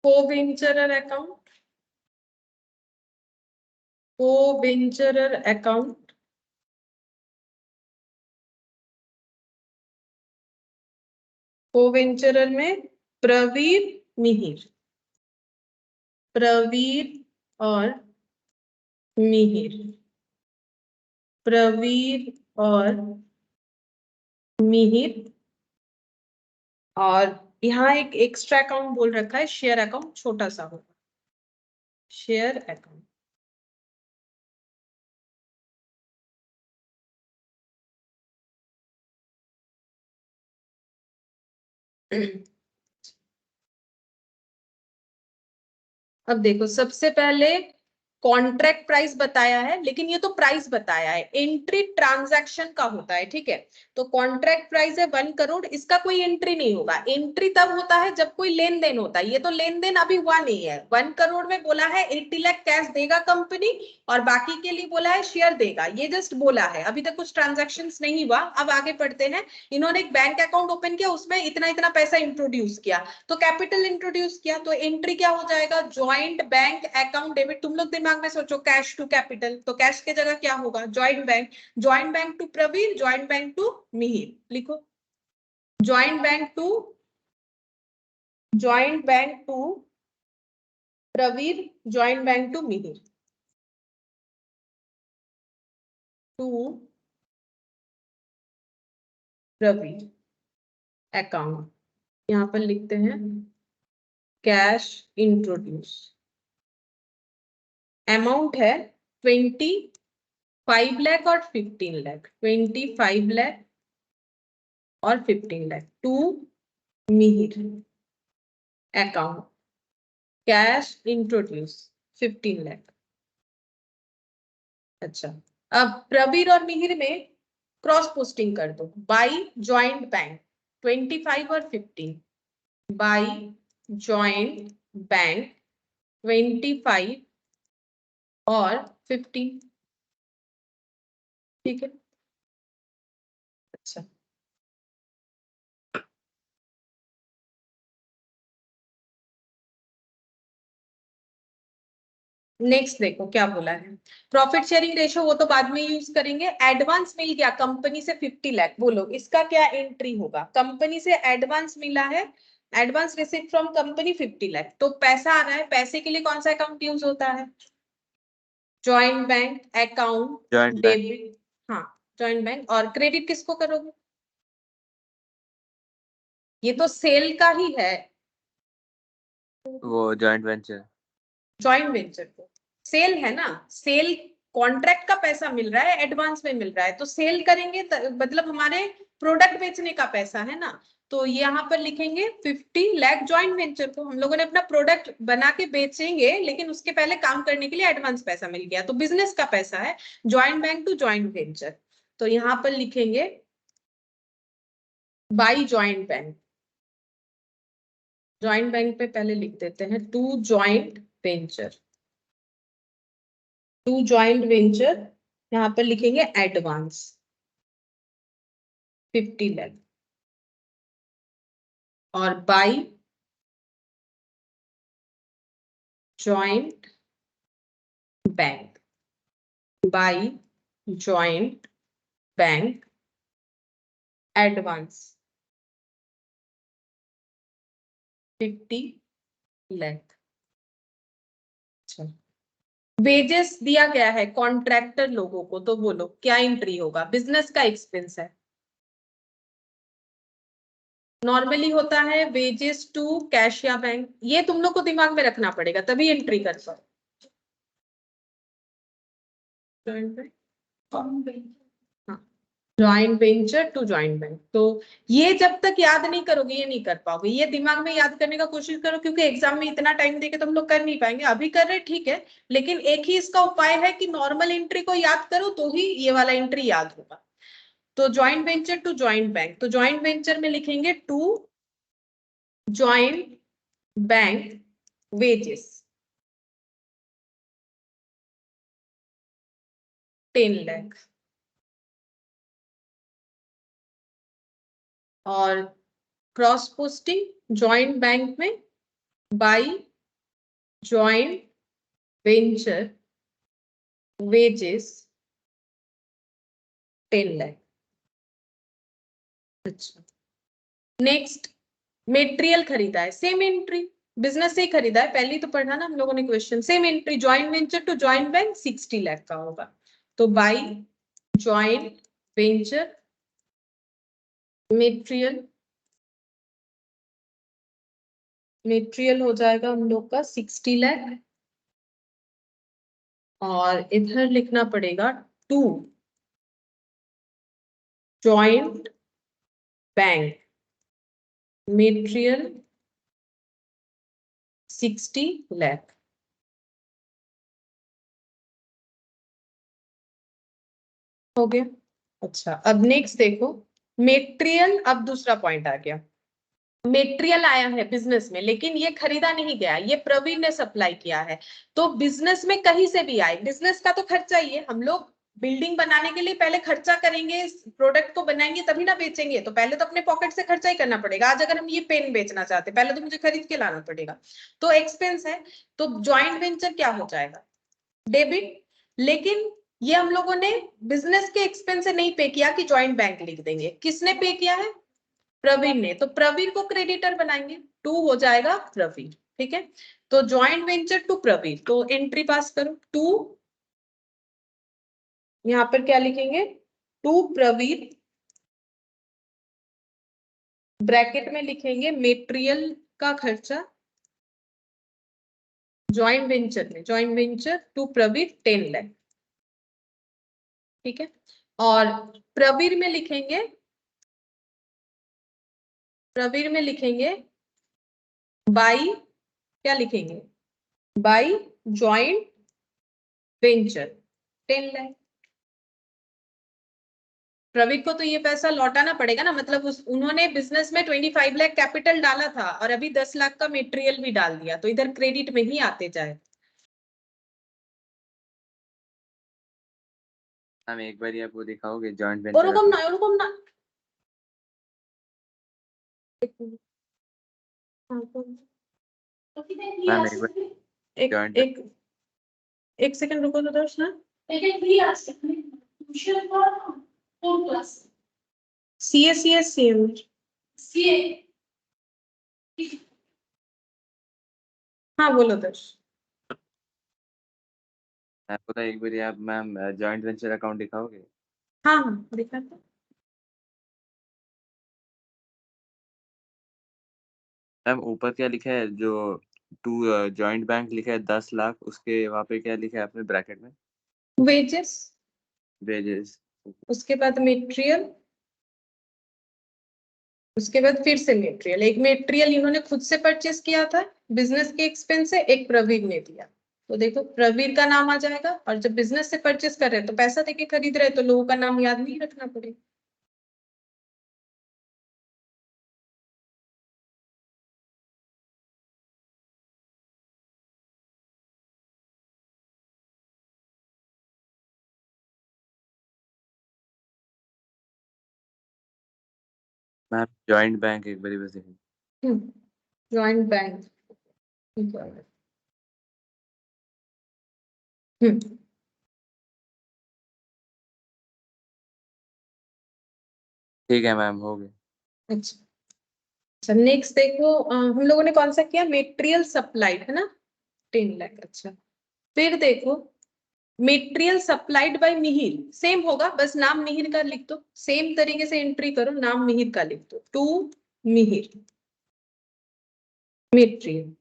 को venturer account. co-venturer account, co-venturer में प्रवीर मिहिर, प्रवीर और मिहिर, प्रवीर और मिहिर। और यहाँ एक एक्स्ट्रा अकाउंट बोल रखा है, शेयर अकाउंट छोटा सा होगा, शेयर अकाउंट। अब देखो, सबसे पहले कॉन्ट्रैक्ट प्राइस बताया है, लेकिन ये तो प्राइस बताया है, एंट्री ट्रांजैक्शन का होता है, ठीक है। तो कॉन्ट्रैक्ट प्राइस है 1 करोड़, इसका कोई एंट्री नहीं होगा। एंट्री तब होता है जब कोई लेन देन होता है, ये तो लेन देन अभी हुआ नहीं है। 1 करोड़ में बोला है 80 लाख कैश देगा कंपनी, और बाकी के लिए बोला है शेयर देगा, ये जस्ट बोला है, अभी तक कुछ ट्रांजेक्शन नहीं हुआ। अब आगे पढ़ते हैं। इन्होंने एक बैंक अकाउंट ओपन किया, उसमें इतना इतना पैसा इंट्रोड्यूस किया, तो कैपिटल इंट्रोड्यूस किया, तो एंट्री क्या हो जाएगा, ज्वाइंट बैंक अकाउंट डेबिट। तुम लोग दिमाग में सोचो कैश टू कैपिटल, तो कैश के जगह क्या होगा, joint bank. Joint bank to Pravir, joint bank to Mihir, लिखो joint bank to, joint bank to Pravir, joint bank to Mihir, to Pravir account. यहां पर लिखते हैं कैश इंट्रोड्यूस, अमाउंट है 25 लाख और 15 लाख, 25 लाख और 15 lakh to Mihir account, cash introduce 15 lakh. अच्छा, अब प्रवीर और मिहिर में क्रॉस पोस्टिंग कर दो, बाई ज्वाइंट बैंक 25 और 15, बाई ज्वाइंट बैंक 25 और 15, ठीक है। अच्छा, नेक्स्ट देखो क्या बोला है, प्रॉफिट शेयरिंग रेशो वो तो बाद में यूज करेंगे। एडवांस मिल गया कंपनी से 50 लाख, बोलो इसका क्या एंट्री होगा। कंपनी से एडवांस मिला है, advance receive from company 50 lakh, तो पैसा आ रहा है, पैसे के लिए कौन सा अकाउंट यूज होता है, joint bank account joint bank, debit. हाँ, ज्वाइंट बैंक। और क्रेडिट किसको करोगे, ये तो सेल का ही है, वो जॉइंट वेंचर। जॉइंट वेंचर को। सेल है ना, सेल कॉन्ट्रैक्ट का पैसा मिल रहा है, एडवांस में मिल रहा है, तो सेल करेंगे मतलब हमारे प्रोडक्ट बेचने का पैसा है ना। तो यहाँ पर लिखेंगे 50 लाख ज्वाइंट वेंचर को, हम लोगों ने अपना प्रोडक्ट बना के बेचेंगे, लेकिन उसके पहले काम करने के लिए एडवांस पैसा मिल गया, तो बिजनेस का पैसा है, joint bank to joint venture. तो यहाँ पर लिखेंगे by joint bank, joint bank पे पहले लिख देते हैं to joint venture, to joint venture. यहां पर लिखेंगे एडवांस 50 लाख, और by joint bank, by joint bank advance 50 lakh. अच्छा, वेजेस दिया गया है कॉन्ट्रैक्टर लोगों को, तो बोलो क्या एंट्री होगा, बिजनेस का एक्सपेंस है, नॉर्मली होता है वेजेस टू कैश या बैंक, ये तुम लोग को दिमाग में रखना पड़ेगा तभी एंट्री कर पाओ। Joint venture to joint bank, तो ये जब तक याद नहीं करोगे ये नहीं कर पाओगे, ये दिमाग में याद करने का कोशिश करो, क्योंकि एग्जाम में इतना टाइम देके तुम लोग कर नहीं पाएंगे। अभी कर रहे ठीक है, लेकिन एक ही इसका उपाय है कि नॉर्मल एंट्री को याद करो तो ही ये वाला एंट्री याद होगा। तो joint venture to joint bank, तो ज्वाइंट वेंचर में लिखेंगे to joint bank wages 10 lakh, और क्रॉस पोस्टिंग ज्वाइंट बैंक में by joint venture wages 10 lakh. अच्छा, नेक्स्ट मेटेरियल खरीदा है, सेम एंट्री, बिजनेस से ही खरीदा है, पहले ही तो पढ़ा ना हम लोगों ने question. Same entry, joint venture to joint bank 60 lakh का होगा, तो by joint venture material, material हो जाएगा हम लोग का 60 लाख, और इधर लिखना पड़ेगा to joint bank material 60 lakh. हो गया। अच्छा, अब नेक्स्ट देखो, मेटेरियल, अब दूसरा पॉइंट आ गया। मेटेरियल आया है बिजनेस में, लेकिन ये खरीदा नहीं गया, ये प्रवीण ने सप्लाई किया है। तो बिजनेस में कहीं से भी आए, बिजनेस का तो खर्चा ही है, हम लोग बिल्डिंग बनाने के लिए पहले खर्चा करेंगे, प्रोडक्ट को बनाएंगे तभी ना बेचेंगे, तो पहले तो अपने पॉकेट से खर्चा ही करना पड़ेगा। आज अगर हम ये पेन बेचना चाहते पहले तो मुझे खरीद के लाना पड़ेगा, तो एक्सपेंस है। तो ज्वाइंट वेंचर क्या हो जाएगा, डेबिट। लेकिन ये हम लोगों ने बिजनेस के एक्सपेंस से नहीं पे किया कि ज्वाइंट बैंक लिख देंगे, किसने पे किया है, प्रवीण ने, तो प्रवीण को क्रेडिटर बनाएंगे, टू हो जाएगा प्रवीण। ठीक है, तो ज्वाइंट वेंचर टू प्रवीण, तो एंट्री पास करो, टू, यहां पर क्या लिखेंगे, टू प्रवीण, ब्रैकेट में लिखेंगे मेटेरियल का खर्चा, ज्वाइंट वेंचर में, joint venture to Praveen 10 lakh. ठीक है, और प्रवीण में लिखेंगे, प्रवीण में लिखेंगे बाई, क्या लिखेंगे, by joint venture 10 lakh. Praveen को तो ये पैसा लौटाना पड़ेगा ना, मतलब उन्होंने बिजनेस में 25 लाख कैपिटल डाला था और अभी 10 लाख का मेटेरियल भी डाल दिया, तो इधर क्रेडिट में ही आते जाए। मैम एक बार आप वो दिखाओगे जॉइंट और वेंचर रुकम अकाउंट। ना, रुकम ना, मैम एक बार एक जॉइंट। एक एक सेकंड रुको तो दर्शना, सीए, हाँ बोलो दर्श। मैं बोला एक बार आप मैम जॉइंट वेंचर अकाउंट दिखाओगे। हाँ हाँ दिखा था। मैम ऊपर क्या लिखा है, जो टू जॉइंट बैंक लिखा है 10 लाख, उसके वहाँ पे क्या लिखा है आपने ब्रैकेट में, वेजेस, वेजेस। उसके बाद मेटेरियल, उसके बाद फिर से मेटेरियल, एक मेटेरियल इन्होंने खुद से परचेस किया था बिजनेस के एक्सपेंस से, एक प्रवीण ने दिया, तो देखो प्रवीण का नाम आ जाएगा, और जब बिजनेस से परचेस कर रहे हैं तो पैसा देके खरीद रहे हैं, तो लोगों का नाम याद नहीं रखना पड़ेगा। मैम जॉइंट बैंक एक बार बस देखिए। ज्वाइंट बैंक, हम्म, ठीक है मैम, हो गया। अच्छा। अच्छा नेक्स्ट देखो, हम लोगों ने कौन सा किया, मेटेरियल सप्लाइड है ना, 10 लाख। अच्छा, फिर देखो material supplied by Mihir, same होगा, बस नाम मिहिर का लिख दो, सेम तरीके से एंट्री करो, नाम मिहिर का लिख दो, टू मिहिर मेटेरियल,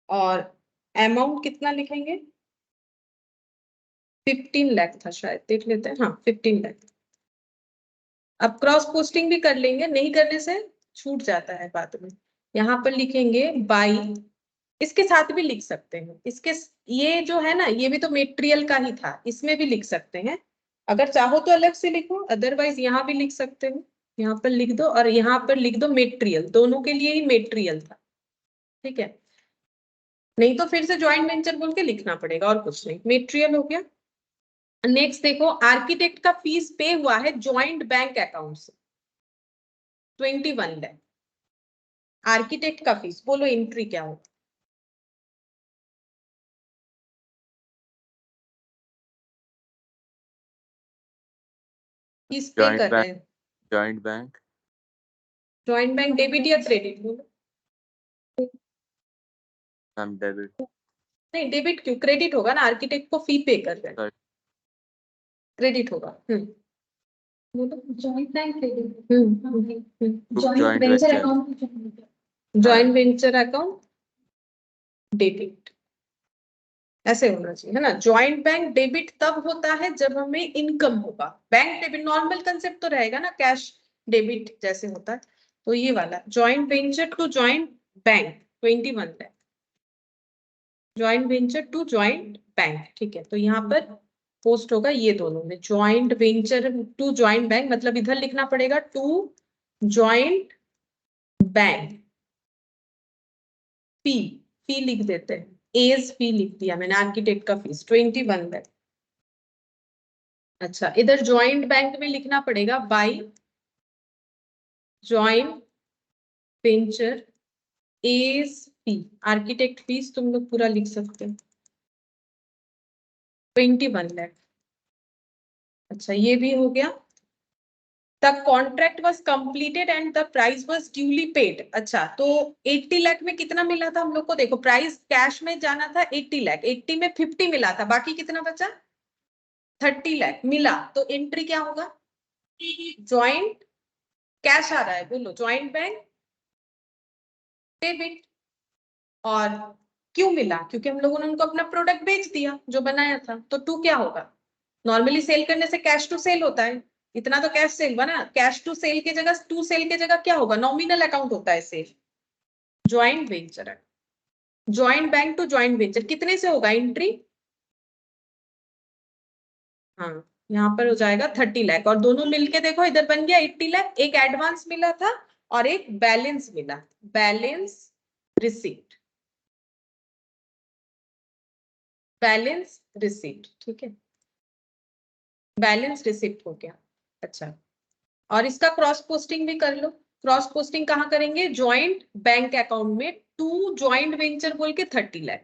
और अमाउंट कितना लिखेंगे, 15 लाख था शायद, देख लेते हैं, हाँ 15 लाख। अब क्रॉस पोस्टिंग भी कर लेंगे, नहीं करने से छूट जाता है बाद में। यहाँ पर लिखेंगे बाई, इसके साथ भी लिख सकते हैं, इसके, ये जो है ना ये भी तो मेटेरियल का ही था, इसमें भी लिख सकते हैं, अगर चाहो तो अलग से लिखो, अदरवाइज यहाँ भी लिख सकते हो, यहाँ पर लिख दो, और यहाँ पर लिख दो मेटेरियल, दोनों के लिए ही मेटेरियल था। ठीक है, नहीं तो फिर से ज्वाइंट वेंचर बोल के लिखना पड़ेगा, और कुछ नहीं, मेटेरियल हो गया। नेक्स्ट देखो, आर्किटेक्ट का फीस पे हुआ है ज्वाइंट बैंक अकाउंट से 21 लाख, आर्किटेक्ट का फीस, बोलो एंट्री क्या होगा, किस पे कर रहे हैं? Joint bank joint bank debit या क्रेडिट? बोलो। Ma'am debit. नहीं, डेबिट क्यों? क्रेडिट होगा ना, आर्किटेक्ट को फी पे कर रहे हैं, क्रेडिट होगा। Joint bank credit, joint joint venture venture account, joint venture account debit, ऐसे होना चाहिए, है ना। जॉइंट बैंक डेबिट तब होता है जब हमें इनकम होगा। बैंक डेबिट नॉर्मल कंसेप्ट तो रहेगा ना, कैश डेबिट जैसे होता है। तो ये वाला joint venture to joint bank 21 है, joint venture to joint bank, ठीक है। तो यहाँ पर पोस्ट होगा ये दोनों में, joint venture to joint bank, मतलब इधर लिखना पड़ेगा to joint bank. Fee, fee लिख देते हैं, एज फी लिख दिया मैंने, आर्किटेक्ट का फीस 21 है। अच्छा, इधर जॉइंट बैंक में लिखना पड़ेगा by joint venture as fee, architect fees तुम लोग पूरा लिख सकते हो 21 लाख। अच्छा, ये भी हो गया। The contract was completed and the price was duly paid. अच्छा, तो 80 लाख में कितना मिला था हम लोग को? देखो, प्राइस कैश में जाना था 80 लाख, 80 में 50 मिला था, बाकी कितना बचा? 30 लाख मिला। तो एंट्री क्या होगा? जॉइंट कैश आ रहा है, बोलो, जॉइंट बैंक डेबिट। और क्यों मिला? क्योंकि हम लोगों ने उनको अपना प्रोडक्ट बेच दिया जो बनाया था। तो टू क्या होगा? नॉर्मली सेल करने से कैश टू सेल होता है, इतना तो कैश सेल बना। कैश टू सेल के जगह, टू सेल के जगह क्या होगा? नॉमिनल अकाउंट होता है सेल। ज्वाइंट वेंचर है, joint bank to joint venture कितने से होगा एंट्री? हाँ, यहाँ पर हो जाएगा 30 लाख, और दोनों मिलके देखो इधर बन गया 80 लाख। एक एडवांस मिला था और एक बैलेंस मिला, बैलेंस रिसीट, बैलेंस रिसीट, ठीक है, बैलेंस रिसिप्ट हो गया। अच्छा, और इसका क्रॉस पोस्टिंग भी कर लो। क्रॉस पोस्टिंग कहाँ करेंगे? ज्वाइंट बैंक अकाउंट में टू ज्वाइंट वेंचर बोल के 30 lakh,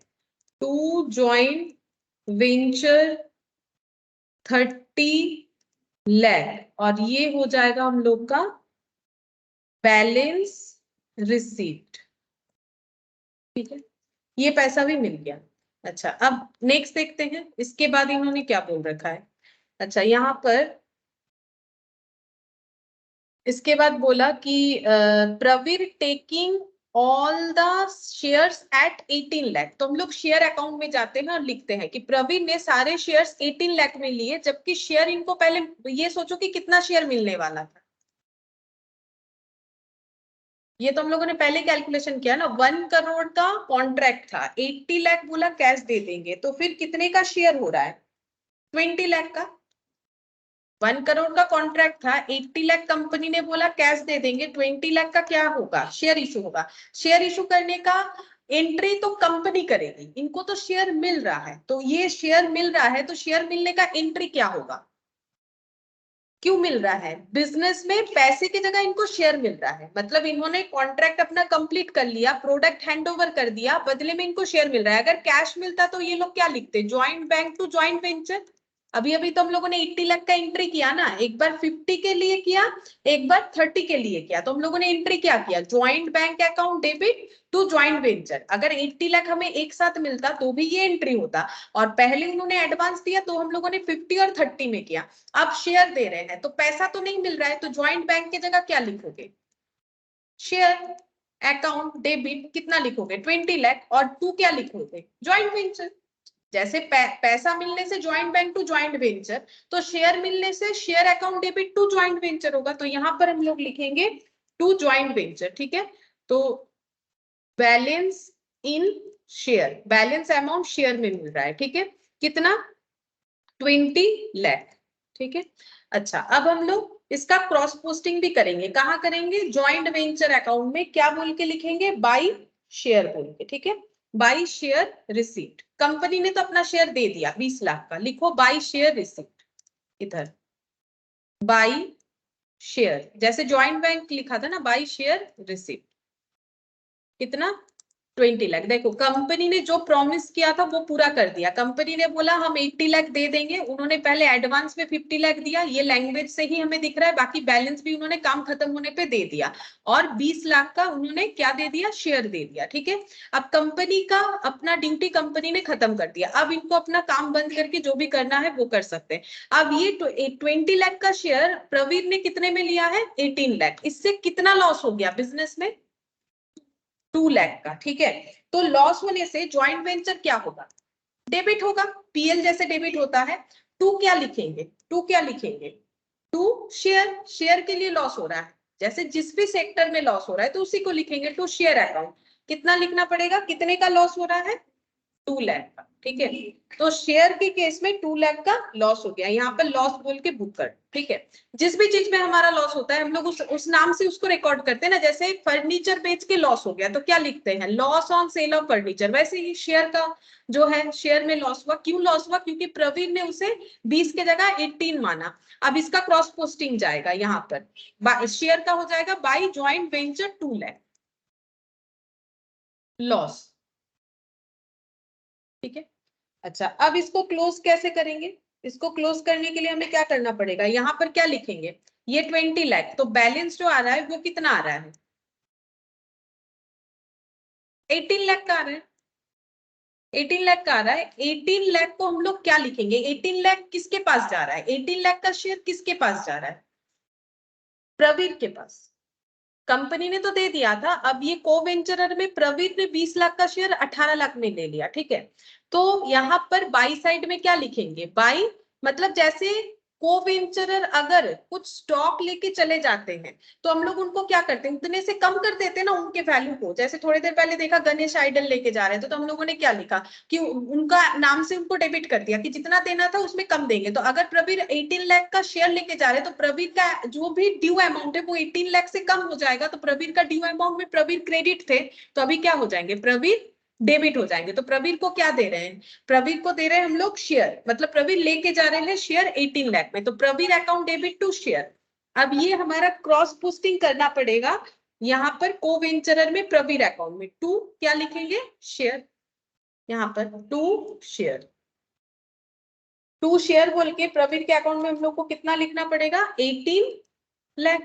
to joint venture 30 lakh, और ये हो जाएगा हम लोग का बैलेंस रिसीट, ठीक है, ये पैसा भी मिल गया। अच्छा, अब नेक्स्ट देखते हैं, इसके बाद इन्होंने क्या बोल रखा है। अच्छा, यहाँ पर इसके बाद बोला कि Pravir taking all the shares at 18 lakh. तो हम लोग शेयर अकाउंट में जाते हैं और लिखते हैं कि प्रवीर ने सारे शेयर्स 18 लाख में लिए, जबकि शेयर इनको पहले ये सोचो कि कितना शेयर मिलने वाला था। ये तो हम लोगों ने पहले कैलकुलेशन किया ना, 1 करोड़ का कॉन्ट्रैक्ट था, 80 लाख बोला कैश दे देंगे, तो फिर कितने का शेयर हो रहा है? 20 लाख का। 1 करोड़ का कॉन्ट्रैक्ट था, 80 लाख कंपनी ने बोला कैश दे देंगे, 20 लाख का क्या होगा? शेयर इशू होगा। शेयर इशू करने का एंट्री तो कंपनी करेगी, इनको तो शेयर मिल रहा है, तो ये शेयर मिल रहा है, तो शेयर मिलने का एंट्री क्या होगा? क्यों मिल रहा है? बिजनेस में पैसे की जगह इनको शेयर मिल रहा है, मतलब इन्होंने कॉन्ट्रैक्ट अपना कंप्लीट कर लिया, प्रोडक्ट हैंडओवर कर दिया, बदले में इनको शेयर मिल रहा है। अगर कैश मिलता तो ये लोग क्या लिखते? Joint bank to joint venture. अभी अभी तो हम लोगों ने 80 लाख का एंट्री किया ना, एक बार 50 के लिए किया, एक बार 30 के लिए किया, तो हम लोगों ने एंट्री क्या किया? Joint bank account debit to joint venture. अगर 80 लाख हमें एक साथ मिलता तो भी ये एंट्री होता, और पहले उन्होंने एडवांस दिया तो हम लोगों ने 50 और 30 में किया। अब शेयर दे रहे हैं तो पैसा तो नहीं मिल रहा है, तो ज्वाइंट बैंक की जगह क्या लिखोगे? शेयर अकाउंट डेबिट कितना लिखोगे? 20 लाख, और टू क्या लिखोगे? Joint venture. जैसे पैसा मिलने से joint bank to joint venture, तो शेयर मिलने से share account debit to joint venture होगा, तो यहां पर हम लोग लिखेंगे टू ज्वाइंट वेंचर, ठीक है। तो बैलेंस इन शेयर, बैलेंस अमाउंट शेयर में मिल रहा है, ठीक है, कितना? 20 लाख, ठीक है। अच्छा, अब हम लोग इसका क्रॉस पोस्टिंग भी करेंगे। कहाँ करेंगे? ज्वाइंट वेंचर अकाउंट में क्या बोल के लिखेंगे? बाई शेयर बोल के, ठीक है, बाई शेयर रिसीट। कंपनी ने तो अपना शेयर दे दिया 20 लाख का, लिखो बाई शेयर रिसीट, इधर बाई शेयर, जैसे ज्वाइंट बैंक लिखा था ना, बाई शेयर रिसीट, कितना? 20 लाख। देखो कंपनी ने जो प्रॉमिस किया था वो पूरा कर दिया। कंपनी ने बोला हम 80 लाख दे देंगे, उन्होंने पहले एडवांस में 50 लाख दिया, ये लैंग्वेज से ही हमें दिख रहा है, बाकी बैलेंस भी उन्होंने काम खत्म होने पे दे दिया। और 20 लाख का उन्होंने क्या दे दिया, शेयर दे दिया। ठीक है, अब कंपनी का अपना ड्यूटी कंपनी ने खत्म कर दिया, अब इनको अपना काम बंद करके जो भी करना है वो कर सकते हैं। अब ये 20 लाख का शेयर प्रवीण ने कितने में लिया है, 18 लाख। इससे कितना लॉस हो गया बिजनेस में, 2 लाख का। ठीक है, तो लॉस होने से ज्वाइंट वेंचर क्या होगा, डेबिट होगा, पीएल जैसे डेबिट होता है। टू क्या लिखेंगे, टू क्या लिखेंगे, टू शेयर, शेयर के लिए लॉस हो रहा है, जैसे जिस भी सेक्टर में लॉस हो रहा है तो उसी को लिखेंगे टू शेयर अकाउंट। कितना लिखना पड़ेगा, कितने का लॉस हो रहा है, 2 लाख का। ठीक है, तो शेयर के केस में 2 लाख का लॉस हो गया, यहाँ पर लॉस बोल के बुक कर। ठीक है, जिस भी चीज में हमारा लॉस होता है हम लोग उस नाम से उसको रिकॉर्ड करते हैं ना, जैसे फर्नीचर बेच के लॉस हो गया तो क्या लिखते हैं, loss on sale of furniture. वैसे ही शेयर का जो है, शेयर में लॉस हुआ, क्यों लॉस हुआ, क्योंकि प्रवीण ने उसे 20 के जगह 18 माना। अब इसका क्रॉस पोस्टिंग जाएगा, यहाँ पर शेयर का हो जाएगा by joint venture 2 lakh loss. ठीक है, अच्छा अब इसको क्लोज कैसे करेंगे, इसको क्लोज करने के लिए हमें क्या करना पड़ेगा, यहाँ पर क्या लिखेंगे, ये 20 लाख, तो बैलेंस जो आ रहा है वो कितना आ रहा है, 18 लाख का आ रहा है, 18 लाख का आ रहा है। 18 लाख को हम लोग क्या लिखेंगे, 18 लाख किसके पास जा रहा है, 18 लाख का शेयर किसके पास जा रहा है, प्रवीण के पास। कंपनी ने तो दे दिया था, अब ये को वेंचरर में प्रवीण ने 20 लाख का शेयर 18 लाख में ले लिया। ठीक है, तो यहाँ पर बाई साइड में क्या लिखेंगे, बाई मतलब जैसे को वेंचरर अगर कुछ स्टॉक लेके चले जाते हैं तो हम लोग उनको क्या करते हैं, उतने से कम कर देते हैं ना उनके वैल्यू को। जैसे थोड़ी देर पहले देखा गणेश आइडल लेके जा रहे थे तो हम लोगों ने क्या लिखा कि उनका नाम से उनको डेबिट कर दिया कि जितना देना था उसमें कम देंगे। तो अगर प्रवीण 18 लाख का शेयर लेके जा रहे हैं तो प्रवीण का जो भी ड्यू अमाउंट है वो 18 लाख से कम हो जाएगा। तो प्रवीण का ड्यू अमाउंट में प्रवीण क्रेडिट थे, तो अभी क्या हो जाएंगे, प्रवीण डेबिट हो जाएंगे। तो प्रवीण को क्या दे रहे हैं, प्रवीण को दे रहे हैं हम लोग शेयर, मतलब प्रवीण लेके जा रहे हैं शेयर 18 लाख में, तो Praveen account debit to share. अब ये हमारा क्रॉस पोस्टिंग करना पड़ेगा, यहाँ पर को वेंचरर में प्रवीण अकाउंट में टू क्या लिखेंगे, शेयर, यहाँ पर टू शेयर, टू शेयर बोल के प्रवीण के अकाउंट में हम लोग को कितना लिखना पड़ेगा, 18 लाख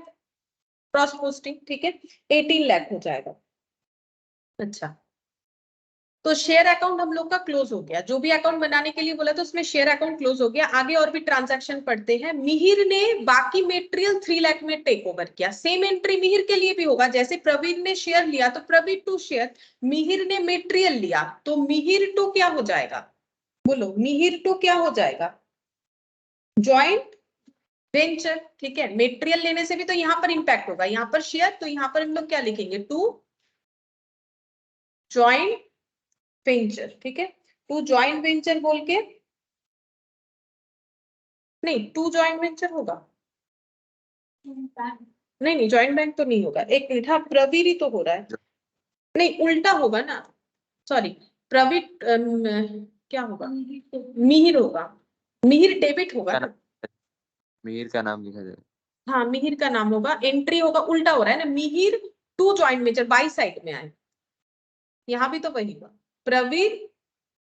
क्रॉस पोस्टिंग। ठीक है, 18 लाख हो जाएगा। अच्छा, तो शेयर अकाउंट हम लोग का क्लोज हो गया, जो भी अकाउंट बनाने के लिए बोला था उसमें शेयर अकाउंट क्लोज हो गया। आगे और भी ट्रांजैक्शन पढ़ते हैं। मिहिर ने बाकी मेटेरियल 3 लाख में टेक ओवर किया, सेम एंट्री मिहिर के लिए भी होगा। जैसे प्रवीण ने शेयर लिया तो प्रवीण टू शेयर, मिहिर ने मेटेरियल लिया तो मिहिर टू क्या हो जाएगा, बोलो मिहिर टू क्या हो जाएगा, ज्वाइंट वेंचर। ठीक है, मेटेरियल लेने से भी तो यहाँ पर इंपैक्ट होगा, यहाँ पर शेयर, तो यहाँ पर हम लोग क्या लिखेंगे, टू ज्वाइंट वेंचर। ठीक है, टू ज्वाइंट वेंचर बोल के, नहीं टू ज्वाइंट वेंचर होगा, नहीं नहीं ज्वाइंट बैंक तो नहीं होगा, एक मिनट, हाँ प्रवीण ही तो हो रहा है, नहीं उल्टा होगा ना, सॉरी प्रवीण क्या होगा, मिहिर होगा, मिहिर डेबिट होगा ना, मिहिर का नाम लिखा जाए, हाँ मिहिर का नाम होगा, एंट्री होगा, उल्टा हो रहा है ना, Mihir to joint venture by side में आए, यहाँ भी तो वही हुआ, प्रवीण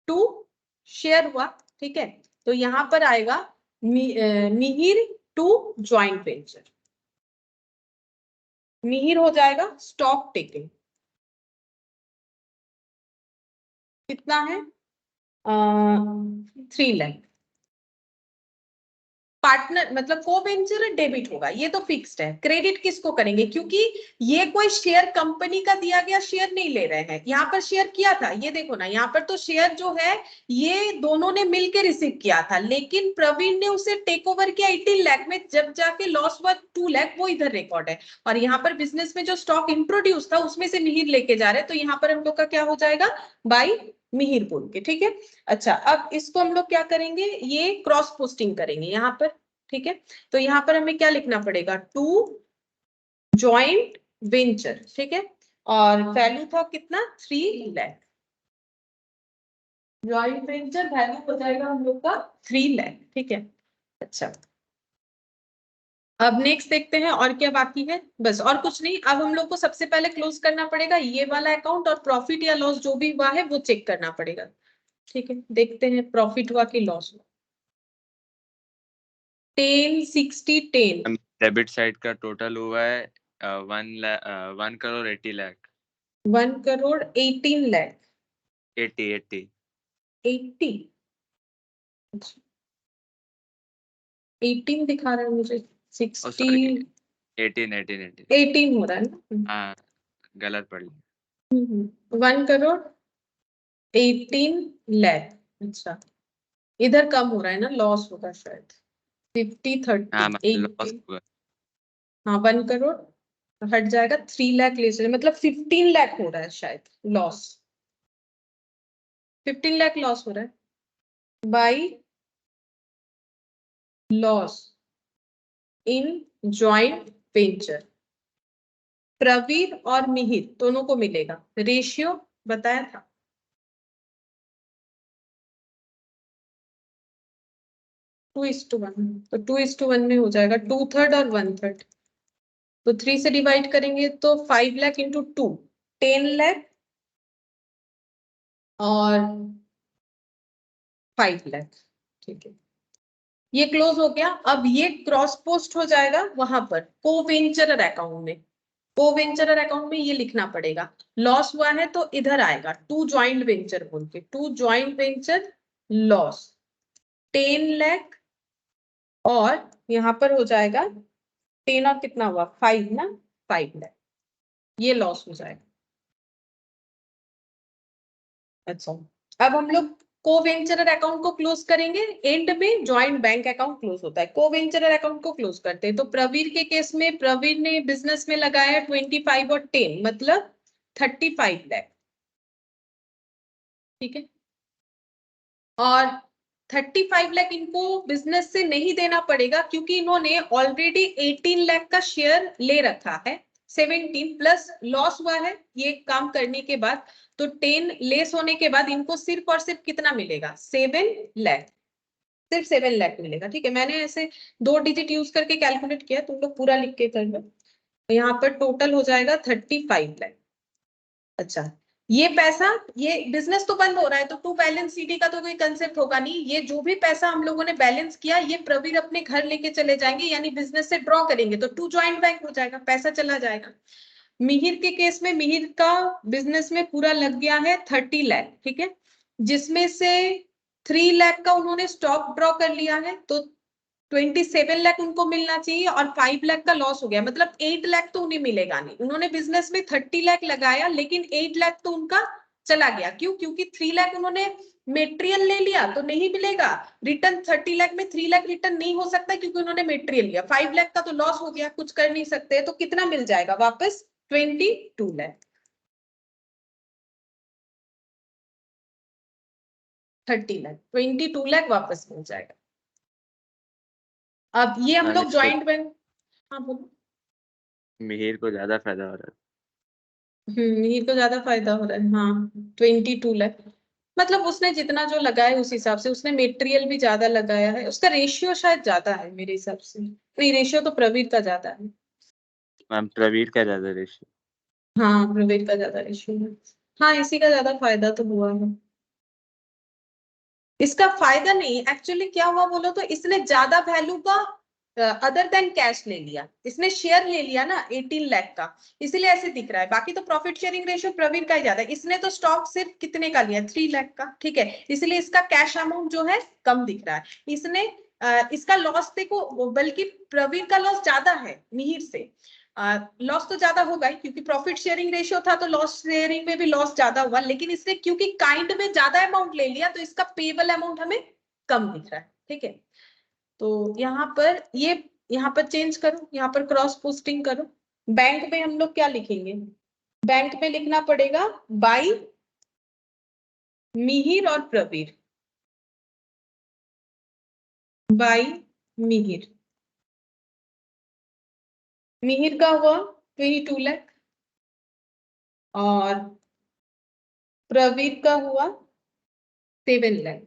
टू शेयर हुआ। ठीक है, तो यहाँ पर आएगा Mihir to joint venture, Mihir हो जाएगा स्टॉक टेकिंग, कितना है 3 लाख। पार्टनर मतलब को वेंचर डेबिट होगा, ये तो फिक्स्ड है। क्रेडिट किसको करेंगे, क्योंकि ये कोई शेयर कंपनी का दिया गया शेयर नहीं ले रहे हैं, यहाँ पर शेयर किया था, ये देखो ना यहाँ पर तो शेयर जो है ये दोनों ने मिलकर रिसीव किया था, लेकिन प्रवीण ने उसे टेक ओवर किया 18 लाख में, जब जाके लॉस हुआ 2 लाख, वो इधर रिकॉर्ड है। और यहाँ पर बिजनेस में जो स्टॉक इंट्रोड्यूस था उसमें से मिहिर लेके जा रहे हैं, तो यहाँ पर हम लोग का क्या हो जाएगा, बाई मिहिर बोल के। ठीक है, अच्छा अब इसको हम लोग क्या करेंगे, ये क्रॉस पोस्टिंग करेंगे यहाँ पर। ठीक है, तो यहाँ पर हमें क्या लिखना पड़ेगा, टू ज्वाइंट वेंचर। ठीक है, और वैल्यू था कितना, 3 लाख, ज्वाइंट वेंचर वैल्यू हो जाएगा हम लोग का 3 लाख। ठीक है, अच्छा अब नेक्स्ट देखते हैं और क्या बाकी है। बस और कुछ नहीं, अब हम लोग को सबसे पहले क्लोज करना पड़ेगा ये वाला अकाउंट, और प्रॉफिट या लॉस जो भी हुआ है वो चेक करना पड़ेगा। ठीक है, देखते हैं प्रॉफिट हुआ कि लॉस हुआ। 10, 60, 10। डेबिट साइड का टोटल हुआ है 1,80,00,000 1,18,00,000। 80 80। 18 दिखा रहा है मुझे। 60। सॉरी 18 18 हो रहा है ना। हाँ गलत पड़ गया। 1,18,00,000। अच्छा, इधर कम हो रहा है ना, लॉस होगा शायद। 50, 30, हाँ लॉस 80। हुआ। हाँ 1 करोड़ हट जाएगा, 3 लाख ले चले, मतलब 15 लाख हो रहा है शायद लॉस। 15 लाख लॉस हो रहा है by loss in joint venture. Pravir और मिहिर दोनों को मिलेगा। रेशियो बताया था। टू इज टू वन, तो 2:1 में हो जाएगा, 2/3 और 1/3। तो 3 से डिवाइड करेंगे तो 5 लाख इंटू 2, 10 लाख और 5 लाख। ठीक है, ये क्लोज हो गया। अब ये क्रॉस पोस्ट हो जाएगा वहां पर कोवेंचरर अकाउंट में। कोवेंचरर अकाउंट में ये लिखना पड़ेगा। लॉस हुआ है तो इधर आएगा टू ज्वाइंट वेंचर बोल के, to joint venture loss 10 lakh, और यहाँ पर हो जाएगा 10 और कितना हुआ 5 ना, 5 लाख। ये लॉस हो जाएगा। अच्छा, अब हम लोग कोवेंचरर अकाउंट को क्लोज करेंगे। एंड में जॉइंट बैंक अकाउंट क्लोज होता है, कोवेंचरर अकाउंट को क्लोज करते हैं। तो प्रवीर के केस में प्रवीर ने बिजनेस में लगाया 25 और 10, मतलब 35 लाख। ठीक है, और 35 लाख इनको बिजनेस से नहीं देना पड़ेगा क्योंकि इन्होंने ऑलरेडी 18 लाख का शेयर ले रखा है। 17 प्लस लॉस हुआ है ये काम करने के बाद, तो 10 लेस होने के बाद इनको सिर्फ और सिर्फ कितना मिलेगा, 7 लाख। सिर्फ 7 लाख मिलेगा। ठीक है, मैंने ऐसे 2 डिजिट यूज करके कैलकुलेट किया, तुम लोग पूरा लिख के कर लो। यहाँ पर टोटल हो जाएगा 35 लाख। अच्छा, ये पैसा, ये बिजनेस तो बंद हो रहा है तो टू बैलेंस सीडी का तो कोई कंसेप्ट होगा नहीं। ये जो भी पैसा हम लोगों ने बैलेंस किया ये प्रवीर अपने घर लेके चले जाएंगे, यानी बिजनेस से ड्रॉ करेंगे तो टू ज्वाइंट बैंक हो जाएगा, पैसा चला जाएगा। मिहिर के केस में मिहिर का बिजनेस में पूरा लग गया है 30 लाख। ठीक है, जिसमें से 3 लाख का उन्होंने स्टॉक ड्रॉ कर लिया है, तो 27 लाख उनको मिलना चाहिए, और 5 लाख का लॉस हो गया, मतलब 8 लाख तो उन्हें मिलेगा नहीं। उन्होंने बिजनेस में 30 लाख लगाया लेकिन 8 लाख तो उनका चला गया। क्यों? क्योंकि 3 लाख उन्होंने मेटेरियल ले लिया तो नहीं मिलेगा रिटर्न। 30 लाख में 3 लाख रिटर्न नहीं हो सकता क्योंकि उन्होंने मेटेरियल लिया। 5 लाख का तो लॉस हो गया, कुछ कर नहीं सकते। तो कितना मिल जाएगा वापस, 22 लाख। 30 लाख, 22 लाख वापस मिल जाएगा। अब ये हम लोग इससे ज्वाइंट बैंक। हाँ बोलो। मिहिर को ज्यादा फायदा हो रहा ये तो ज्यादा फायदा हो रहा है। हाँ 22 लाख, मतलब उसने जितना जो लगाया उस हिसाब से, उसने मेटेरियल भी ज्यादा लगाया है, उसका रेशियो शायद ज्यादा है मेरे हिसाब से। नहीं, रेशियो तो प्रवीर का ज्यादा है। मैम प्रवीर का ज्यादा रेशियो। हाँ प्रवीर का ज्यादा रेशियो है। हाँ, इसी का ज्यादा फायदा तो हुआ है। इसका फायदा नहीं, एक्चुअली क्या हुआ बोलो तो, इसने ज्यादा वैल्यू का अदर देन कैश ले लिया, इसने शेयर ले लिया ना 18 लाख का, इसीलिए ऐसे दिख रहा है। बाकी तो प्रॉफिट शेयरिंग रेशियो प्रवीण का ही ज्यादा है, इसने तो स्टॉक सिर्फ कितने का लिया, 3 लाख का। ठीक है, इसलिए इसका कैश अमाउंट जो है कम दिख रहा है। इसने इसका लॉस देखो, बल्कि प्रवीण का लॉस ज्यादा है मिहिर से। लॉस तो ज्यादा होगा ही क्योंकि प्रॉफिट शेयरिंग रेशियो था, तो लॉस शेयरिंग में भी लॉस ज्यादा हुआ, लेकिन इसने क्योंकि काइंड में ज्यादा अमाउंट ले लिया तो इसका पेबल अमाउंट हमें कम दिख रहा है। ठीक है, तो यहाँ पर ये, यहाँ पर चेंज करो, यहाँ पर क्रॉस पोस्टिंग करो। बैंक में हम लोग क्या लिखेंगे, बैंक में लिखना पड़ेगा बाई मिहिर और प्रवीर, बाई मिहिर। मिहिर का हुआ 22 लाख और प्रवीर का हुआ 7 लाख।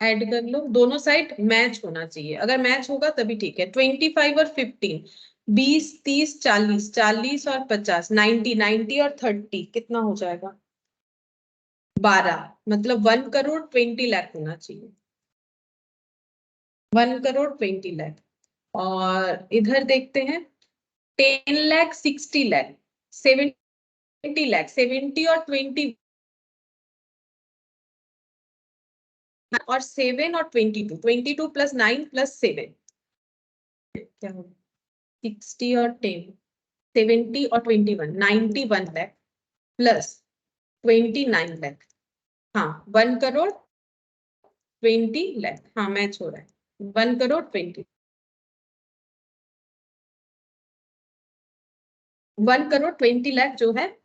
ऐड कर लो, दोनों साइड मैच होना चाहिए, अगर मैच होगा तभी ठीक है। 25 और 15, 20, 30, 40, 40 और 50, 90, 90 और 30 कितना हो जाएगा? 12, मतलब 1,20,00,000 होना चाहिए, 1,20,00,000। और इधर देखते हैं 10,00,000, 60,00,000, 70,00,000, 70 और 20 और 7 और 22, 22 प्लस 9 प्लस 7 क्या होगा? 60 और 10, 70 और 21, 91,00,000 प्लस 29,00,000। हाँ 1,20,00,000, हाँ मैच हो रहा है, 1,20,00,000, 1,20,00,000 जो है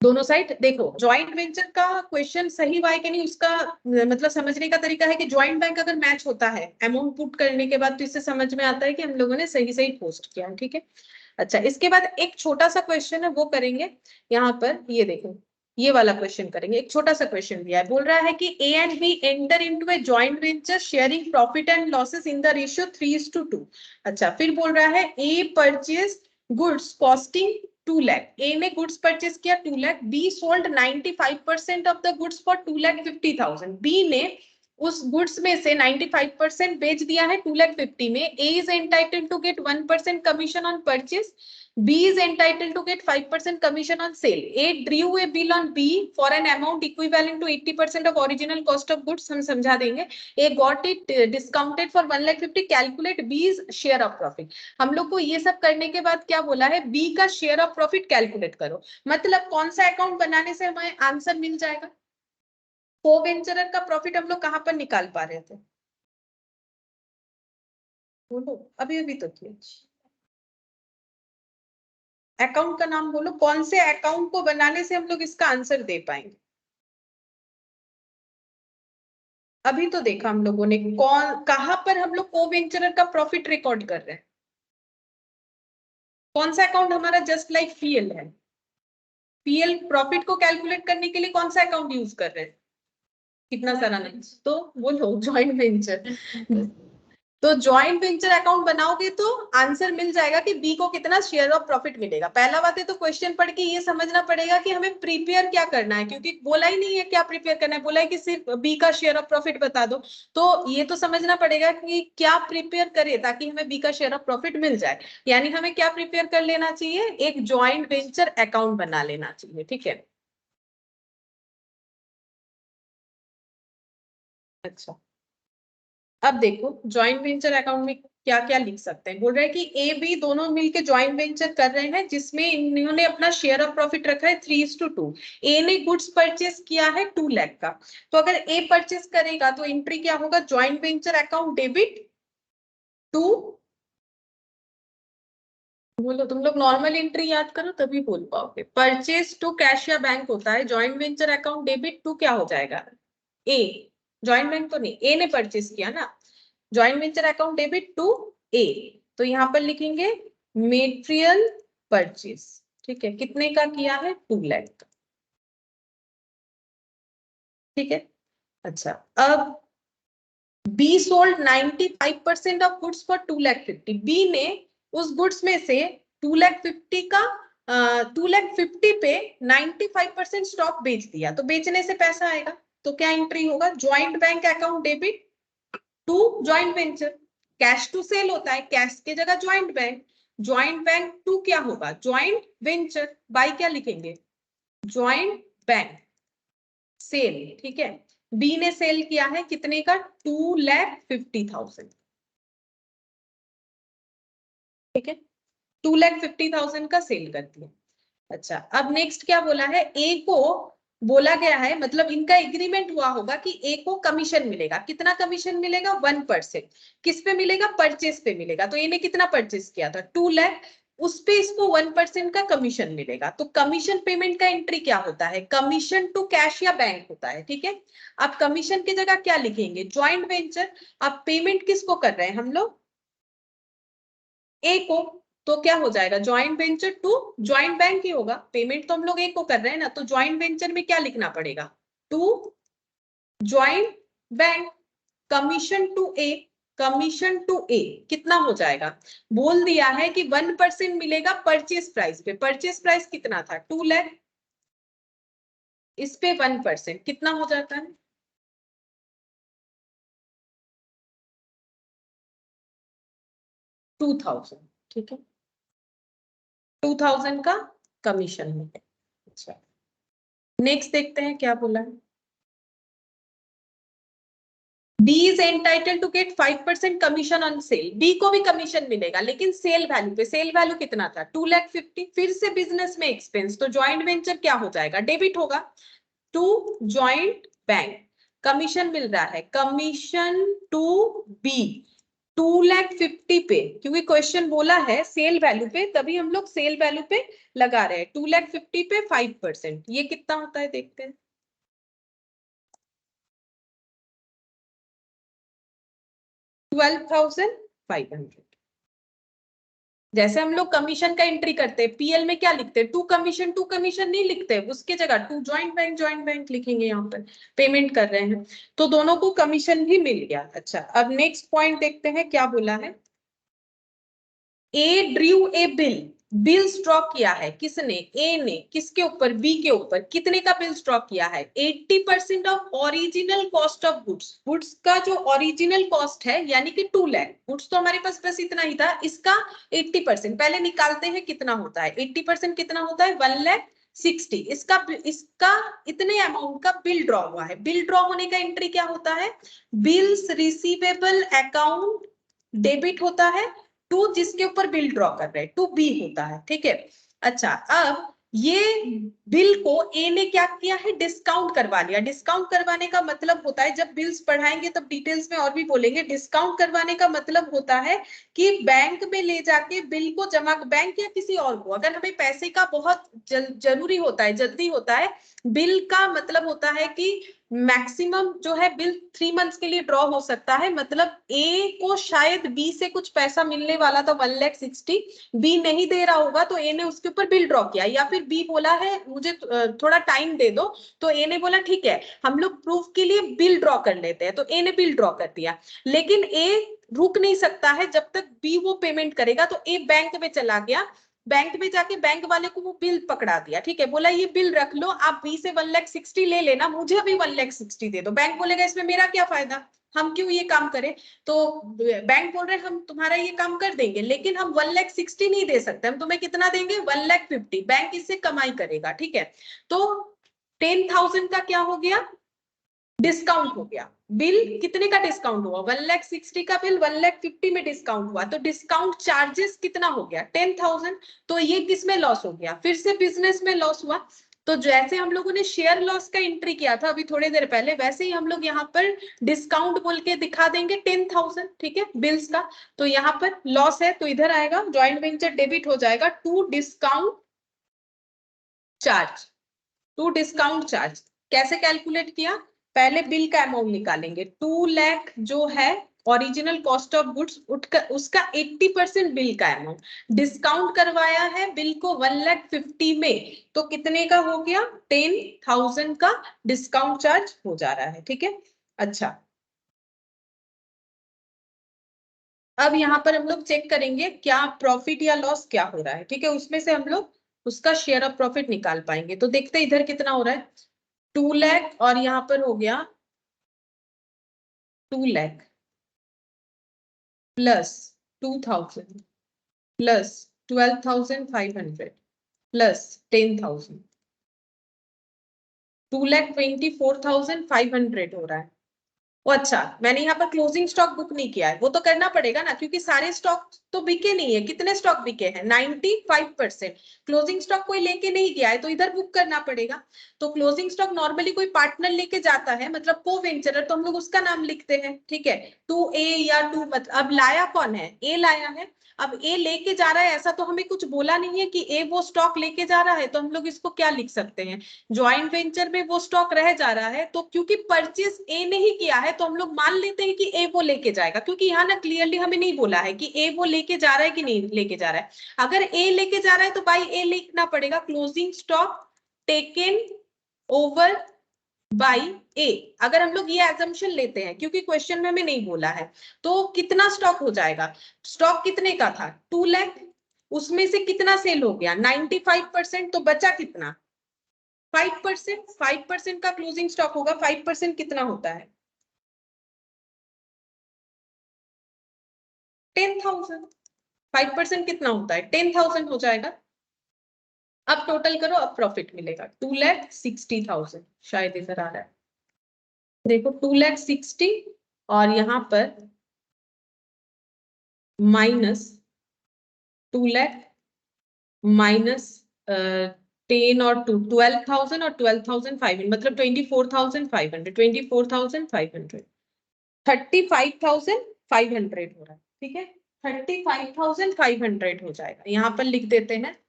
दोनों साइड। देखो ज्वाइंट वेंचर का क्वेश्चन सही हुआ है कि नहीं, उसका मतलब समझने का तरीका है कि ज्वाइंट बैंक अगर मैच होता है अमाउंट पुट करने के बाद, तो इससे समझ में आता है कि हम लोगों ने सही सही पोस्ट किया है, ठीक है। अच्छा, इसके बाद एक छोटा सा क्वेश्चन है वो करेंगे यहाँ पर, ये देखो ये वाला क्वेश्चन करेंगे। एक छोटा सा क्वेश्चन दिया है, बोल रहा है कि A and B enter into a joint venture sharing profit and losses in the ratio 3:2। अच्छा, फिर बोल रहा है A purchase goods costing 2 lakh, A ने गुड्स परचेज किया 2 लाख, B sold 95% of the goods for 2,50,000, B ने उस गुड्स में से 95% बेच दिया है 2,50,000 में। A is entitled to get 1% commission on purchase, B is entitled to get 5% commission on sale. A drew a bill on B for an amount equivalent to 80% of original cost of goods. हम समझा देंगे। A got it discounted for 1,50,000. Calculate B's share of profit. हम लोग को ये सब करने के बाद क्या बोला है? B का शेयर ऑफ प्रॉफिट कैलकुलेट करो। मतलब कौन सा अकाउंट बनाने से हमें आंसर मिल जाएगा? कोवेंचरर का प्रॉफिट हम लोग कहां पर निकाल पा रहे थे? बोलो, अभी अभी तो किया। अकाउंट का नाम बोलो, कौन से अकाउंट को बनाने से हम लोग इसका आंसर दे पाएंगे? अभी तो देखा हम लोगों ने, कौन कहां पर हम लोग कोवेंचरर का प्रॉफिट रिकॉर्ड कर रहे हैं? कौन सा अकाउंट हमारा जस्ट लाइक पीएल है? पीएल प्रॉफिट को कैलकुलेट करने के लिए कौन सा अकाउंट यूज कर रहे हैं? कितना सारा नहीं तो बोलो, ज्वाइंट वेंचर। तो ज्वाइंट वेंचर अकाउंट बनाओगे तो आंसर मिल जाएगा कि बी को कितना शेयर ऑफ प्रॉफिट मिलेगा। पहला बात है तो क्वेश्चन पढ़ के ये समझना पड़ेगा कि हमें प्रिपेयर क्या करना है, क्योंकि बोला ही नहीं है क्या प्रिपेयर करना है, बोला है कि सिर्फ बी का शेयर ऑफ प्रॉफिट बता दो। तो ये तो समझना पड़ेगा कि क्या प्रिपेयर करे ताकि हमें बी का शेयर ऑफ प्रॉफिट मिल जाए। यानी हमें क्या प्रिपेयर कर लेना चाहिए? एक ज्वाइंट वेंचर अकाउंट बना लेना चाहिए, ठीक है। अच्छा, अब देखो ज्वाइंट वेंचर अकाउंट में क्या क्या लिख सकते हैं। बोल रहे हैं कि ए बी दोनों मिलके ज्वाइंट वेंचर कर रहे हैं जिसमें इन्होंने अपना शेयर ऑफ प्रॉफिट रखा है 3:2। ए ने गुड्स परचेस किया है 2 लाख का, तो अगर ए परचेस करेगा तो एंट्री क्या होगा? Joint venture account debit to, बोलो तुम लोग नॉर्मल एंट्री याद करो तभी बोल पाओगे। परचेस टू कैश या बैंक होता है, joint venture account debit to क्या हो जाएगा? ए, ज्वाइंट बैंक तो नहीं, ए ने परचेस किया ना, joint venture account debit to A. तो यहां पर लिखेंगे मेटेरियल परचेस, ठीक है, कितने का किया है? 2 लाख का, ठीक है। अच्छा, अब B sold 95% of goods for 2,50,000, B ने उस गुड्स में से 2,50,000 का 2,50,000 पे 95% स्टॉक बेच दिया, तो बेचने से पैसा आएगा, तो क्या एंट्री होगा? Joint bank account debit to joint venture. Cash to sale होता है, कैश की जगह ज्वाइंट बैंक टू क्या होगा? Joint venture. बाय क्या लिखेंगे? ज्वाइंट बैंक सेल, ठीक है। बी ने सेल किया है कितने का? 2,50,000, ठीक है, 2,50,000 का सेल कर दिया। अच्छा, अब नेक्स्ट क्या बोला है? ए को बोला गया है, मतलब इनका एग्रीमेंट हुआ होगा कि ए को कमीशन मिलेगा। कितना कमीशन मिलेगा? 1%। किस पे मिलेगा? परचेस पे मिलेगा। तो ए ने कितना परचेस किया था? 2 लाख, उस पे इसको 1% का कमीशन मिलेगा। तो कमीशन पेमेंट का एंट्री क्या होता है? कमीशन टू कैश या बैंक होता है, ठीक है। अब कमीशन की जगह क्या लिखेंगे? Joint venture. अब पेमेंट किसको कर रहे हैं हम लोग? ए को। तो क्या हो जाएगा? Joint venture to joint bank ही होगा, पेमेंट तो हम लोग ए को कर रहे हैं ना, तो ज्वाइंट वेंचर में क्या लिखना पड़ेगा? To joint bank, commission to A, commission to A कितना हो जाएगा, बोल दिया है कि 1% मिलेगा परचेज प्राइस पे, परचेज प्राइस कितना था 2 लाख, इस पे 1% कितना हो जाता है 2000, ठीक है 2000 का कमीशन है। अच्छा नेक्स्ट देखते हैं क्या बोला है। B is entitled to get 5% commission on sale, B को भी कमीशन मिलेगा लेकिन सेल वैल्यू पे, सेल वैल्यू कितना था 2,50,000, फिर से बिजनेस में एक्सपेंस, तो ज्वाइंट वेंचर क्या हो जाएगा, डेबिट होगा टू ज्वाइंट बैंक, कमीशन मिल रहा है, कमीशन टू B 2,50,000 पे, क्योंकि क्वेश्चन बोला है सेल वैल्यू पे, तभी हम लोग सेल वैल्यू पे लगा रहे हैं, 2,50,000 पे 5%, ये कितना होता है देखते हैं, 12,500। जैसे हम लोग कमीशन का एंट्री करते हैं पीएल में क्या लिखते हैं, टू कमीशन नहीं लिखते, उसके जगह टू ज्वाइंट बैंक लिखेंगे, यहाँ पर पेमेंट कर रहे हैं तो दोनों को कमीशन भी मिल गया। अच्छा अब नेक्स्ट पॉइंट देखते हैं क्या बोला है, ए ड्रू ए बिल, बिल स्ट्रॉक किया है किसने, ए ने, किसके ऊपर, बी के ऊपर, कितने का बिल स्ट्रॉक किया है 80% of original cost of goods, goods का जो ओरिजिनल कॉस्ट है यानी कि 2 लाख, गुड्स तो हमारे पास बस इतना ही था, इसका 80% पहले निकालते हैं कितना होता है, 80% कितना होता है 1,60,000, इसका इतने अमाउंट का बिल ड्रॉ हुआ है, बिल ड्रॉ होने का एंट्री क्या होता है, बिल्स रिसीवेबल अकाउंट डेबिट होता है टू जिसके ऊपर बिल ड्रॉ कर रहे हैं, टू बी होता है, ठीक है। अच्छा अब ये बिल को ए ने क्या किया है, डिस्काउंट करवा लिया, डिस्काउंट करवाने का मतलब होता है, जब बिल्स पढ़ाएंगे तब डिटेल्स में और भी बोलेंगे, डिस्काउंट करवाने का मतलब होता है कि बैंक में ले जाके बिल को जमा, बैंक या किसी और को, अगर हमें पैसे का बहुत जरूरी होता है, जल्दी होता है, बिल का मतलब होता है कि मैक्सिमम जो है बिल 3 मंथ्स के लिए ड्रॉ हो सकता है, मतलब ए को शायद बी से कुछ पैसा मिलने वाला था 1,60,000, बी नहीं दे रहा होगा तो ए ने उसके ऊपर बिल ड्रॉ किया, या फिर बी बोला है मुझे थोड़ा टाइम दे दो, तो ए ने बोला ठीक है हम लोग प्रूफ के लिए बिल ड्रॉ कर लेते हैं, तो ए ने बिल ड्रॉ कर दिया, लेकिन ए रुक नहीं सकता है जब तक बी वो पेमेंट करेगा, तो ए बैंक में चला गया, बैंक में जाके बैंक वाले को वो बिल पकड़ा दिया, ठीक है, बोला ये बिल रख लो, आप बी से 1,60,000 ले लेना, मुझे भी 1,60,000 दे दो, बैंक बोलेगा इसमें मेरा क्या फायदा, हम क्यों ये काम करें, तो बैंक बोल रहे हैं हम तुम्हारा ये काम कर देंगे लेकिन हम 1,60,000 नहीं दे सकते, हम तुम्हें कितना देंगे 1,50,000, बैंक इससे कमाई करेगा, ठीक है, तो 10,000 का क्या हो गया, डिस्काउंट हो गया, बिल कितने का डिस्काउंट हुआ 1,60,000 का बिल 1,50,000 में डिस्काउंट हुआ, तो डिस्काउंट चार्जेस कितना हो गया 10,000, तो ये किसमें लॉस हो गया, फिर से बिजनेस में लॉस हुआ, तो जैसे हम लोगों ने शेयर लॉस का एंट्री किया था अभी थोड़ी देर पहले, वैसे ही हम लोग यहाँ पर डिस्काउंट बोल के दिखा देंगे 10,000, ठीक है बिल्स का, तो यहाँ पर लॉस है तो इधर आएगा ज्वाइंट वेंचर डेबिट हो जाएगा to discount charge, to discount charge कैसे कैलकुलेट किया, पहले बिल का अमाउंट निकालेंगे, 2 लाख जो है ओरिजिनल कॉस्ट ऑफ गुड्स उसका 80% बिल का अमाउंट, डिस्काउंट करवाया है बिल को 1,50,000 में, तो कितने का हो गया 10,000 का डिस्काउंट चार्ज हो जा रहा है, ठीक है। अच्छा अब यहाँ पर हम लोग चेक करेंगे क्या प्रॉफिट या लॉस क्या हो रहा है, ठीक है, उसमें से हम लोग उसका शेयर ऑफ प्रॉफिट निकाल पाएंगे, तो देखते हैं इधर कितना हो रहा है 2 लाख और यहाँ पर हो गया 2 लाख प्लस 2,000 प्लस 12,500 प्लस 10,000, 2,24,500 हो रहा है। वो अच्छा मैंने यहाँ पर क्लोजिंग स्टॉक बुक नहीं किया है, वो तो करना पड़ेगा ना क्योंकि सारे स्टॉक तो बिके नहीं है, कितने स्टॉक बिके हैं 95%, क्लोजिंग स्टॉक कोई लेके नहीं गया है तो इधर बुक करना पड़ेगा, तो क्लोजिंग स्टॉक नॉर्मली कोई पार्टनर लेके जाता है मतलब को वेंचरर, तो हम लोग उसका नाम लिखते हैं, ठीक है 2A या 2, मतलब अब लाया कौन है ए लाया है, अब ए लेके जा रहा है, ऐसा तो हमें कुछ बोला नहीं है कि ए वो स्टॉक लेके जा रहा है, तो हम लोग इसको क्या लिख सकते हैं, ज्वाइंट वेंचर में वो स्टॉक रह जा रहा है, तो क्योंकि परचेज ए ने ही किया है तो हम लोग मान लेते हैं कि ए वो लेके जाएगा, क्योंकि यहाँ ना क्लियरली हमें नहीं बोला है कि ए वो लेके जा रहा है कि नहीं लेके जा रहा है, अगर ए लेके जा रहा है तो बाई ए लिखना पड़ेगा closing stock taken over by A, अगर हम लोग ये एजम्पशन लेते हैं, क्योंकि क्वेश्चन में हमें नहीं बोला है, तो कितना स्टॉक हो जाएगा? स्टॉक कितने का था? 2 लाख, उसमें से कितना सेल हो गया? 95%, तो बचा कितना? 5%। 5% का क्लोजिंग स्टॉक होगा, 5% कितना होता है? 10,000। 5% कितना होता है? 10,000 हो जाएगा। अब टोटल करो, अब प्रॉफिट मिलेगा 2,60,000, शायद इधर आ रहा है, देखो 2,60,000 और यहाँ पर माइनस 2,00,000 माइनस 10 और 2, 12,000 और 12,500, मतलब 24,500, 24,500, 35,500 हो रहा है, ठीक है, 35,500 हो जाएगा। यहाँ पर लिख देते हैं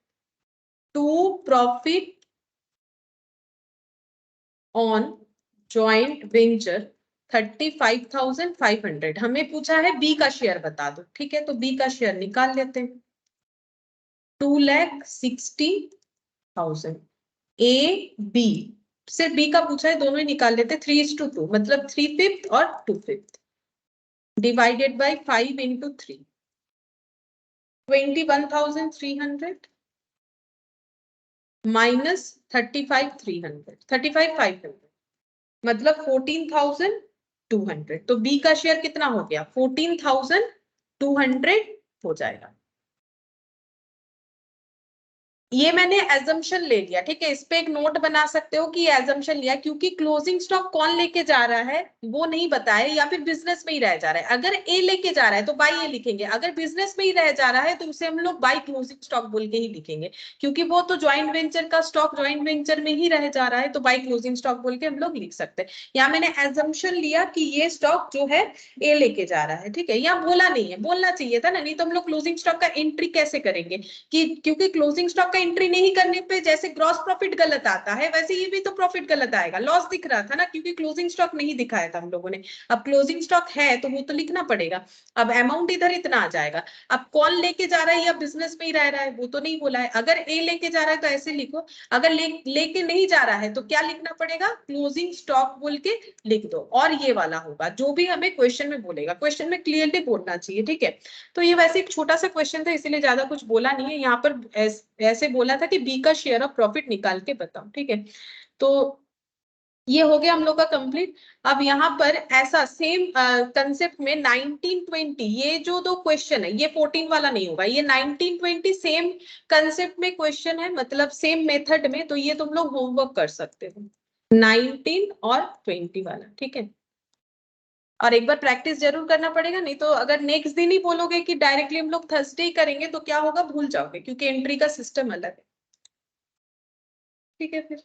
to profit on joint venture 35,500। हमें पूछा है बी का शेयर बता दो, ठीक है, तो बी का शेयर निकाल लेते हैं, 2,60,000। ए बी, सिर्फ बी का पूछा है, दोनों ही निकाल लेते, 3:2, मतलब 3/5 और 2/5 डिवाइडेड बाई 5 इंटू 3, 21,300 माइनस 35,500, मतलब 14,200। तो बी का शेयर कितना हो गया? 14,200 हो जाएगा। ये मैंने एजम्पशन ले लिया, ठीक है, इस पे एक नोट बना सकते हो कि एजम्पशन लिया, क्योंकि क्लोजिंग स्टॉक कौन लेके जा रहा है वो नहीं बताया, या फिर बिजनेस में ही रह जा रहा है। अगर ए लेके जा रहा है तो बाई ए लिखेंगे, अगर बिजनेस में ही रह जा रहा है तो उसे हम लोग बाई क्लोजिंग स्टॉक बोल के ही लिखेंगे, क्योंकि वो तो ज्वाइंट वेंचर का स्टॉक ज्वाइंट वेंचर में ही रह जा रहा है, तो बाई क्लोजिंग स्टॉक बोल के हम लोग लिख सकते हैं। यहाँ मैंने एजम्पशन लिया कि ये स्टॉक जो है ए लेके जा रहा है, ठीक है, यहाँ बोला नहीं है, बोलना चाहिए था ना, नहीं तो हम लोग क्लोजिंग स्टॉक का एंट्री कैसे करेंगे, कि क्योंकि क्लोजिंग स्टॉक का एंट्री नहीं करने पे जैसे ग्रॉस प्रॉफिट गलत आता है, वैसे ये भी तो प्रॉफिट गलत आएगा, लॉस दिख रहा था ना, क्योंकि क्लोजिंग स्टॉक नहीं दिखाया था हम लोगों ने। अब क्लोजिंग स्टॉक है तो वो तो लिखना पड़ेगा। अब अमाउंट इधर इतना आ जाएगा। अब कौन लेके जा रहा है या बिजनेस में ही रह रहा है वो तो नहीं बोला है। अगर ए लेके जा रहा है तो ऐसे लिखो, अगर लेके नहीं जा रहा है तो क्या लिखना पड़ेगा? क्लोजिंग स्टॉक बोल के लिख दो, और ये वाला होगा जो भी हमें क्वेश्चन में बोलेगा, क्वेश्चन में क्लियरली बोलना चाहिए, ठीक है। तो ये वैसे एक छोटा सा क्वेश्चन था, इसीलिए ज्यादा कुछ बोला नहीं है। यहाँ पर ऐसे बोला था कि बी का शेयर ऑफ प्रॉफिट निकाल के बताओ, ठीक है। तो ये हो गया हम लोग का कंप्लीट। अब यहाँ पर ऐसा सेम कंसेप्ट में 1920, ये जो दो क्वेश्चन है ये 14 वाला नहीं होगा, ये 1920 सेम कंसेप्ट में क्वेश्चन है, मतलब सेम मेथड में, तो ये तुम लोग होमवर्क कर सकते हो 19 और 20 वाला, ठीक है। और एक बार प्रैक्टिस जरूर करना पड़ेगा, नहीं तो अगर नेक्स्ट दिन ही बोलोगे कि डायरेक्टली हम लोग थर्सडे ही करेंगे तो क्या होगा, भूल जाओगे, क्योंकि एंट्री का सिस्टम अलग है, ठीक है फिर।